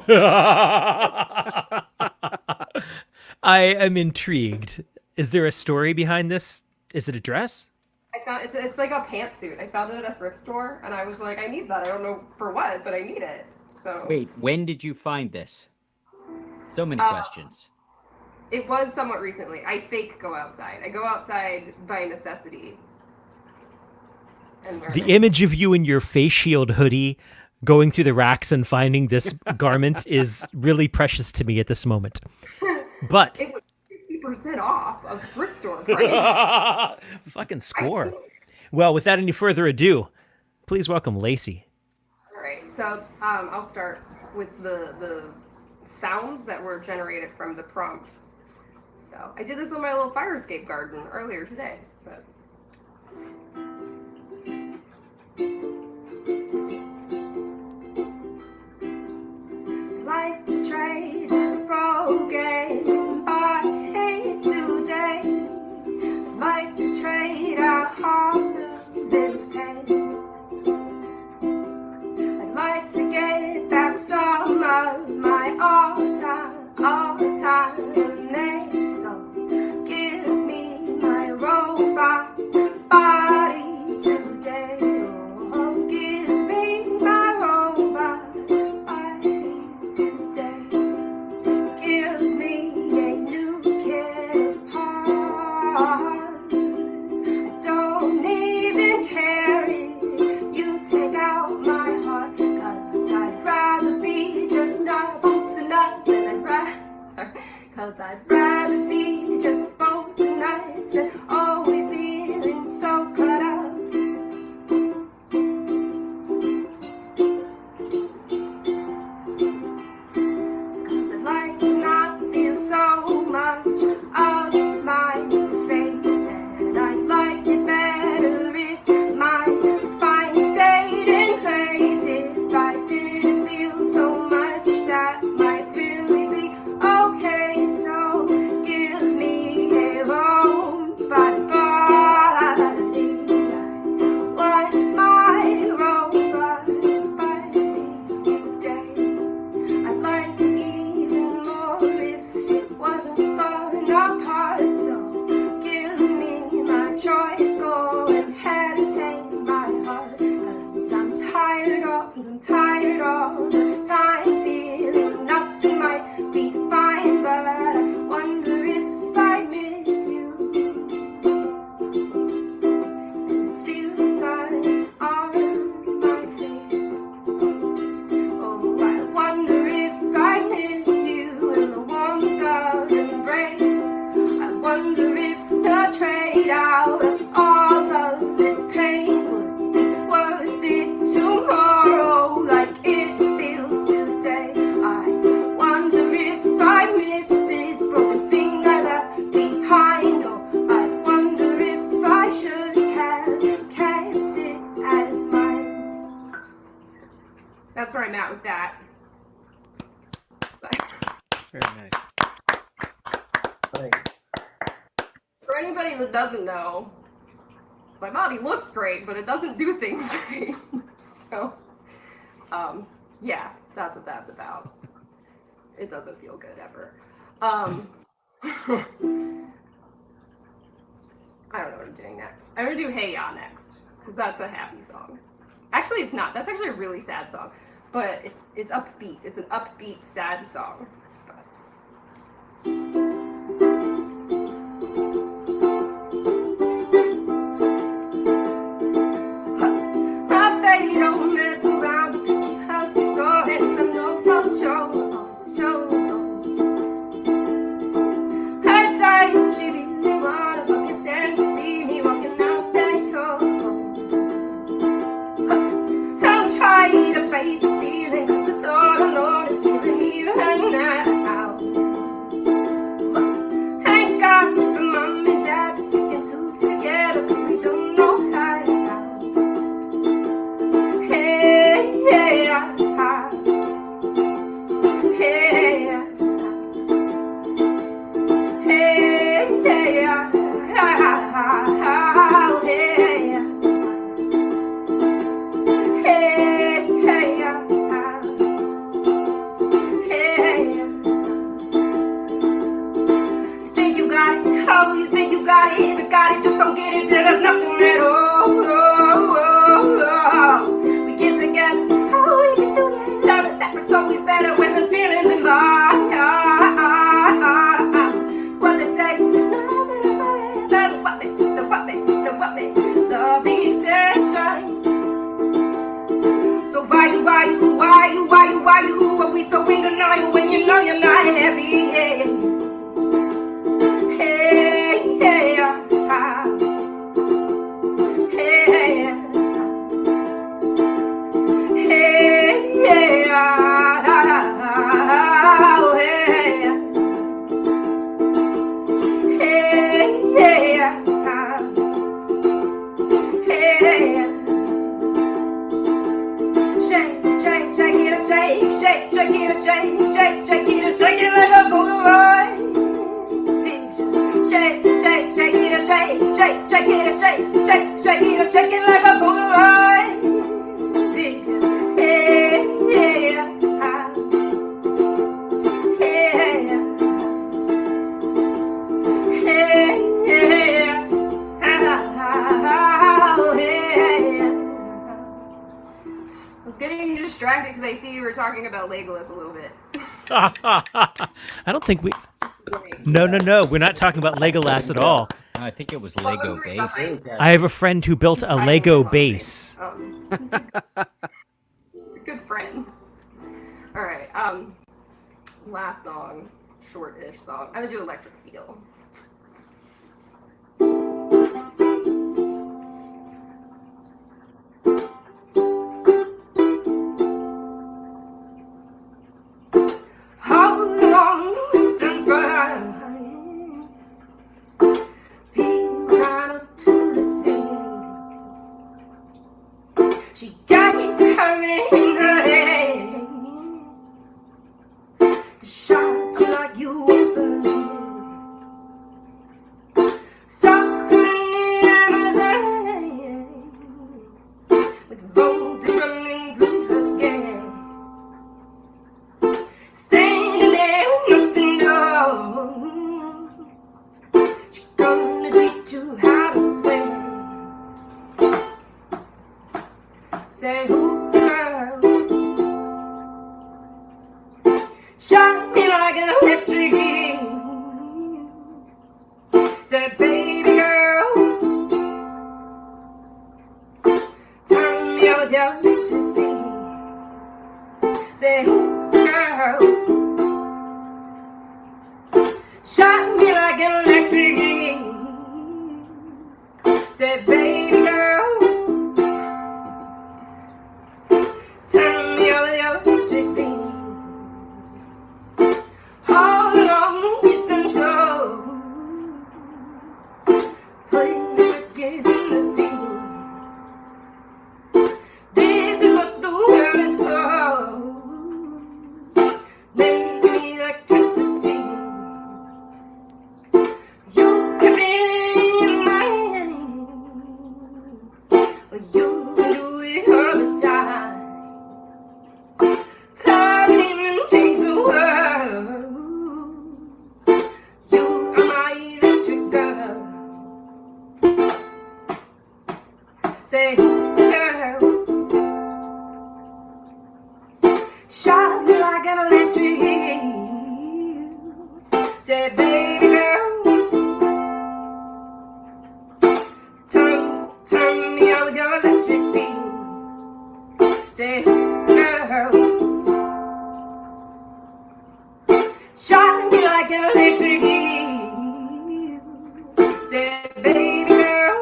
I am intrigued. Is there a story behind this? Is it a dress? I found it's like a pantsuit. I found it at a thrift store, and I was like, I need that. I don't know for what, but I need it. So. Wait, when did you find this? So many questions. It was somewhat recently. I fake go outside. I go outside by necessity. And The image of you in your face shield hoodie going through the racks and finding this garment is really precious to me at this moment. But it was 50% off of thrift store price. Fucking score. Well, without any further ado, please welcome Lacey. All right, so I'll start with the sounds that were generated from the prompt. So I did this on my little fire escape garden earlier today, but. Like to trade this broken body today. Like to trade our heart of this pain. I'd like to get back some of my all-time mess. So give me my robot body today. Oh, give me my robot body today. Give me a new kit of parts. I don't even care if you take out my heart, 'cause I'd rather be just nuts and nuts, and I'd rather be just bolts and nuts than always feeling so cut up. I'd like to not feel so much of my face, and I'd like it better if my spine stayed in place. If I didn't feel so much, that might really be okay. So give me a home body. I want my robot body today. I'd like it even more if it wasn't falling apart. So give me my choice, go ahead and take my heart. 'Cause I'm tired all the time, feeling nothing might be fine, but I wonder if I miss you. Feel the sun on my face. Oh, I wonder if I miss you in the warmth of embrace. I wonder if the trade out of all of this pain would be worth it tomorrow, like it feels today. I wonder if I miss this broken thing I left behind. Oh, I wonder if I should have kept it as mine. That's where I'm at with that. Very nice. For anybody that doesn't know, my body looks great, but it doesn't do things great. So, yeah, that's what that's about. It doesn't feel good ever. So, I don't know what I'm doing next. I'm gonna do Hey Ya next, because that's a happy song. Actually, it's not. That's actually a really sad song, but it's upbeat. It's an upbeat, sad song. My baby don't mess around because she hugs me so handsome, no for sure. Her day, she really wanna fucking stand to see me walking out that door. Don't try to fake the feeling, 'cause the thought alone is giving me right now. Thank God for mom and dad for sticking two together, 'cause we don't know how. Hey, hey, hey, hey, oh, you think you got it, but got it, just don't get it till there's nothing at all. We get together, oh, we get together, but separate's always better when there's feelings involved. What they say is nothing is forever. The what makes love the exception. So why you, are we so in denial when you know you're not happy? Hey, hey, hey, hey, hey, shake it, shake it, shake it, shake it, shake it, shake it, shake distracted because I see you were talking about Legolas a little bit. I don't think we. No, we're not talking about Legolas at all. I think it was Lego base. I have a friend who built a Lego base. He's a good friend. All right. Last song, short-ish song. I'm gonna do Electric Feel. How long western fire peeks out up to the sea. She got her in her hand to shout you like you won't believe. Suffering Amazon with voltage running through her skin. Standing there with nothing to do. She's gonna teach you how to swim. Say, who girl? Shot me like an electric eel. Said, baby girl, turn me on with your electric feel. Say, who girl? Shot me like an electric eel. Said, baby girl, turn me on with your electric feel. All along the eastern shore, putting the switches in the sea. This is what the world is for. Making electricity. You can feel it in your mind, but you can do it all the time. Plug it in and change the world. You are my electric girl. Say, who girl? Shot me like an electric eel. Say, baby girl, turn me on with your electric feel. Say, girl, shot me like an electric eel. Say, baby girl,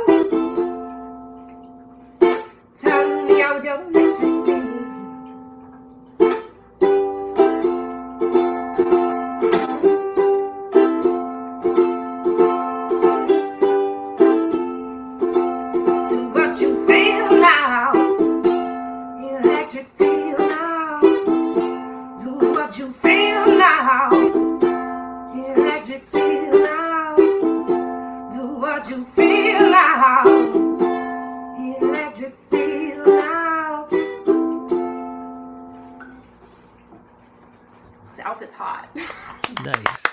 turn me on with your electric feel. Do what you feel now. Electric feel now. Do what you feel now. Electric feel now. Do what you feel now. Electric feel now. This outfit's hot. Nice.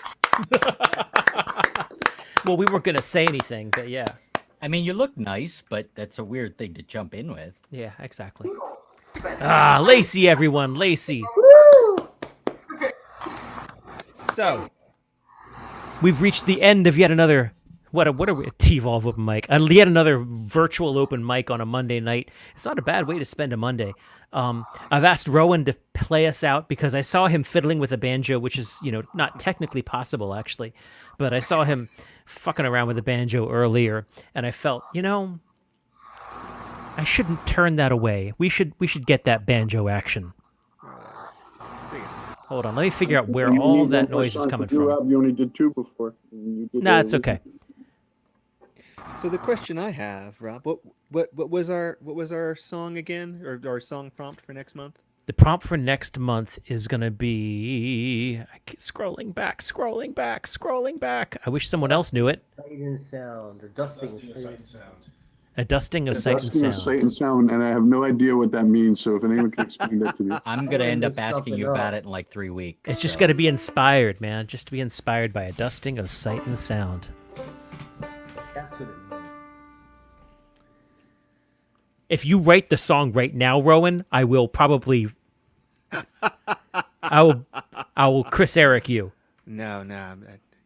Well, we weren't going to say anything, but yeah. I mean, you look nice, but that's a weird thing to jump in with. Yeah, exactly. Ah, Lacey, everyone. Lacey. So, we've reached the end of yet another. What are we? T-Volve open mic. Yet another virtual open mic on a Monday night. It's not a bad way to spend a Monday. I've asked Rowan to play us out because I saw him fiddling with a banjo, which is, not technically possible actually, but I saw him fucking around with a banjo earlier, and I felt, I shouldn't turn that away. We should get that banjo action. Hold on, let me figure out where all that noise is coming from. Rob, you only did two before. Nah, it's okay. So the question I have, Rob, what was our song again, or our song prompt for next month? The prompt for next month is going to be scrolling back. I wish someone else knew it. Sight and sound, or dusting of sight and sound. A dusting of sight and Dusting of sound. sight and sound, and I have no idea what that means. So if anyone can explain that to me, I'm gonna end up asking you about it in like 3 weeks. It's just got to be inspired, man. Just to be inspired by a dusting of sight and sound. That's what it means. If you write the song right now, Rowan, I will probably I will Chris Eric you. No,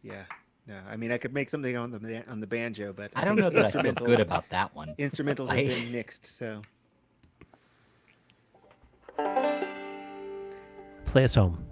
yeah, no. I mean, I could make something on the banjo, but I don't know that I feel good about that one. Instrumentals have been nixed, so. Play us home.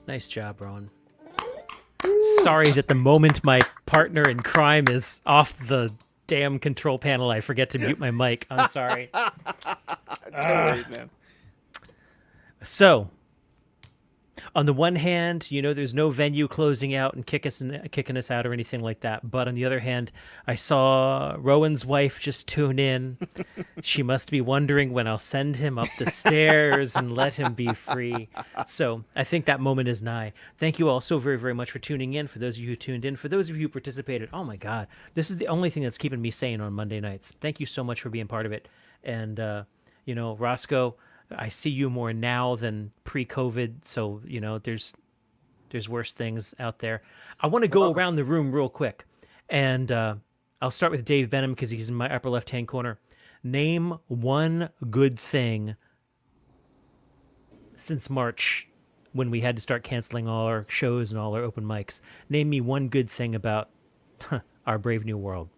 Nice job, Ron. Sorry that the moment my partner in crime is off the damn control panel, I forget to mute my mic. I'm sorry. No worries, man. So, on the one hand, there's no venue closing out and kicking us out or anything like that. But on the other hand, I saw Rowan's wife just tune in. She must be wondering when I'll send him up the stairs and let him be free. So I think that moment is nigh. Thank you all so very, very much for tuning in. For those of you who tuned in, for those of you who participated, oh my God, this is the only thing that's keeping me sane on Monday nights. Thank you so much for being part of it. And, Roscoe, I see you more now than pre-COVID, so there's worse things out there. I want to go around the room real quick, and I'll start with Dave Benham because he's in my upper left-hand corner. Name one good thing since March, when we had to start canceling all our shows and all our open mics. Name me one good thing about our brave new world.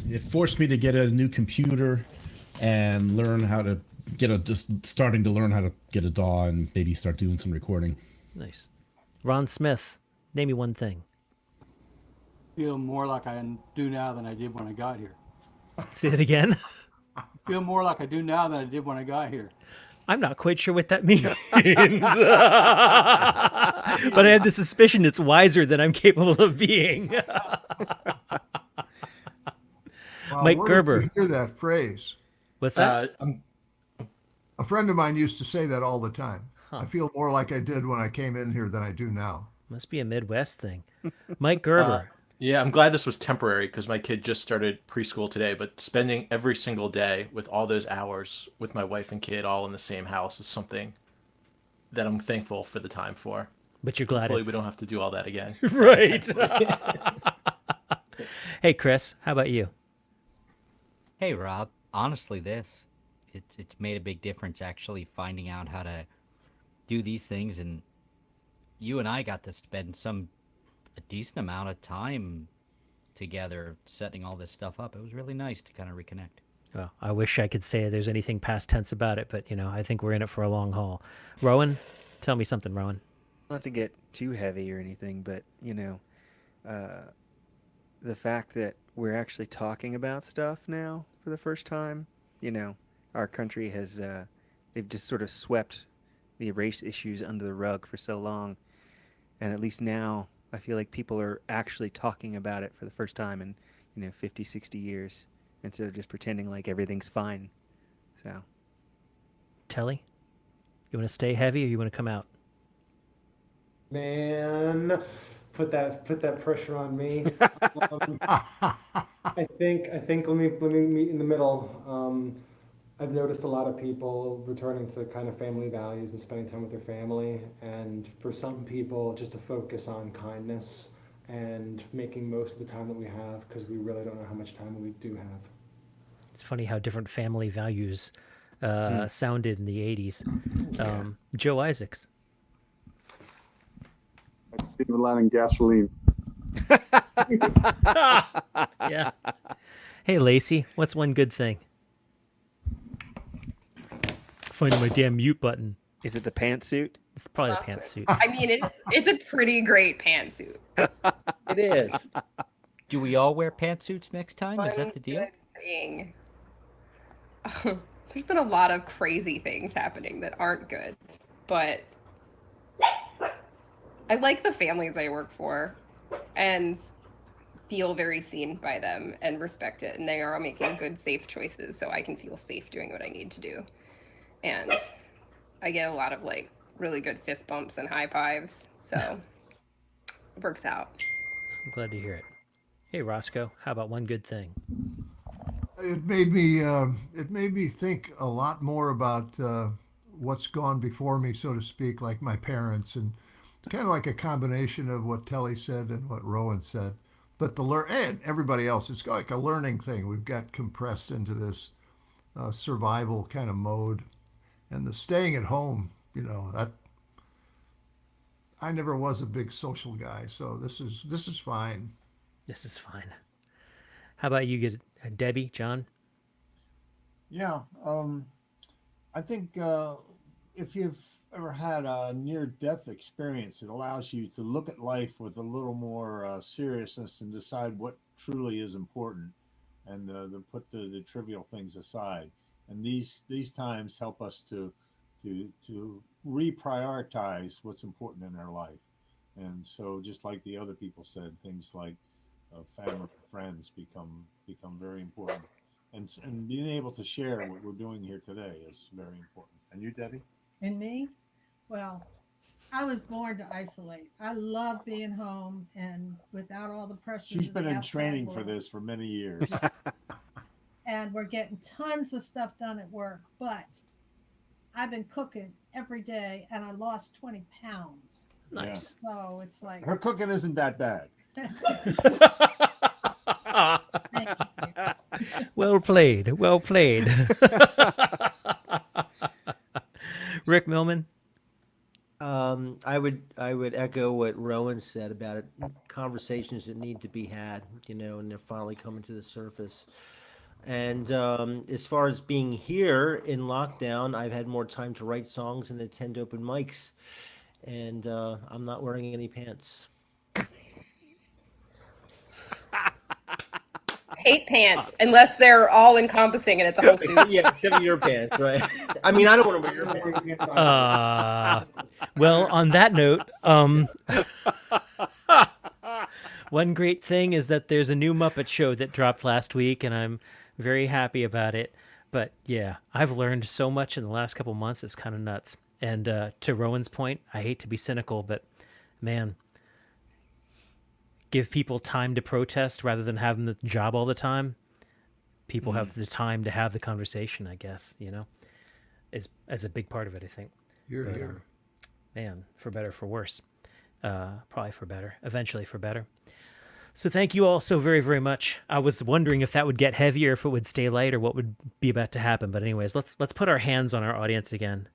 It forced me to get a new computer and learn how to starting to learn how to get a DAW and maybe start doing some recording. Nice. Ron Smith, name me one thing. Feel more like I do now than I did when I got here. Say it again. Feel more like I do now than I did when I got here. I'm not quite sure what that means. But I have the suspicion it's wiser than I'm capable of being. Well, Mike where did Gerber. you hear that phrase? What's that? A friend of mine used to say that all the time. I feel more like I did when I came in here than I do now. Must be a Midwest thing. Mike Gerber. Yeah, I'm glad this was temporary because my kid just started preschool today, but spending every single day with all those hours with my wife and kid all in the same house is something that I'm thankful for the time for. But you're glad Hopefully it's... we don't have to do all that again. Right. Hey, Chris, how about you? Hey, Rob. Honestly, it's made a big difference actually finding out how to do these things, and you and I got to spend a decent amount of time together setting all this stuff up. It was really nice to kind of reconnect. Well, I wish I could say there's anything past tense about it, but I think we're in it for a long haul. Rowan, tell me something, Rowan. Not to get too heavy or anything, but the fact that we're actually talking about stuff now for the first time, our country has they've just sort of swept the race issues under the rug for so long, and at least now I feel like people are actually talking about it for the first time in 50, 60 years, instead of just pretending like everything's fine. So, Telly, you want to stay heavy or you want to come out? Man, put that pressure on me. I think let me meet in the middle. I've noticed a lot of people returning to kind of family values and spending time with their family, and for some people just to focus on kindness and making most of the time that we have, because we really don't know how much time we do have. It's funny how different family values sounded in the 80s. Joe Isaacs. I'd save a lot in gasoline. Yeah. Hey, Lacey, what's one good thing? Finding my damn mute button. Is it the pantsuit? It's probably the pantsuit. I mean, it's a pretty great pantsuit. It is. Do we all wear pantsuits next time? Is that the deal? Good thing. There's been a lot of crazy things happening that aren't good, but I like the families I work for and feel very seen by them and respect it. And they are all making good, safe choices, so I can feel safe doing what I need to do. And I get a lot of really good fist bumps and high fives, so it works out. I'm glad to hear it. Hey, Roscoe, how about one good thing? It made me think a lot more about what's gone before me, so to speak, like my parents, and kind of like a combination of what Telly said and what Rowan said. But and everybody else, it's like a learning thing. We've got compressed into this survival kind of mode, and the staying at home. That I never was a big social guy, so this is fine. This is fine. How about you, Debbie, John? Yeah, I think if you've ever had a near-death experience, it allows you to look at life with a little more seriousness and decide what truly is important, and to put the trivial things aside. And these times help us to reprioritize what's important in our life. And so, just like the other people said, things like family and friends become very important. And being able to share what we're doing here today is very important. And you, Debbie? And me? Well, I was born to isolate. I love being home and without all the pressures. She's of been the in outside training world. for this for many years. And we're getting tons of stuff done at work, but I've been cooking every day and I lost 20 pounds. Nice. So it's like Her cooking isn't that bad. Well played. Well played. Rick Millman. I would echo what Rowan said about it. Conversations that need to be had, and they're finally coming to the surface. And as far as being here in lockdown, I've had more time to write songs and attend open mics, and I'm not wearing any pants. Hate pants, unless they're all encompassing and it's a whole suit. Yeah, except your pants, right? I mean, I don't want to wear your pants. Well, on that note, one great thing is that there's a new Muppet show that dropped last week, and I'm very happy about it. But yeah, I've learned so much in the last couple months. It's kind of nuts. And to Rowan's point, I hate to be cynical, but man, give people time to protest rather than having the job all the time. People have the time to have the conversation, I guess, as a big part of it, I think. You're here. Man, for better, for worse. probably for better, eventually for better. So thank you all so very, very much. I was wondering if that would get heavier, if it would stay light, or what would be about to happen. But anyways, let's put our hands on our audience again.